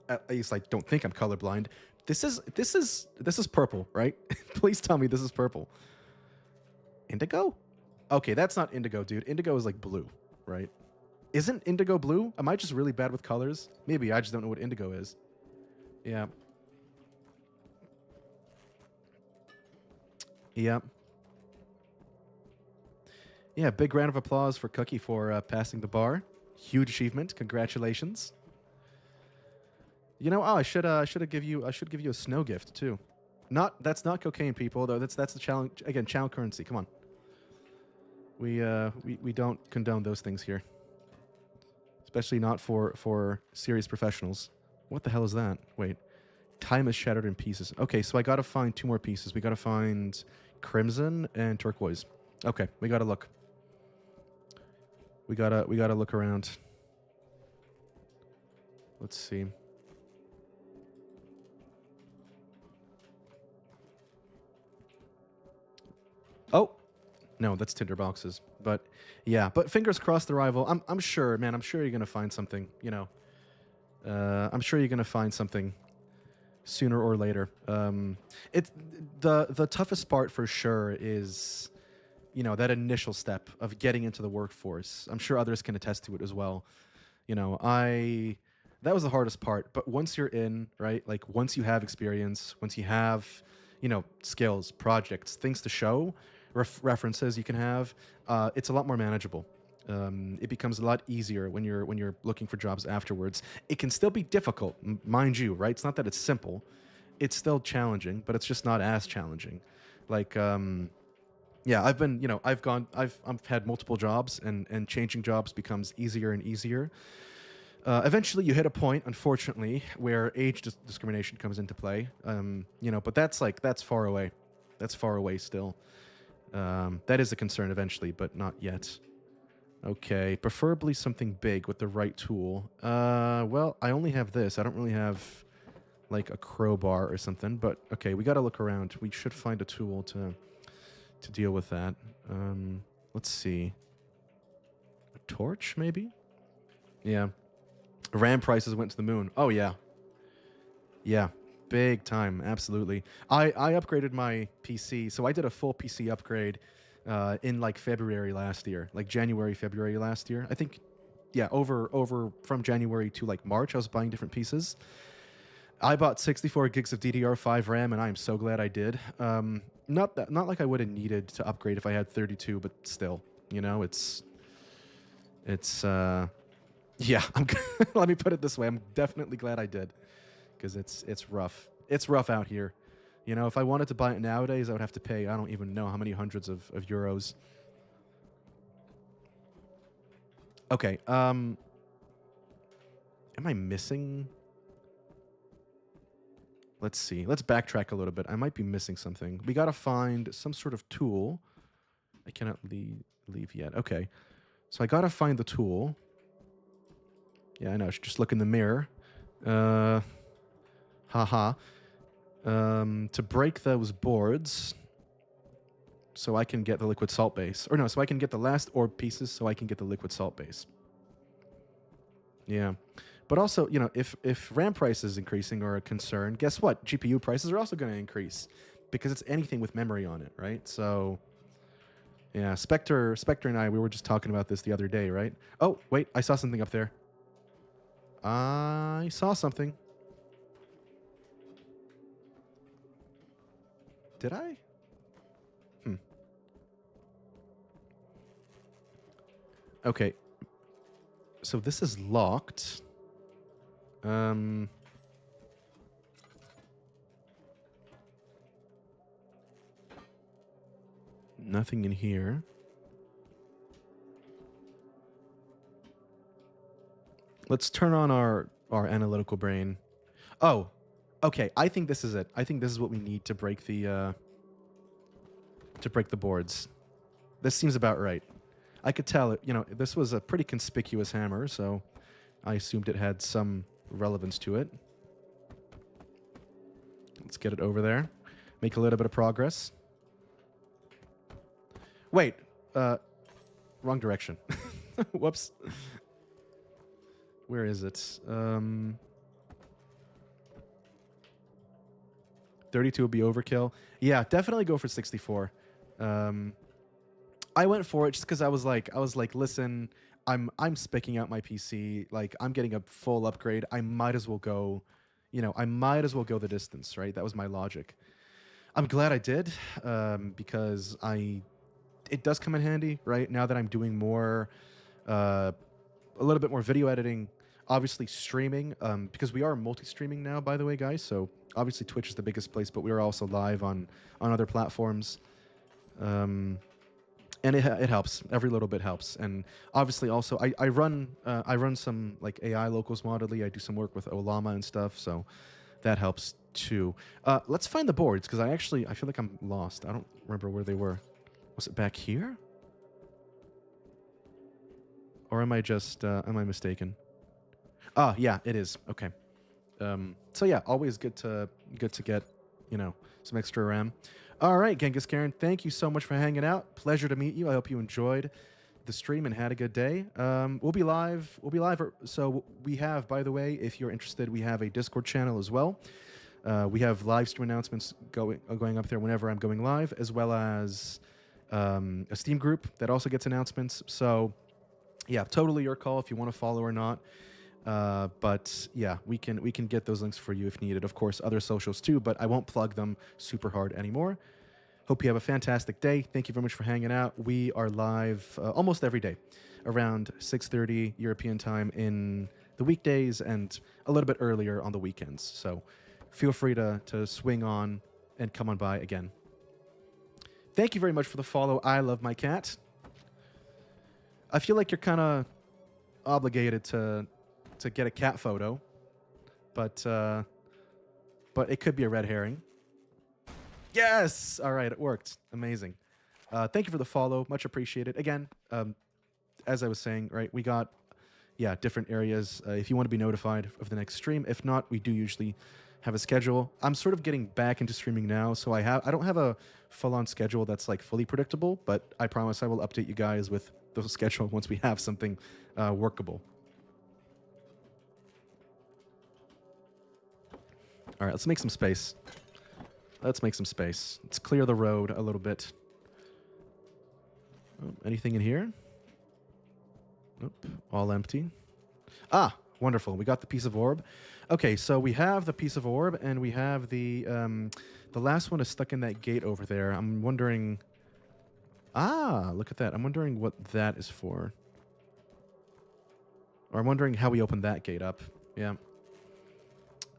At least I don't think I'm colorblind. This is purple, right? Please tell me this is purple. Indigo? Okay, that's not indigo, dude. Indigo is like blue, right? Isn't indigo blue? Am I just really bad with colors? Maybe I just don't know what indigo is. Yeah. Yeah. Yeah, big round of applause for Cookie for passing the bar. Huge achievement. Congratulations. I should give you a snow gift too. That's not cocaine, people, though. That's the challenge again. Channel currency. Come on. We don't condone those things here, especially not for serious professionals. What the hell is that? Wait, time is shattered in pieces. Okay, so I gotta find 2 more pieces. We gotta find crimson and turquoise. Okay, we gotta look. We gotta look around. Let's see. Oh, no, that's tinder boxes. But yeah, but fingers crossed the rival. I'm sure, man. I'm sure you're gonna find something. I'm sure you're gonna find something sooner or later. It's the toughest part for sure is that initial step of getting into the workforce. I'm sure others can attest to it as well. I that was the hardest part. But once you're in, right? Like once you have experience, once you have, skills, projects, things to show, references you can have, it's a lot more manageable. It becomes a lot easier when you're looking for jobs afterwards. It can still be difficult, mind you, right? It's not that it's simple. It's still challenging, but it's just not as challenging. Like, yeah, I've been, I've had multiple jobs, and changing jobs becomes easier and easier. Eventually, you hit a point, unfortunately, where age discrimination comes into play. But that's far away. That's far away still. That is a concern eventually, but not yet. Okay, preferably something big with the right tool. Well, I only have this. I don't really have like a crowbar or something, but okay, we got to look around. We should find a tool to deal with that. Let's see. A torch, maybe? Yeah. RAM prices went to the moon. Oh, yeah. Yeah. Big time. Absolutely. I upgraded my PC. So I did a full PC upgrade in like February last year. Like January, February last year. I think, yeah, over from January to like March, I was buying different pieces. I bought 64 gigs of DDR5 RAM, and I am so glad I did. Not like I would have needed to upgrade if I had 32, but still, it's yeah. Let me put it this way: I'm definitely glad I did, because it's rough. It's rough out here. If I wanted to buy it nowadays, I would have to pay I don't even know how many hundreds of euros. Okay. Am I missing? Let's see. Let's backtrack a little bit. I might be missing something. We got to find some sort of tool. I cannot leave yet. Okay. So I got to find the tool. Yeah, I know. I should just look in the mirror. Haha. To break those boards so I can get the liquid salt base. Or no, so I can get the last orb pieces so I can get the liquid salt base. Yeah. But also, if RAM prices increasing are a concern, guess what? GPU prices are also going to increase because it's anything with memory on it, right? So, yeah, Spectre and I, we were just talking about this the other day, right? Oh, wait, I saw something up there. I saw something. Did I? Okay. So this is locked. Nothing in here. Let's turn on our analytical brain. Oh, okay. I think this is it. I think this is what we need to break the boards. This seems about right. I could tell it. This was a pretty conspicuous hammer, so I assumed it had some relevance to it. Let's get it over there. Make a little bit of progress. Wait. Wrong direction. Whoops. Where is it? 32 would be overkill. Yeah, definitely go for 64. I went for it just because I was like, listen, I'm specking out my PC. Like, I'm getting a full upgrade. I might as well go, the distance, right? That was my logic. I'm glad I did, because it does come in handy, right? Now that I'm doing more, a little bit more video editing, obviously streaming, because we are multi-streaming now, by the way, guys. So obviously Twitch is the biggest place, but we are also live on other platforms. And it helps. Every little bit helps. And obviously also I run some like AI locals modelly. I do some work with Olama and stuff, so that helps too. Let's find the boards, because I feel like I'm lost. I don't remember where they were. Was it back here? Or am I mistaken? Ah, yeah, it is. Okay. So yeah, always good to get, some extra RAM. All right, Genghis Karen, thank you so much for hanging out. Pleasure to meet you. I hope you enjoyed the stream and had a good day. We'll be live. So we have, by the way, if you're interested, we have a Discord channel as well. We have live stream announcements going up there whenever I'm going live, as well as a Steam group that also gets announcements. So yeah, totally your call if you want to follow or not. But yeah, we can get those links for you if needed. Of course, other socials too, but I won't plug them super hard anymore. Hope you have a fantastic day. Thank you very much for hanging out. We are live almost every day around 6:30 European time in the weekdays and a little bit earlier on the weekends. So feel free to swing on and come on by again. Thank you very much for the follow. I love my cat. I feel like you're kind of obligated to get a cat photo, but it could be a red herring. Yes! All right, it worked. Amazing. Thank you for the follow. Much appreciated. Again, as I was saying, right, we got, different areas. If you want to be notified of the next stream. If not, we do usually have a schedule. I'm sort of getting back into streaming now, so I don't have a full-on schedule that's like fully predictable, but I promise I will update you guys with the schedule once we have something workable. All right, let's make some space. Let's make some space. Let's clear the road a little bit. Oh, anything in here? Nope, all empty. Ah, wonderful. We got the piece of orb. Okay, so we have the piece of orb, and we have the last one is stuck in that gate over there. I'm wondering... Ah, look at that. I'm wondering what that is for. Or I'm wondering how we open that gate up. Yeah.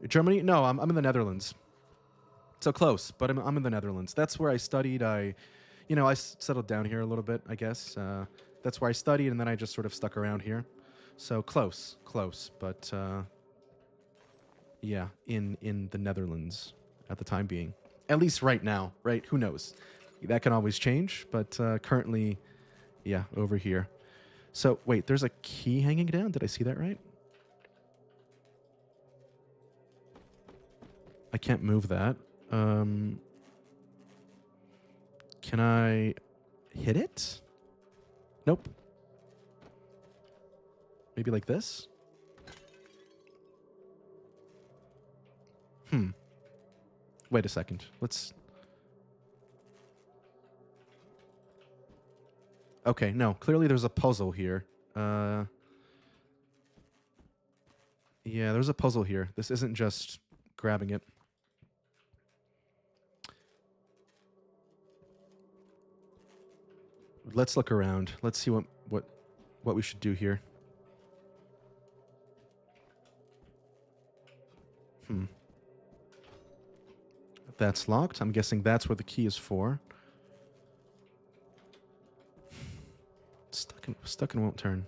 Germany? No, I'm in the Netherlands. So close, but I'm in the Netherlands. That's where I studied. I settled down here a little bit, I guess. That's where I studied, and then I just sort of stuck around here. So close, but yeah, in the Netherlands at the time being. At least right now, right? Who knows? That can always change, but currently, yeah, over here. So wait, there's a key hanging down. Did I see that right? I can't move that. Can I hit it? Nope. Maybe like this? Wait a second. Let's... Okay, no. Clearly there's a puzzle here. Yeah, there's a puzzle here. This isn't just grabbing it. Let's look around. Let's see what we should do here. That's locked. I'm guessing that's what the key is for. Stuck and won't turn.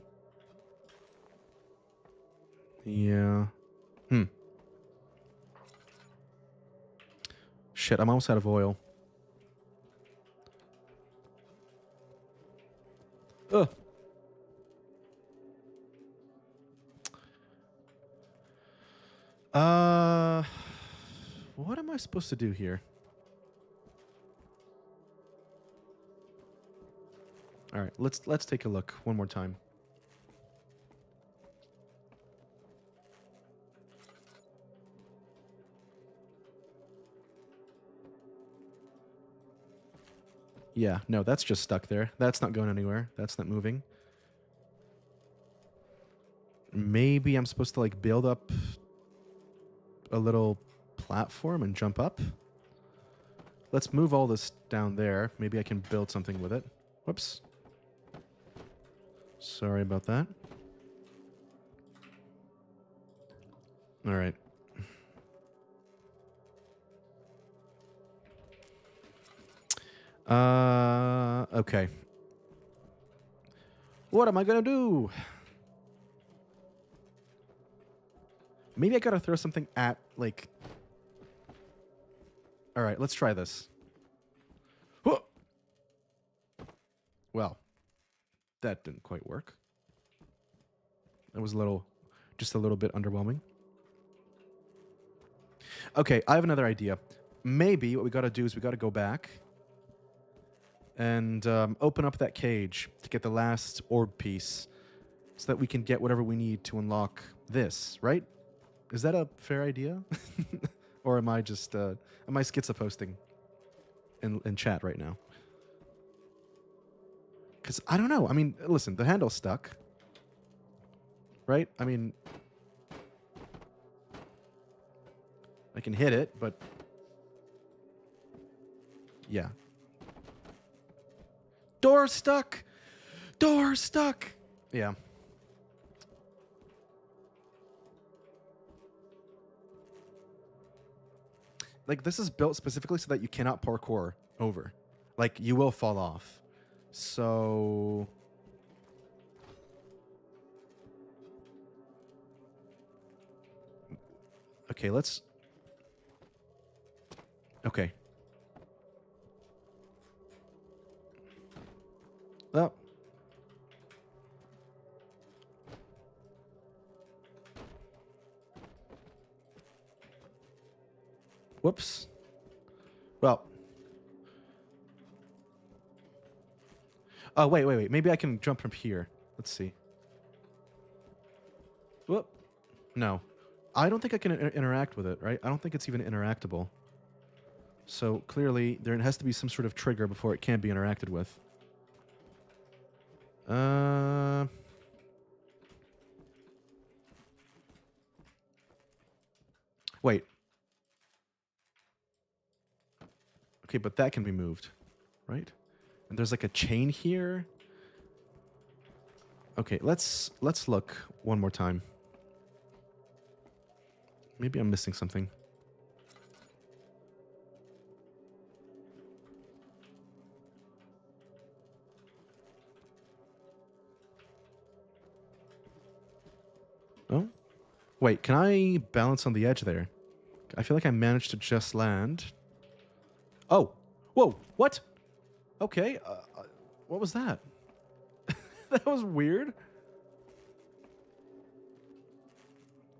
Yeah. Shit, I'm almost out of oil. Ugh. What am I supposed to do here? All right, let's take a look one more time. Yeah, no, that's just stuck there. That's not going anywhere. That's not moving. Maybe I'm supposed to like build up a little platform and jump up. Let's move all this down there. Maybe I can build something with it. Whoops. Sorry about that. All right. Okay. What am I gonna do? Maybe I gotta throw something at, like... All right, let's try this. Whoa! Well, that didn't quite work. That was just a little bit underwhelming. Okay, I have another idea. Maybe what we gotta do is we gotta go back and open up that cage to get the last orb piece so that we can get whatever we need to unlock this, right? Is that a fair idea? Or am I just, am I schizoposting in chat right now? Because I don't know. I mean, listen, the handle's stuck. Right? I mean, I can hit it, but yeah. Door stuck. Door stuck. Yeah. Like, this is built specifically so that you cannot parkour over. Like, you will fall off. So... Okay, let's... Okay. Oh. Whoops. Well. Oh, wait. Maybe I can jump from here. Let's see. Whoop. No. I don't think I can interact with it, right? I don't think it's even interactable. So clearly, there has to be some sort of trigger before it can be interacted with. Wait. Okay, but that can be moved, right? And there's like a chain here. Okay, let's look one more time. Maybe I'm missing something. Oh? Wait, can I balance on the edge there? I feel like I managed to just land. Oh! Whoa! What? Okay, what was that? That was weird.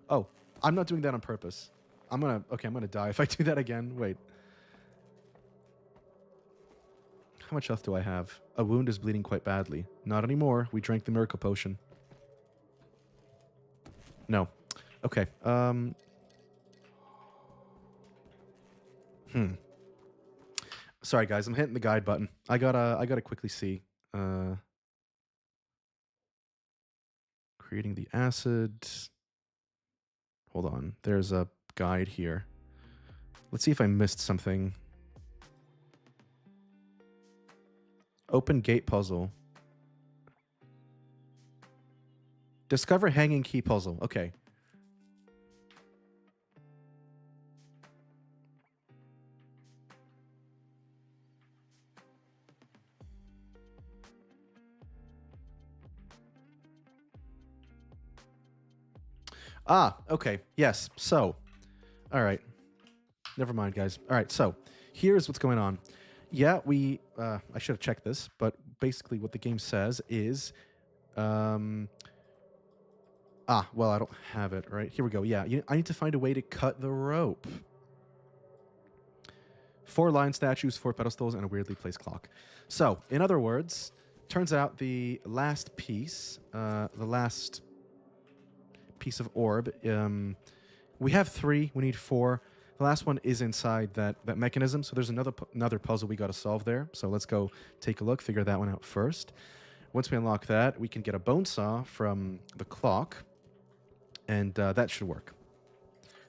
Oh, I'm not doing that on purpose. I'm gonna die if I do that again. Wait. How much health do I have? A wound is bleeding quite badly. Not anymore. We drank the miracle potion. No. Okay. Sorry, guys. I'm hitting the guide button. I gotta quickly see. Creating the acid. Hold on. There's a guide here. Let's see if I missed something. Open gate puzzle. Discover hanging key puzzle. Okay. Ah, okay. Yes. So, all right. Never mind, guys. All right. So, here's what's going on. Yeah, I should have checked this, but basically what the game says is, well, I don't have it, right? Here we go. Yeah, I need to find a way to cut the rope. 4 lion statues, 4 pedestals, and a weirdly placed clock. So, in other words, turns out the last piece of orb, we have 3, we need 4. The last one is inside that mechanism, so there's another puzzle we got to solve there. So let's go take a look, figure that one out first. Once we unlock that, we can get a bone saw from the clock, and that should work.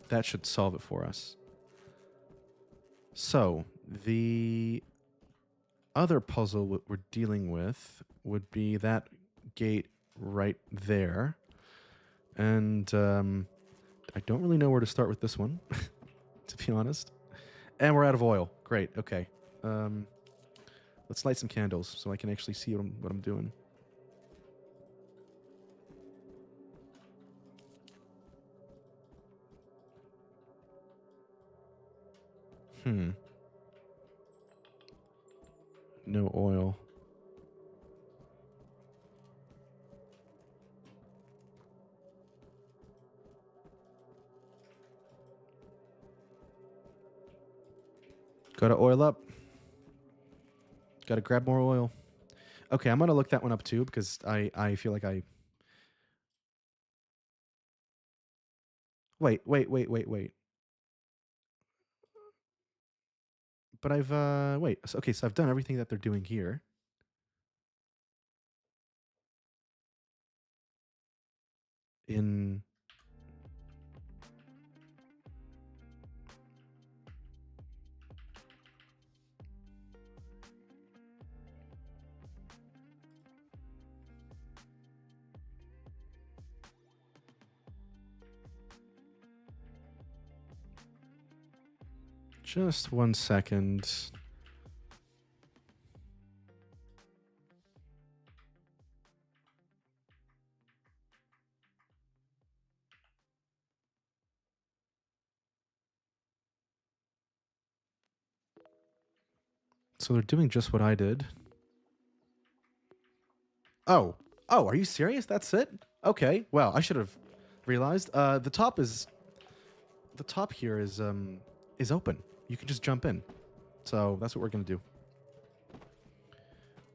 That should solve it for us. So, the other puzzle we're dealing with would be that gate right there. And I don't really know where to start with this one, to be honest. And we're out of oil. Great, okay. Let's light some candles so I can actually see what I'm doing. No oil. Gotta oil up. Gotta grab more oil. Okay, I'm gonna look that one up too because I feel like I... Wait. But I've, wait. Okay, so I've done everything that they're doing here. In... Just 1 second. So they're doing just what I did. Oh. Oh, are you serious? That's it? Okay. Well, I should have realized. The top here is open. You can just jump in. So that's what we're gonna do.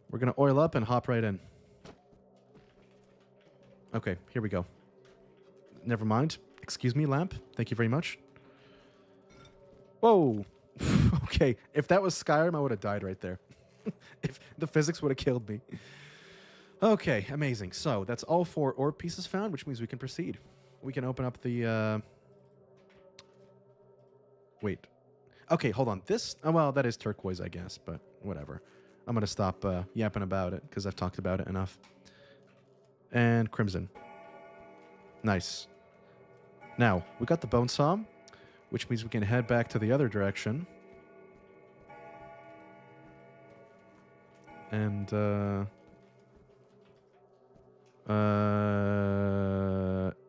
We're gonna oil up and hop right in. Okay, here we go. Never mind. Excuse me, lamp. Thank you very much. Whoa. Okay, if that was Skyrim, I would have died right there. If the physics would have killed me. Okay, amazing. So that's all 4 orb pieces found, which means we can proceed. We can open up the. Wait. Okay, hold on. This. Oh, well, that is turquoise, I guess, but whatever. I'm gonna stop yapping about it because I've talked about it enough. And crimson. Nice. Now we got the bone saw, which means we can head back to the other direction. And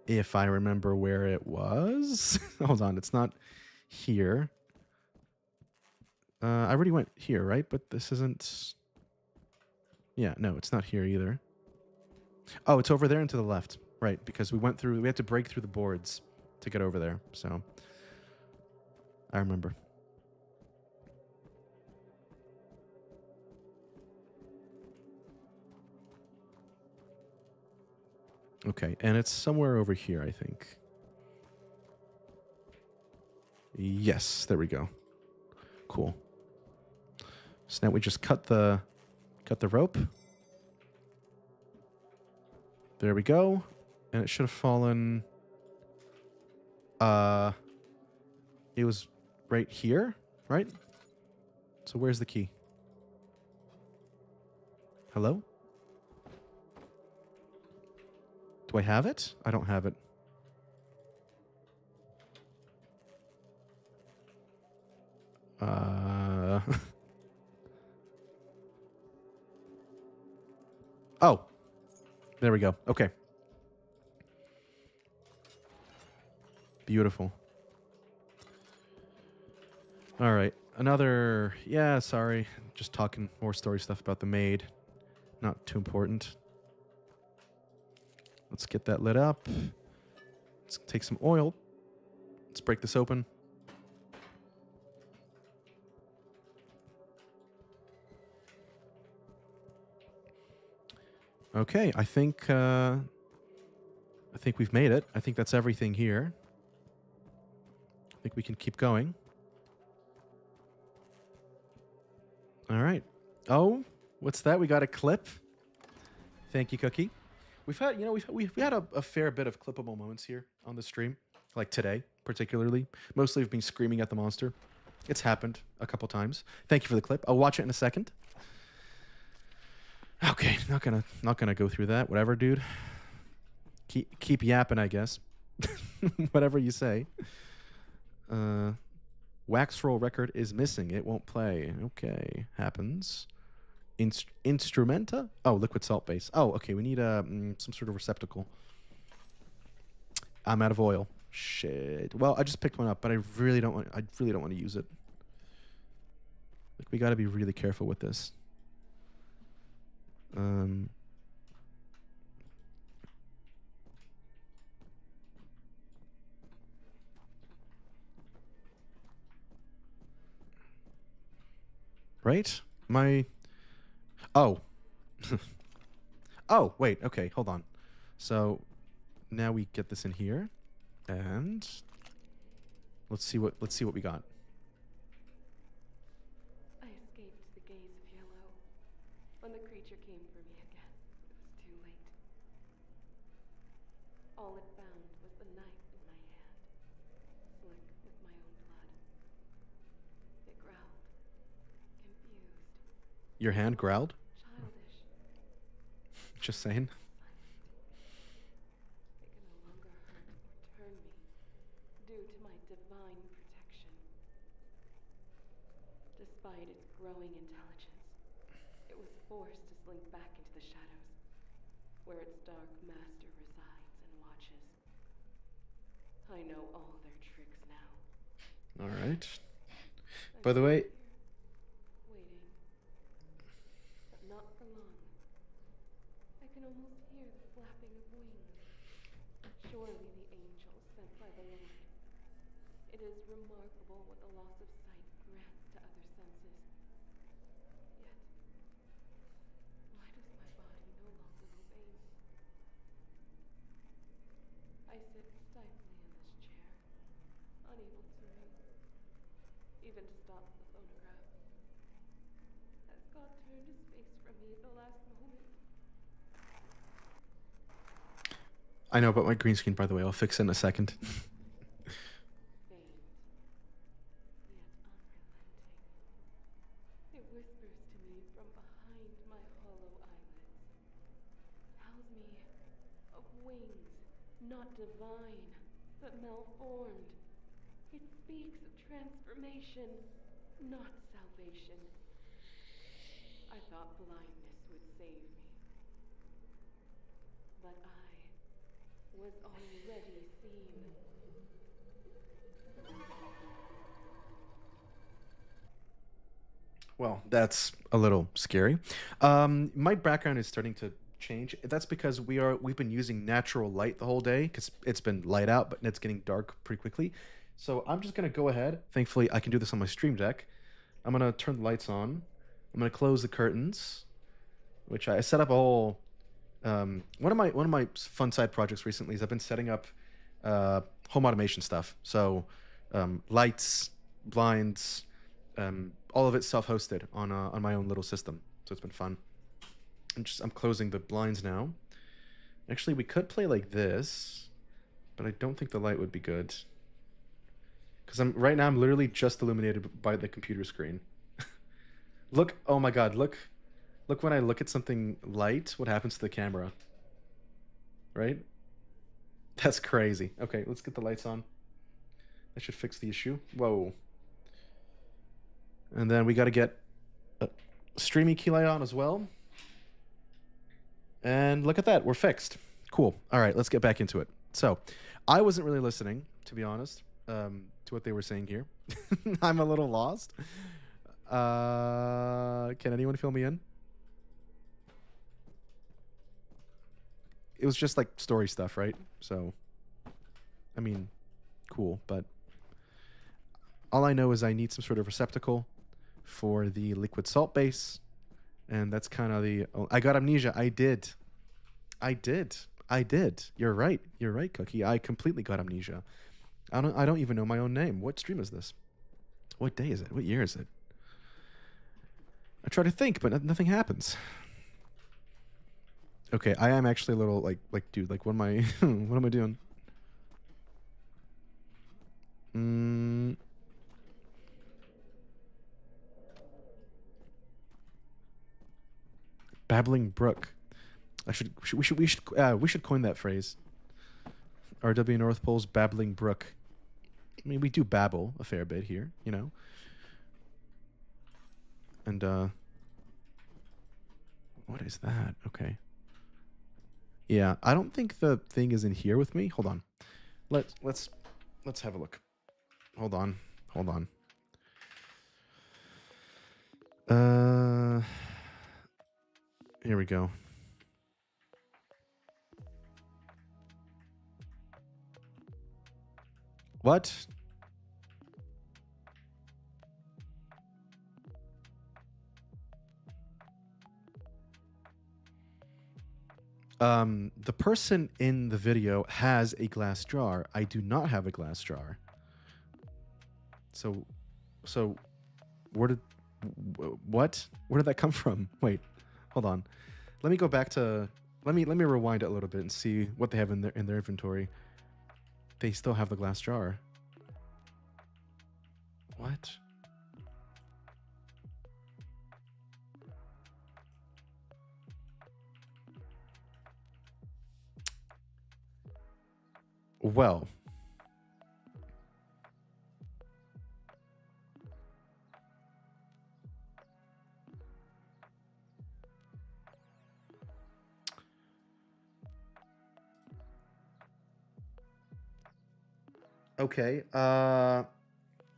if I remember where it was. Hold on, it's not here. I already went here, right? But this isn't. Yeah, no, it's not here either. Oh, it's over there and to the left. Right, because we had to break through the boards to get over there. So I remember. Okay, and it's somewhere over here, I think. Yes, there we go. Cool. So now we just cut the rope. There we go. And it should have fallen. It was right here, right? So where's the key? Hello? Do I have it? I don't have it. Oh. There we go. Okay. Beautiful. All right. Another... Yeah, sorry. Just talking more story stuff about the maid. Not too important. Let's get that lit up. Let's take some oil. Let's break this open. Okay, I think we've made it. I think that's everything here. I think we can keep going. All right. Oh, what's that? We got a clip. Thank you, Cookie. We've had, we've had a fair bit of clippable moments here on the stream, like today, particularly. Mostly of me screaming at the monster. It's happened a couple times. Thank you for the clip. I'll watch it in a second. Okay, not gonna go through that. Whatever, dude. Keep yapping, I guess. Whatever you say. Wax roll record is missing. It won't play. Okay, happens. Instrumenta? Oh, liquid salt base. Oh, okay. We need some sort of receptacle. I'm out of oil. Shit. Well, I just picked one up, but I really don't want to use it. Like, we got to be really careful with this. Right? Oh. Oh, wait. Okay, hold on. So now we get this in here, and let's see what we got. I escaped the gaze of yellow. When the creature came for me again, it was too late. All it found was the knife in my hand, slick with my own blood. It growled, confused. Your hand growled? Childish. Just saying. It can no longer hurt or turn me, due to my divine protection. Dark Master resides and watches. I know all their tricks now. All right. I'm By the way, here, waiting. But not for long. I can almost hear the flapping of wings. Surely the angel sent by the Lord. It is remarkable what the loss of sight grants to other senses. Yet, why does my body no longer obey me? I sit stifly in this chair, unable to move, even to stop the phonograph. Has God turned his face from me at the last moment? I know about my green screen, by the way. I'll fix it in a second. Faint, yet unrelenting. It whispers to me from behind my hollow eyelids. Tells me of wings, not divine, but malformed. It speaks of transformation, not salvation. I thought blindness would save me. But I was already seen. Well, that's a little scary. My background is starting to change. That's because we've been using natural light the whole day because it's been light out, but it's getting dark pretty quickly. So I'm just gonna go ahead. Thankfully, I can do this on my stream deck. I'm gonna turn the lights on. I'm gonna close the curtains, which I set up a whole. One of my fun side projects recently is I've been setting up home automation stuff. So lights, blinds, all of it self-hosted on my own little system. So it's been fun. I'm closing the blinds now. Actually, we could play like this, but I don't think the light would be good. Because I'm literally just illuminated by the computer screen. Look, oh my god, look when I look at something light, what happens to the camera? Right? That's crazy. Okay, let's get the lights on. That should fix the issue. Whoa. And then we got to get a streaming key light on as well. And look at that, we're fixed. Cool. All right, let's get back into it. So, I wasn't really listening, to be honest, to what they were saying here. I'm a little lost. Can anyone fill me in? It was just like story stuff, right? So, I mean, cool, but all I know is I need some sort of receptacle for the liquid salt base, and that's kind of the. Oh, I got amnesia. I did. You're right. Cookie. I completely got amnesia. I don't even know my own name. What stream is this? What day is it? What year is it? I try to think, but nothing happens. Okay, I am actually a little like dude, like what am I what am I doing? Babbling Brook. We should coin that phrase. RW North Pole's Babbling Brook. I mean, we do babble a fair bit here, you know. And what is that? Okay. Yeah, I don't think the thing is in here with me. Hold on. Let's have a look. Hold on. Here we go. What? The person in the video has a glass jar. I do not have a glass jar. So where did that come from? Wait, hold on. Let me go back to let me rewind it a little bit and see what they have in their inventory. They still have the glass jar. What? Well, Okay.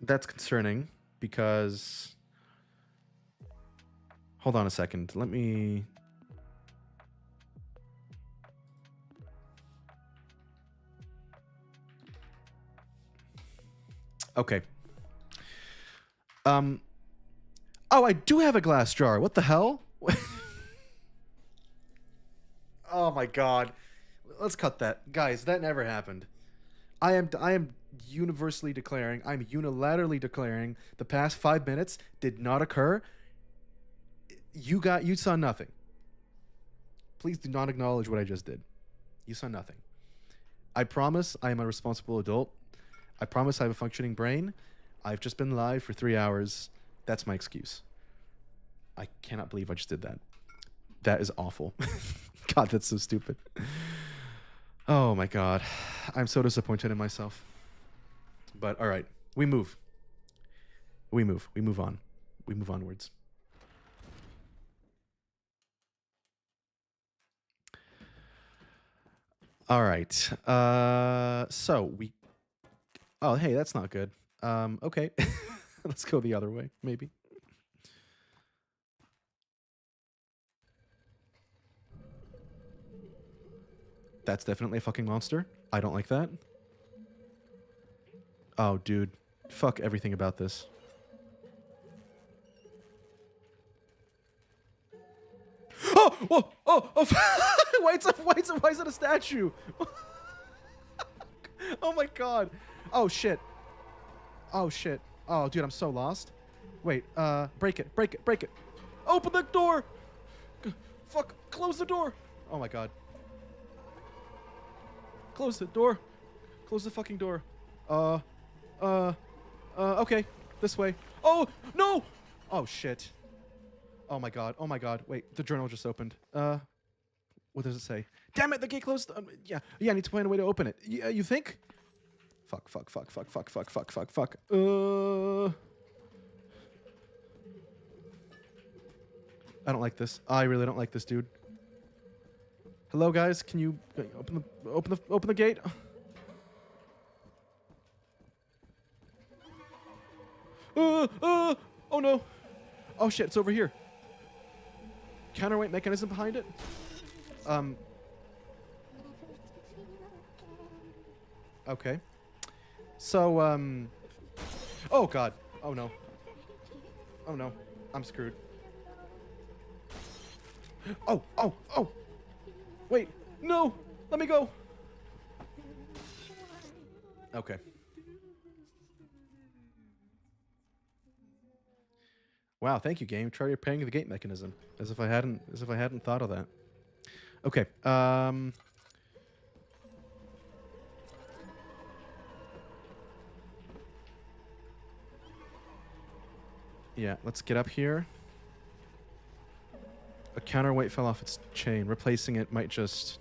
That's concerning because. Hold on a second. Let me. Okay. Um. Oh, I do have a glass jar. What the hell? Oh my god. Let's cut that. Guys, that never happened. I am I'm unilaterally declaring the past 5 minutes did not occur. You saw nothing. Please do not acknowledge what I just did. You saw nothing. I promise I am a responsible adult. I promise I have a functioning brain. I've just been live for 3 hours. That's my excuse. I cannot believe I just did that. That is awful. God, that's so stupid. Oh my god. I'm so disappointed in myself. But all right, we move. We move. We move on. We move onwards. All right. So we. Oh, hey, that's not good. Okay. Let's go the other way, maybe. That's definitely a fucking monster. I don't like that. Oh, dude. Fuck everything about this. Oh! Whoa! Oh! Oh! Why is it a statue? Oh my god. Oh shit. Oh shit. Oh dude, I'm so lost. Wait, break it, break it, break it. Open the door! Fuck, close the door! Oh my god. Close the door. Close the fucking door. Okay. This way. Oh, no! Oh shit. Oh my god. Oh my god. Wait, the journal just opened. What does it say? Damn it, the gate closed. Yeah, I need to find a way to open it. Yeah, you think? Fuck. I don't like this. I really don't like this, dude. Hello, guys. Can you open the gate? Oh no. Oh shit, it's over here. Counterweight mechanism behind it? Okay. So, oh god. Oh no. Oh no. I'm screwed. Oh! Wait. No! Let me go! Okay. Wow, thank you, game. Try repairing the gate mechanism. As if I hadn't thought of that. Okay. Yeah, let's get up here. A counterweight fell off its chain. Replacing it might just...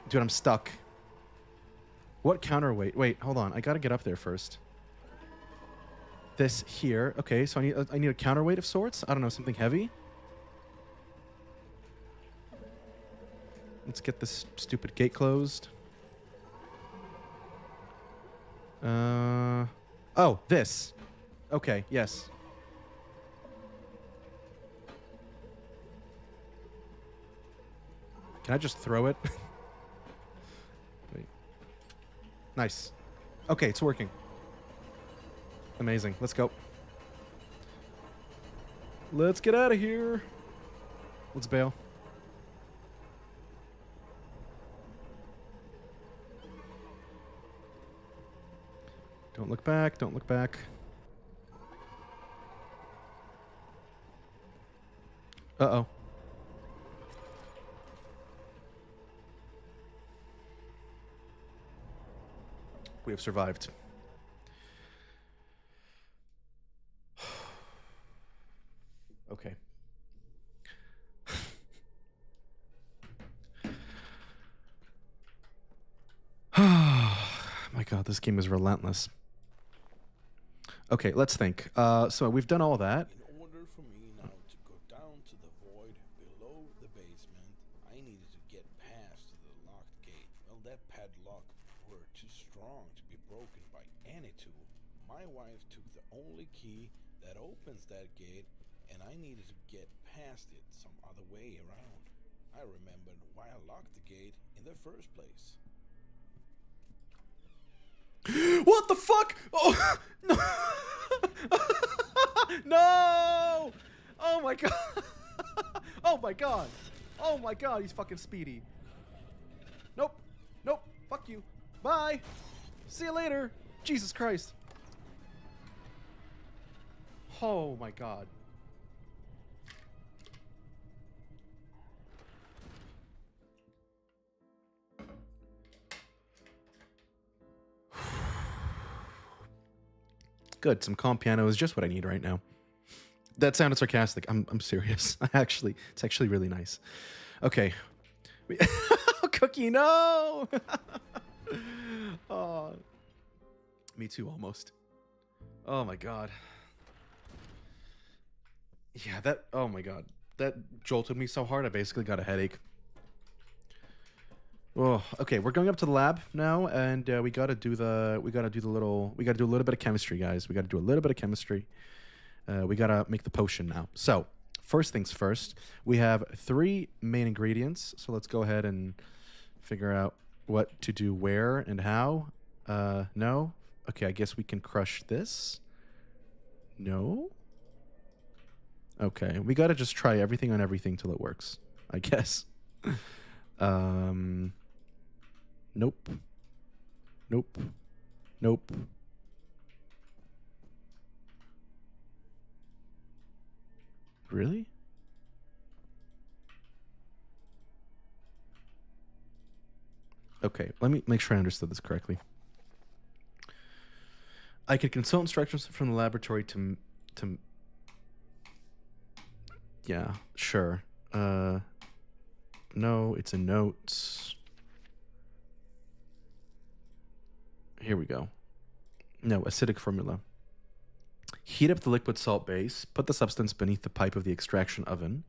Dude, I'm stuck. What counterweight? Wait, hold on. I gotta get up there first. This here. Okay, so I need a counterweight of sorts. I don't know, something heavy. Let's get this stupid gate closed. Oh, this. Okay, yes. Can I just throw it? Wait. Nice. Okay, it's working. Amazing. Let's go. Let's get out of here. Let's bail. Don't look back. Don't look back. Uh-oh. We have survived. Okay. My god, this game is relentless. Okay, let's think. So we've done all that. In order for me now to go down to the void below the basement, I needed to get past the locked gate. Well, that padlock were too strong to be broken by any tool, my wife took the only key that opens that gate, and I needed to get past it some other way around. I remembered why I locked the gate in the first place. What the fuck? Oh no! No! Oh my god! Oh my god! Oh my god! He's fucking speedy. Nope. Nope. Fuck you. Bye. See you later. Jesus Christ. Oh my god. Good. Some calm piano is just what I need right now. That sounded sarcastic. I'm serious. It's actually really nice. Okay. Cookie, no. Oh, me too, almost. Oh my god. Yeah, that. Oh my god, that jolted me so hard. I basically got a headache. Oh, okay. We're going up to the lab now, and we gotta do the. We gotta do a little bit of chemistry, guys. We gotta do a little bit of chemistry. We gotta make the potion now. So, first things first, we have 3 main ingredients. So let's go ahead and figure out what to do where and how. No? Okay, I guess we can crush this. No? Okay, we gotta just try everything on everything till it works, I guess. Nope. Nope. Nope. Really? Okay, let me make sure I understood this correctly. I could consult instructions from the laboratory to yeah, sure. No, it's in notes. Here we go. No, acidic formula. Heat up the liquid salt base, put the substance beneath the pipe of the extraction oven.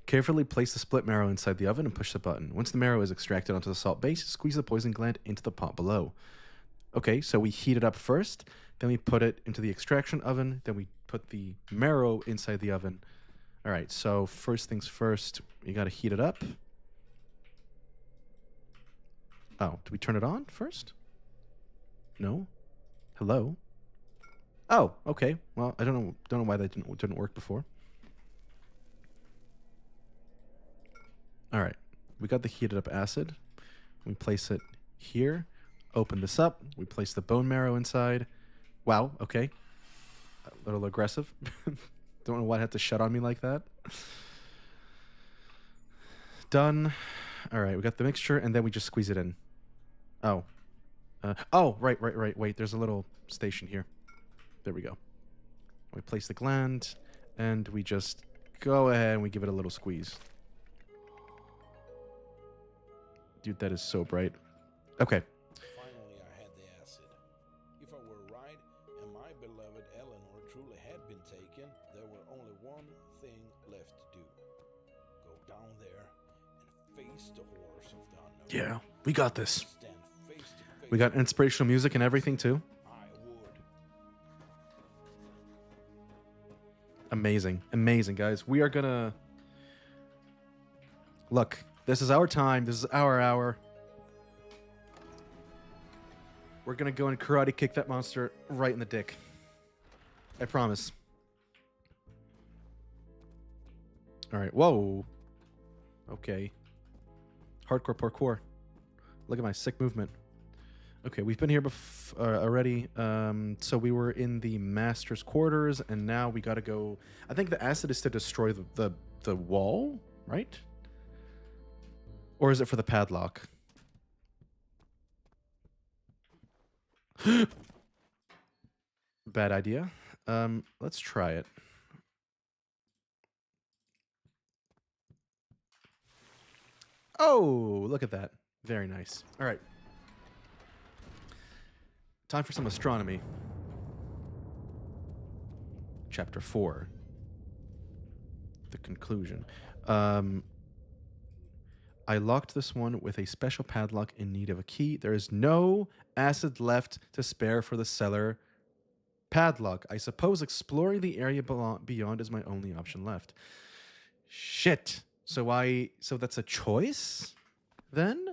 Carefully place the split marrow inside the oven and push the button. Once the marrow is extracted onto the salt base, squeeze the poison gland into the pot below. Okay, so we heat it up first, then we put it into the extraction oven, then we put the marrow inside the oven. All right, so first things first, you got to heat it up. Oh, do we turn it on first? No? Hello? Oh, okay. Well, I don't know why that didn't work before. All right. We got the heated up acid. We place it here. Open this up. We place the bone marrow inside. Wow, okay. A little aggressive. Don't know why it had to shut on me like that. Done. All right, we got the mixture, and then we just squeeze it in. Oh. Oh, right. Wait, there's a little station here. There we go. We place the gland, and we just go ahead and we give it a little squeeze. Dude, that is so bright. Okay. Finally, I had the acid. If I were right, and my beloved Eleanor truly had been taken, there were only one thing left to do. Go down there and face the horrors of the unknown. Yeah, we got this. Stand face to face. We got inspirational music and everything, too. I would. Amazing. Amazing, guys. We are gonna... Look, this is our time. This is our hour. We're gonna go and karate kick that monster right in the dick. I promise. All right. Whoa. Okay. Hardcore parkour. Look at my sick movement. Okay, we've been here already. So we were in the master's quarters, and now we gotta go. I think the acid is to destroy the wall, right? Or is it for the padlock? Bad idea. Let's try it. Oh, look at that. Very nice. All right. Time for some astronomy. Chapter 4. The conclusion. I locked this one with a special padlock in need of a key. There is no acid left to spare for the cellar padlock. I suppose exploring the area beyond is my only option left. Shit. So that's a choice then?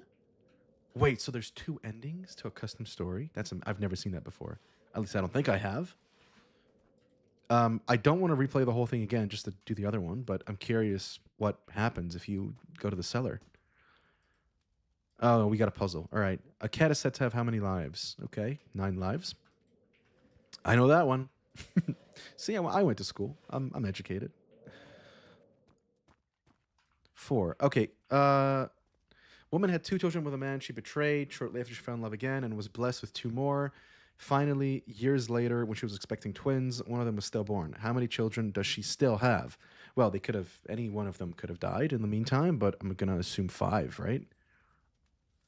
Wait, so there's two endings to a custom story? I've never seen that before. At least I don't think I have. I don't want to replay the whole thing again just to do the other one, but I'm curious what happens if you go to the cellar. Oh, we got a puzzle. All right. A cat is said to have how many lives? Okay, 9 lives. I know that one. See, I went to school. I'm educated. 4. Okay. Woman had 2 children with a man she betrayed. Shortly after, she found love again and was blessed with 2 more. Finally, years later, when she was expecting twins, one of them was stillborn. How many children does she still have? Well, any one of them could have died in the meantime, but I'm going to assume 5, right?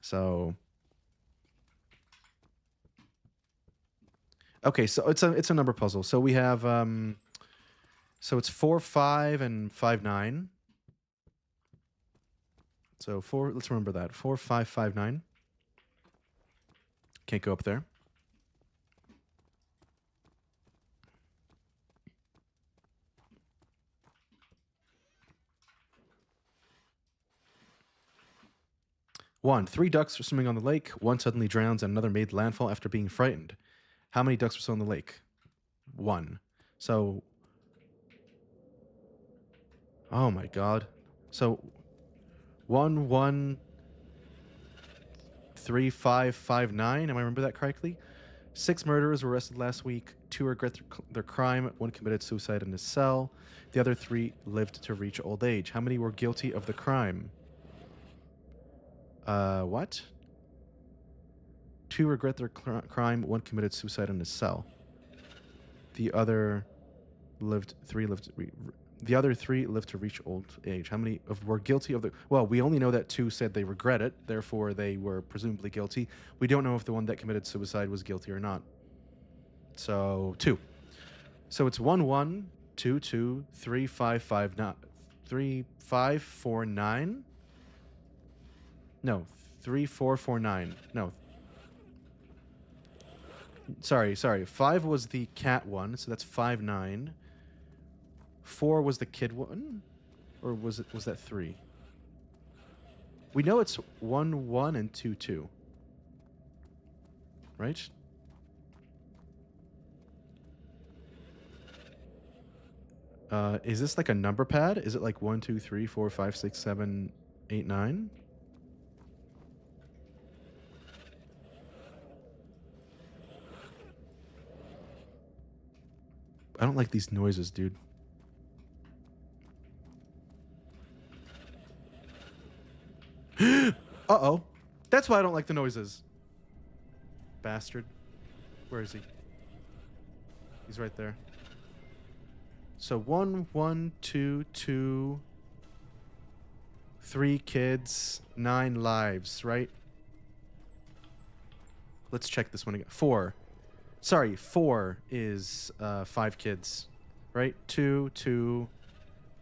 So, okay, so it's a number puzzle. So we have, so it's 4, 5, and 5, 9. So 4, let's remember that. 4, 5, 5, 9. Can't go up there. One, 3 ducks were swimming on the lake. One suddenly drowns and another made landfall after being frightened. How many ducks were still in the lake? 1. So, oh my god. So 1, 1, 3, 5, 5, 9. Am I remember that correctly? 6 murderers were arrested last week. 2 regret their crime. 1 committed suicide in his cell. The other 3 lived to reach old age. How many were guilty of the crime? What? 2 regret their crime. 1 committed suicide in his cell. The other 3 lived. The other 3 lived to reach old age. How many were guilty of the? Well, we only know that 2 said they regret it. Therefore, they were presumably guilty. We don't know if the one that committed suicide was guilty or not. So 2. So it's 1, 1, 2, 2, 3, 5, 5, 9, 3, 5, 4, 9. No, 3, 4, 4, 9. No. Sorry. 5 was the cat one, so that's 5, 9. 4 was the kid one, or was that 3? We know it's 1, 1, and 2, 2. Right? Is this like a number pad? Is it like 1, 2, 3, 4, 5, 6, 7, 8, 9? I don't like these noises, dude. Uh-oh. That's why I don't like the noises. Bastard. Where is he? He's right there. So 1, 1, 2, 2, 3 kids, 9 lives, right? Let's check this one again. 4. Sorry, 4 is 5 kids, right? 2, 2,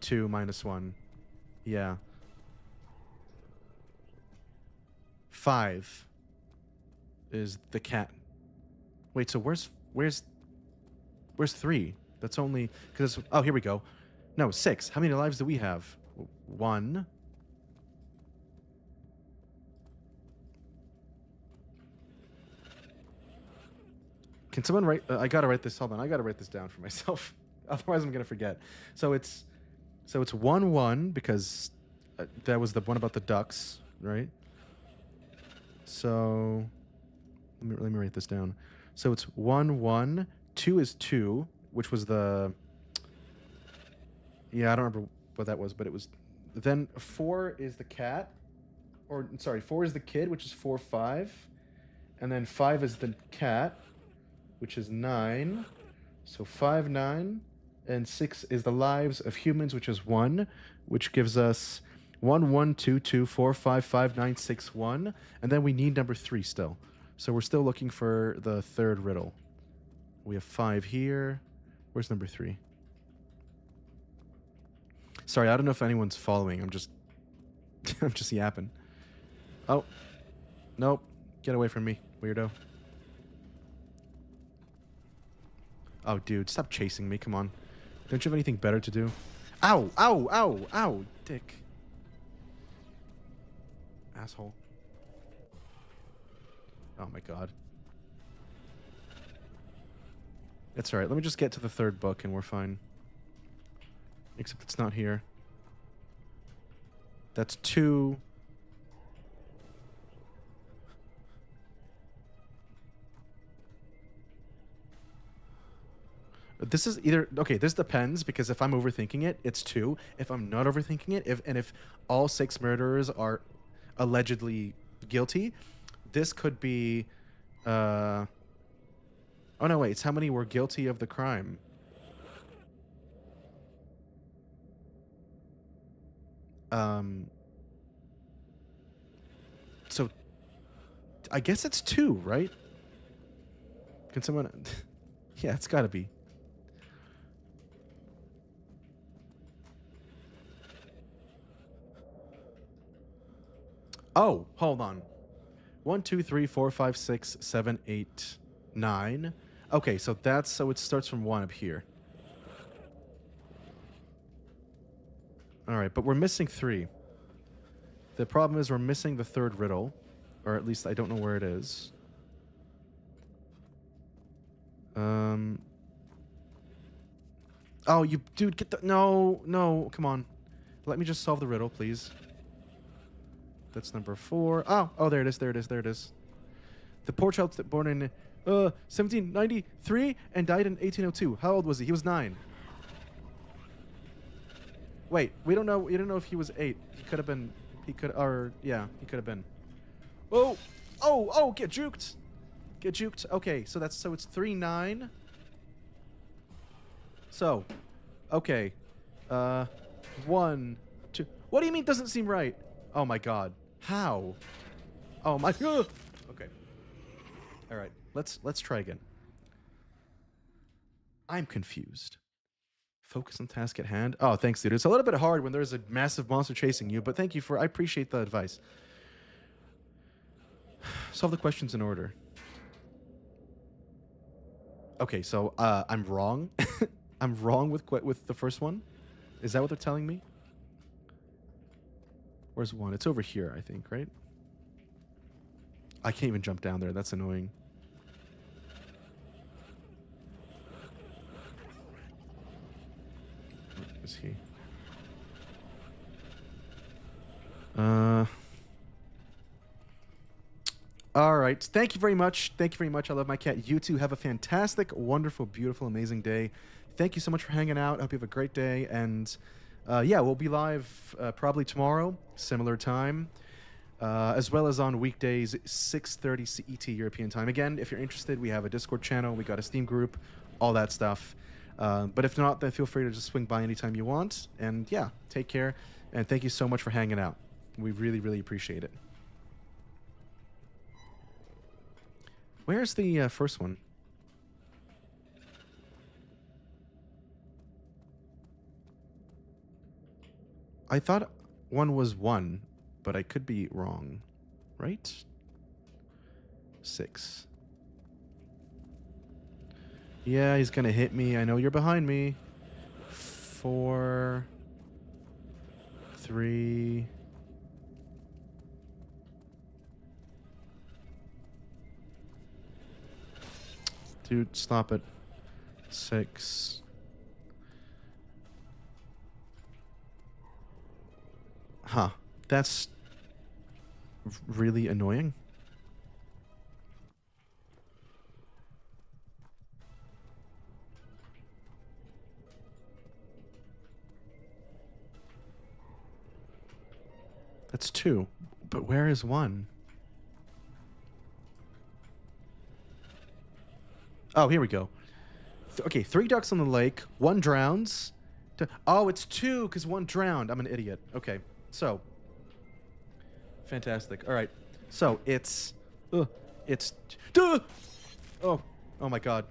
2 minus 1. Yeah. 5 is the cat. Wait, so where's 3? That's only because oh, here we go. No, 6. How many lives do we have? 1. Can someone write? I gotta write this. Hold on, I gotta write this down for myself. Otherwise, I'm gonna forget. So it's 1, 1 because that was the one about the ducks, right? So let me write this down. So it's 1, 1. 2 is 2, which was the. Yeah, I don't remember what that was, but it was. Then 4 is the cat, or sorry, 4 is the kid, which is 4, 5, and then 5 is the cat, which is 9. So 5, 9, and 6 is the lives of humans, which is 1, which gives us 1, 1, 2, 2, 4, 5, 5, 9, 6, 1, and then we need number 3 still. So we're still looking for the third riddle. We have 5 here. Where's number 3? Sorry, I don't know if anyone's following. I'm just I'm just yapping. Oh. Nope. Get away from me, weirdo. Oh, dude, stop chasing me. Come on. Don't you have anything better to do? Ow! Ow! Ow! Ow! Dick. Asshole. Oh my god. It's alright. Let me just get to the third book and we're fine. Except it's not here. That's 2. This is either... Okay, this depends, because if I'm overthinking it, it's 2. If I'm not overthinking it, if all 6 murderers are allegedly guilty, this could be... Oh, no, wait. It's how many were guilty of the crime. So... I guess it's 2, right? Can someone... Yeah, it's gotta be. Oh, hold on. 1, 2, 3, 4, 5, 6, 7, 8, 9. Okay, so that's... So it starts from 1 up here. Alright, but we're missing 3. The problem is we're missing the 3rd riddle. Or at least I don't know where it is. Oh, you... Dude, get the... No, no, come on. Let me just solve the riddle, please. That's number 4. Oh, there it is, there it is, there it is. The poor child born in 1793 and died in 1802. How old was he? He was 9. Wait, we don't know if he was 8. He could have been... He could... Or... Yeah, he could have been. Oh! Oh! Oh! Get juked! Get juked. Okay, so that's... So it's 3, 9. So... Okay. 1, 2... What do you mean doesn't seem right? Oh my god. How? Oh my... Okay. Alright, let's try again. I'm confused. Focus on task at hand. Oh, thanks, dude. It's a little bit hard when there's a massive monster chasing you, but thank you for... I appreciate the advice. Solve the questions in order. Okay, so I'm wrong. I'm wrong with the first one. Is that what they're telling me? Where's 1? It's over here, I think, right? I can't even jump down there. That's annoying. Where is he? All right. Thank you very much. Thank you very much. I love my cat. You two have a fantastic, wonderful, beautiful, amazing day. Thank you so much for hanging out. I hope you have a great day. And yeah, we'll be live probably tomorrow, similar time, as well as on weekdays, 6:30 CET European time. Again, if you're interested, we have a Discord channel. We got a Steam group, all that stuff. But if not, then feel free to just swing by anytime you want. And yeah, take care. And thank you so much for hanging out. We really, really appreciate it. Where's the first one? I thought 1 was 1, but I could be wrong. Right? 6. Yeah, he's gonna hit me. I know you're behind me. 4. 3. Dude, stop it. 6. Huh. That's really annoying. That's 2. But where is 1? Oh, here we go. Okay, 3 ducks on the lake. 1 drowns. Oh, it's 2 because 1 drowned. I'm an idiot. Okay, so. Fantastic. All right. So, it's... Oh, oh my god.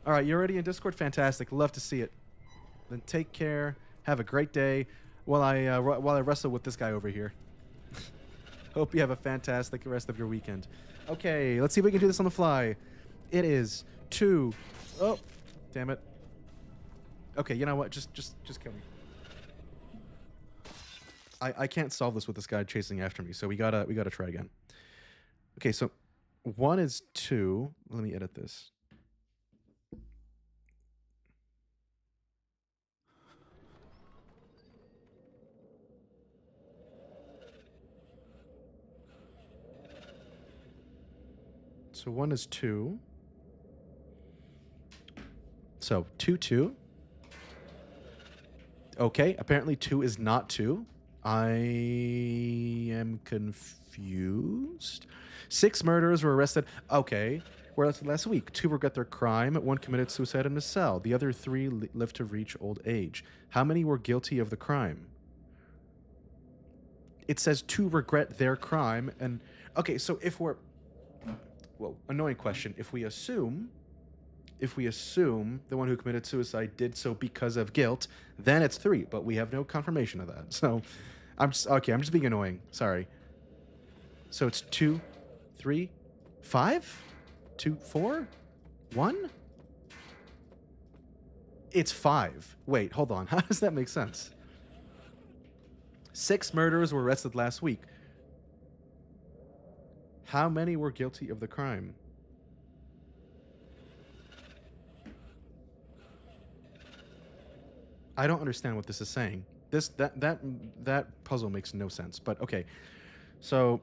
All right, you're already in Discord? Fantastic. Love to see it. Then take care. Have a great day while I wrestle with this guy over here. Hope you have a fantastic rest of your weekend. Okay, let's see if we can do this on the fly. It is 2. Oh, damn it. Okay, you know what? Just kill me. I can't solve this with this guy chasing after me, so we gotta try again. Okay, so 1 is 2. Let me edit this. So 1 is 2. So 2, 2. Okay, apparently 2 is not 2. I am confused. 6 murderers were arrested. Okay, were arrested last week. 2 regret their crime. 1 committed suicide in a cell. The other 3 lived to reach old age. How many were guilty of the crime? It says 2 regret their crime. And okay, so if we're... Well, annoying question. If we assume the one who committed suicide did so because of guilt, then it's 3, but we have no confirmation of that. So I'm just being annoying. Sorry. So it's 2, 3, 5? 2, 4? 1? It's 5. Wait, hold on. How does that make sense? 6 murderers were arrested last week. How many were guilty of the crime? I don't understand what this is saying. That puzzle makes no sense. But okay, so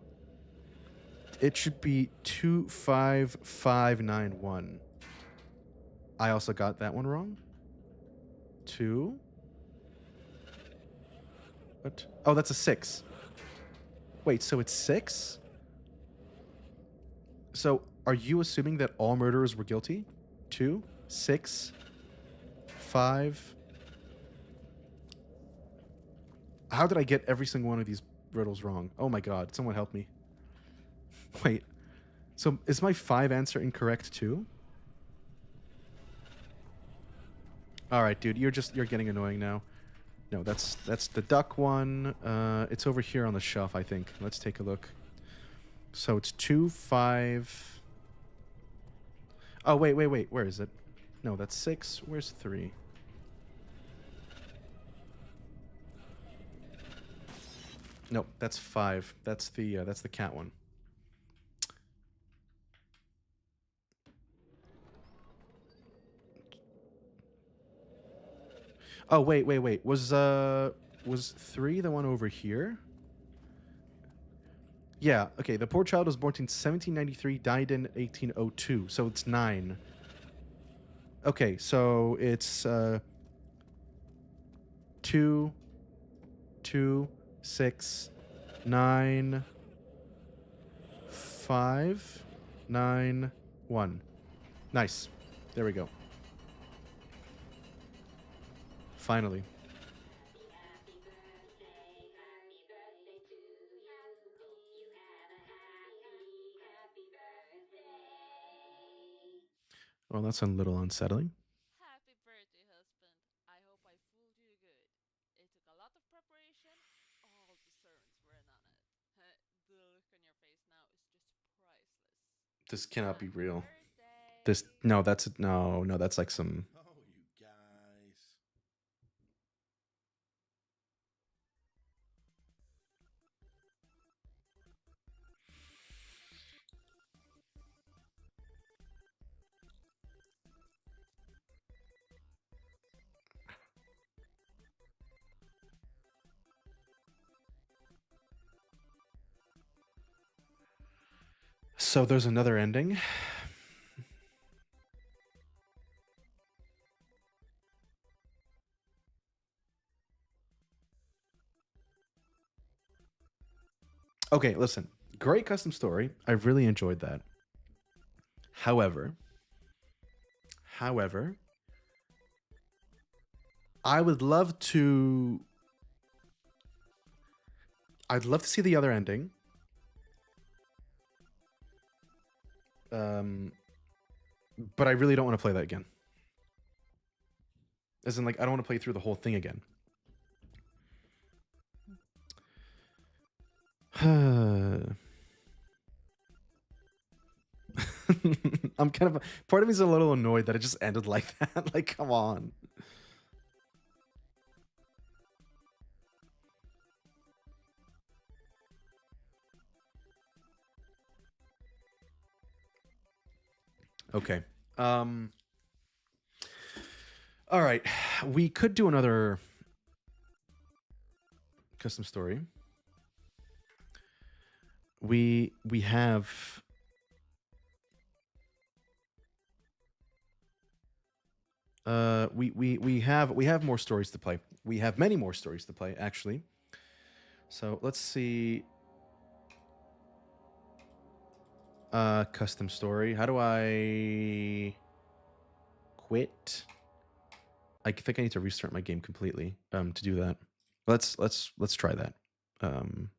it should be 25591. I also got that one wrong. 2. What? Oh, that's a 6. Wait, so it's 6? So are you assuming that all murderers were guilty? 2, 6, 5. How did I get every single one of these riddles wrong? Oh my god, someone help me. Wait, so is my 5 answer incorrect too? Alright, dude, you're getting annoying now. No, that's the duck one. It's over here on the shelf, I think. Let's take a look. So it's 2, 5... Oh, wait. Where is it? No, that's 6. Where's 3? Nope, that's 5. That's the cat one. Oh, wait. Was 3 the one over here? Yeah, okay. The poor child was born in 1793, died in 1802, so it's 9. Okay, so it's 2, 2, 6, 9, 5, 9, 1. Nice. There we go. Finally. Well, that's a little unsettling. Happy birthday, husband. I hope I fooled you good. It took a lot of preparation. All the servants were in on it. The look on your face now is just priceless. This cannot be Happy real. birthday! No, that's like some... Oh, you guys. So there's another ending. Okay, listen. Great custom story. I really enjoyed that. However, I would love to I'd love to see the other ending. But I really don't want to play that again. As in, like, I don't want to play through the whole thing again. I'm kind of part of me's a little annoyed that it just ended like that. Like, come on. Okay. Um. All right. We could do another custom story. We have we have more stories to play. We have many more stories to play actually. So let's see. Custom story. How do I quit? I think I need to restart my game completely to do that. Let's try that. Um,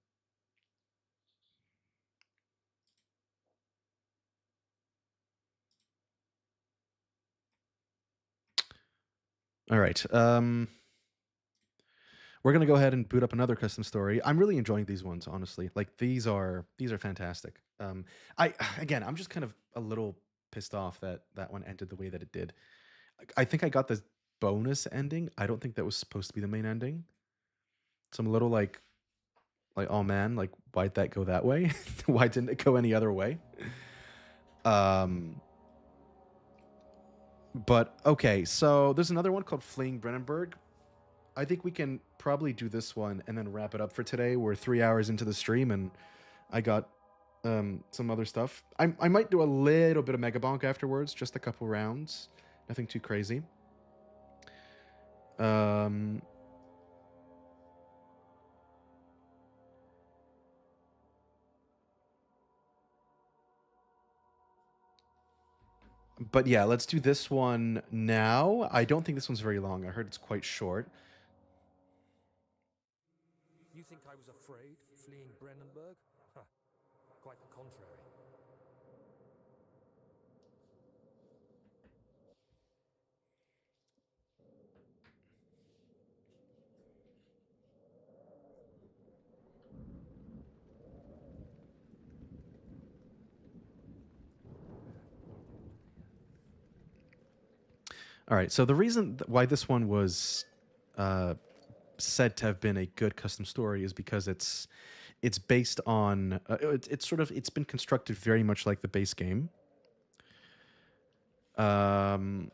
all right. We're gonna go ahead and boot up another custom story. I'm really enjoying these ones, honestly. Like these are fantastic. I again, I'm just kind of a little pissed off that that one ended the way that it did. I think I got the bonus ending. I don't think that was supposed to be the main ending. So I'm a little like oh man, like why'd that go that way? Why didn't it go any other way? Um, but okay, so there's another one called Fleeing Brennenburg. I think we can probably do this one and then wrap it up for today. We're 3 hours into the stream and I got some other stuff. I might do a little bit of Mega Bonk afterwards, just a couple rounds. Nothing too crazy. Um, but yeah, let's do this one now. I don't think this one's very long. I heard it's quite short. You think I was afraid, fleeing Brennenburg? Huh. Quite the contrary. All right. So the reason why this one was uh, said to have been a good custom story is because it's based on it's sort of it's been constructed very much like the base game. Um,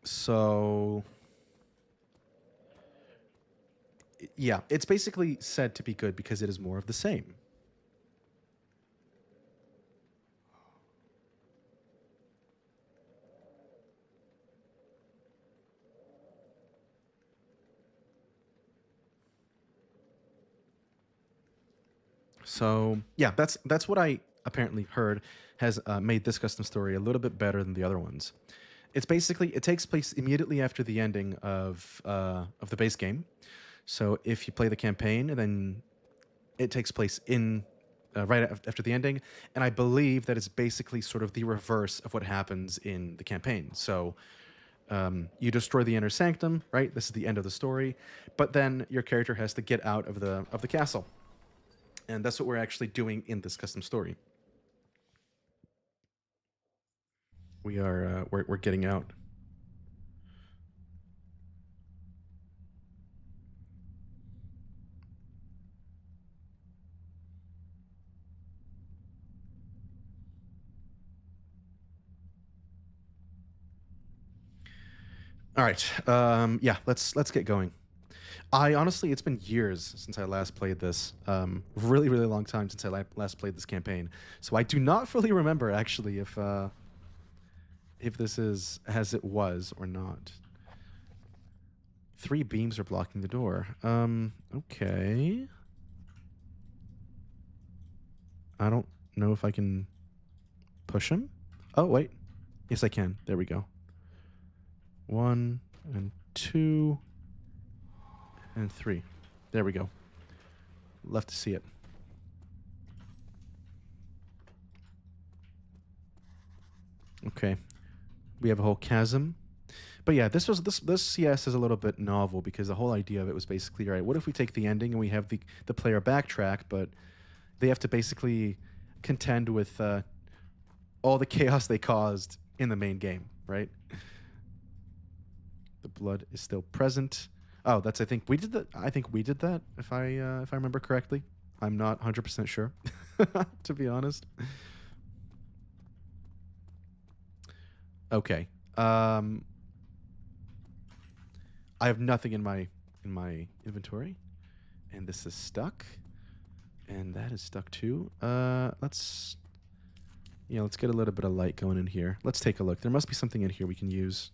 so yeah, it's basically said to be good because it is more of the same. So yeah, that's what I apparently heard has made this custom story a little bit better than the other ones. It's basically it takes place immediately after the ending of the base game. So if you play the campaign, then it takes place in after the ending, and I believe that it's basically sort of the reverse of what happens in the campaign. So you destroy the inner sanctum, right? This is the end of the story, but then your character has to get out of the castle, and that's what we're actually doing in this custom story. We are we're getting out. All right. Yeah, let's get going. I honestly, it's been years since I last played this. Really, really long time since I last played this campaign. So I do not fully remember actually if this is as it was or not. 3 beams are blocking the door. Okay. I don't know if I can push him. Oh wait, yes I can. There we go. 1 and 2 and 3. There we go. Love to see it. Okay. We have a whole chasm. But yeah, this CS is a little bit novel because the whole idea of it was basically right. What if we take the ending and we have the player backtrack, but they have to basically contend with all the chaos they caused in the main game, right? The blood is still present. Oh, that's I think we did that. I think we did that if I remember correctly. I'm not 100% sure, to be honest. Okay. Um, I have nothing in my inventory, and this is stuck, and that is stuck too. Let's let's get a little bit of light going in here. Let's take a look. There must be something in here we can use.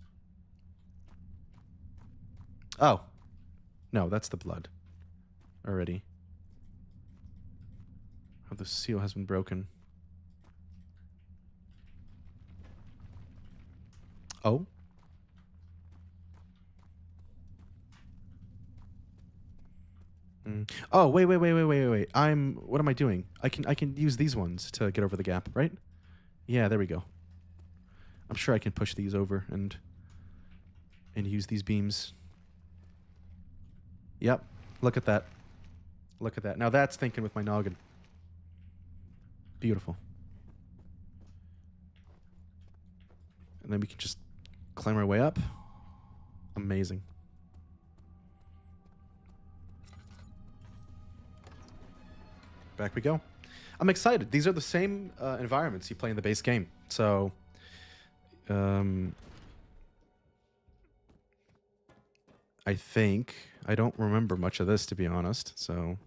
Oh, no, that's the blood already. Oh, the seal has been broken. Oh. Oh, wait. What am I doing? I can use these ones to get over the gap, right? Yeah, there we go. I'm sure I can push these over and use these beams. Yep. Look at that. Look at that. Now that's thinking with my noggin. Beautiful. And then we can just climb our way up. Amazing. Back we go. I'm excited. These are the same environments you play in the base game. So, I think I don't remember much of this, to be honest. So,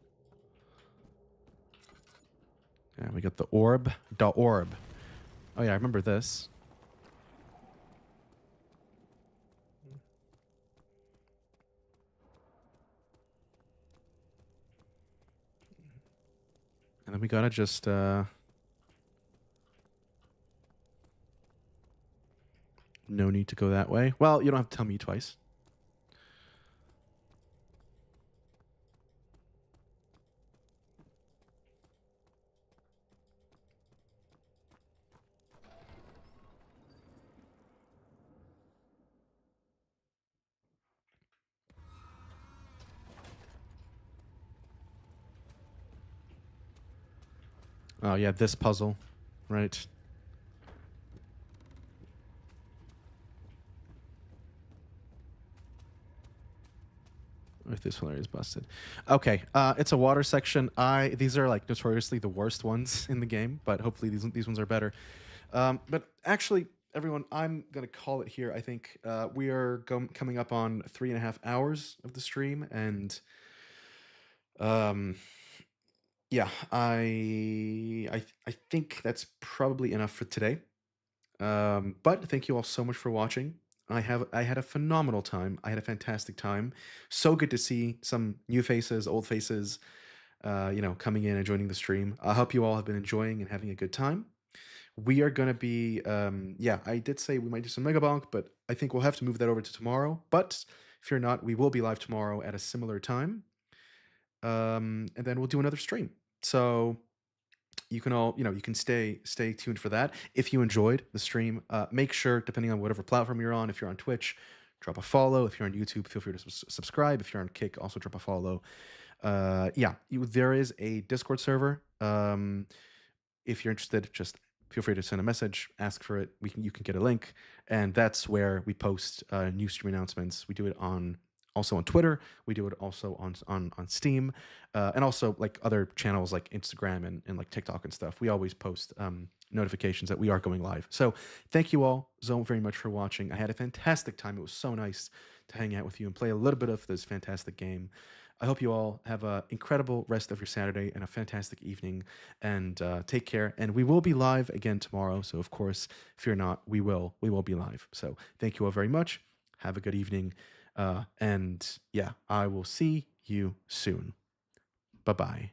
yeah, we got the orb. The orb. Oh yeah, I remember this. And then we gotta just no need to go that way. Well, you don't have to tell me twice. Oh yeah, this puzzle, right? If this one is busted. Okay, it's a water section. These are like notoriously the worst ones in the game, but hopefully these ones are better. But actually, everyone, I'm gonna call it here. I think we are coming up on 3.5 hours of the stream, and um, yeah, I think that's probably enough for today. But thank you all so much for watching. I had a phenomenal time. I had a fantastic time. So good to see some new faces, old faces, coming in and joining the stream. I hope you all have been enjoying and having a good time. We are gonna be, yeah, I did say we might do some Mega Bonk, but I think we'll have to move that over to tomorrow. But fear not, we will be live tomorrow at a similar time. And then we'll do another stream. So you can all you can stay tuned for that. If you enjoyed the stream, make sure, depending on whatever platform you're on, if you're on Twitch, drop a follow. If you're on YouTube, feel free to subscribe. If you're on Kick, also drop a follow. Yeah, there is a Discord server. If you're interested, just feel free to send a message, ask for it. You can get a link, and that's where we post new stream announcements. We do it also on Twitter. We do it also on Steam, and also like other channels like Instagram and like TikTok and stuff. We always post notifications that we are going live. So thank you all so very much for watching. I had a fantastic time. It was so nice to hang out with you and play a little bit of this fantastic game. I hope you all have an incredible rest of your Saturday and a fantastic evening, and take care. And we will be live again tomorrow. So of course, fear not, we will be live. So thank you all very much. Have a good evening. And yeah, I will see you soon. Bye bye.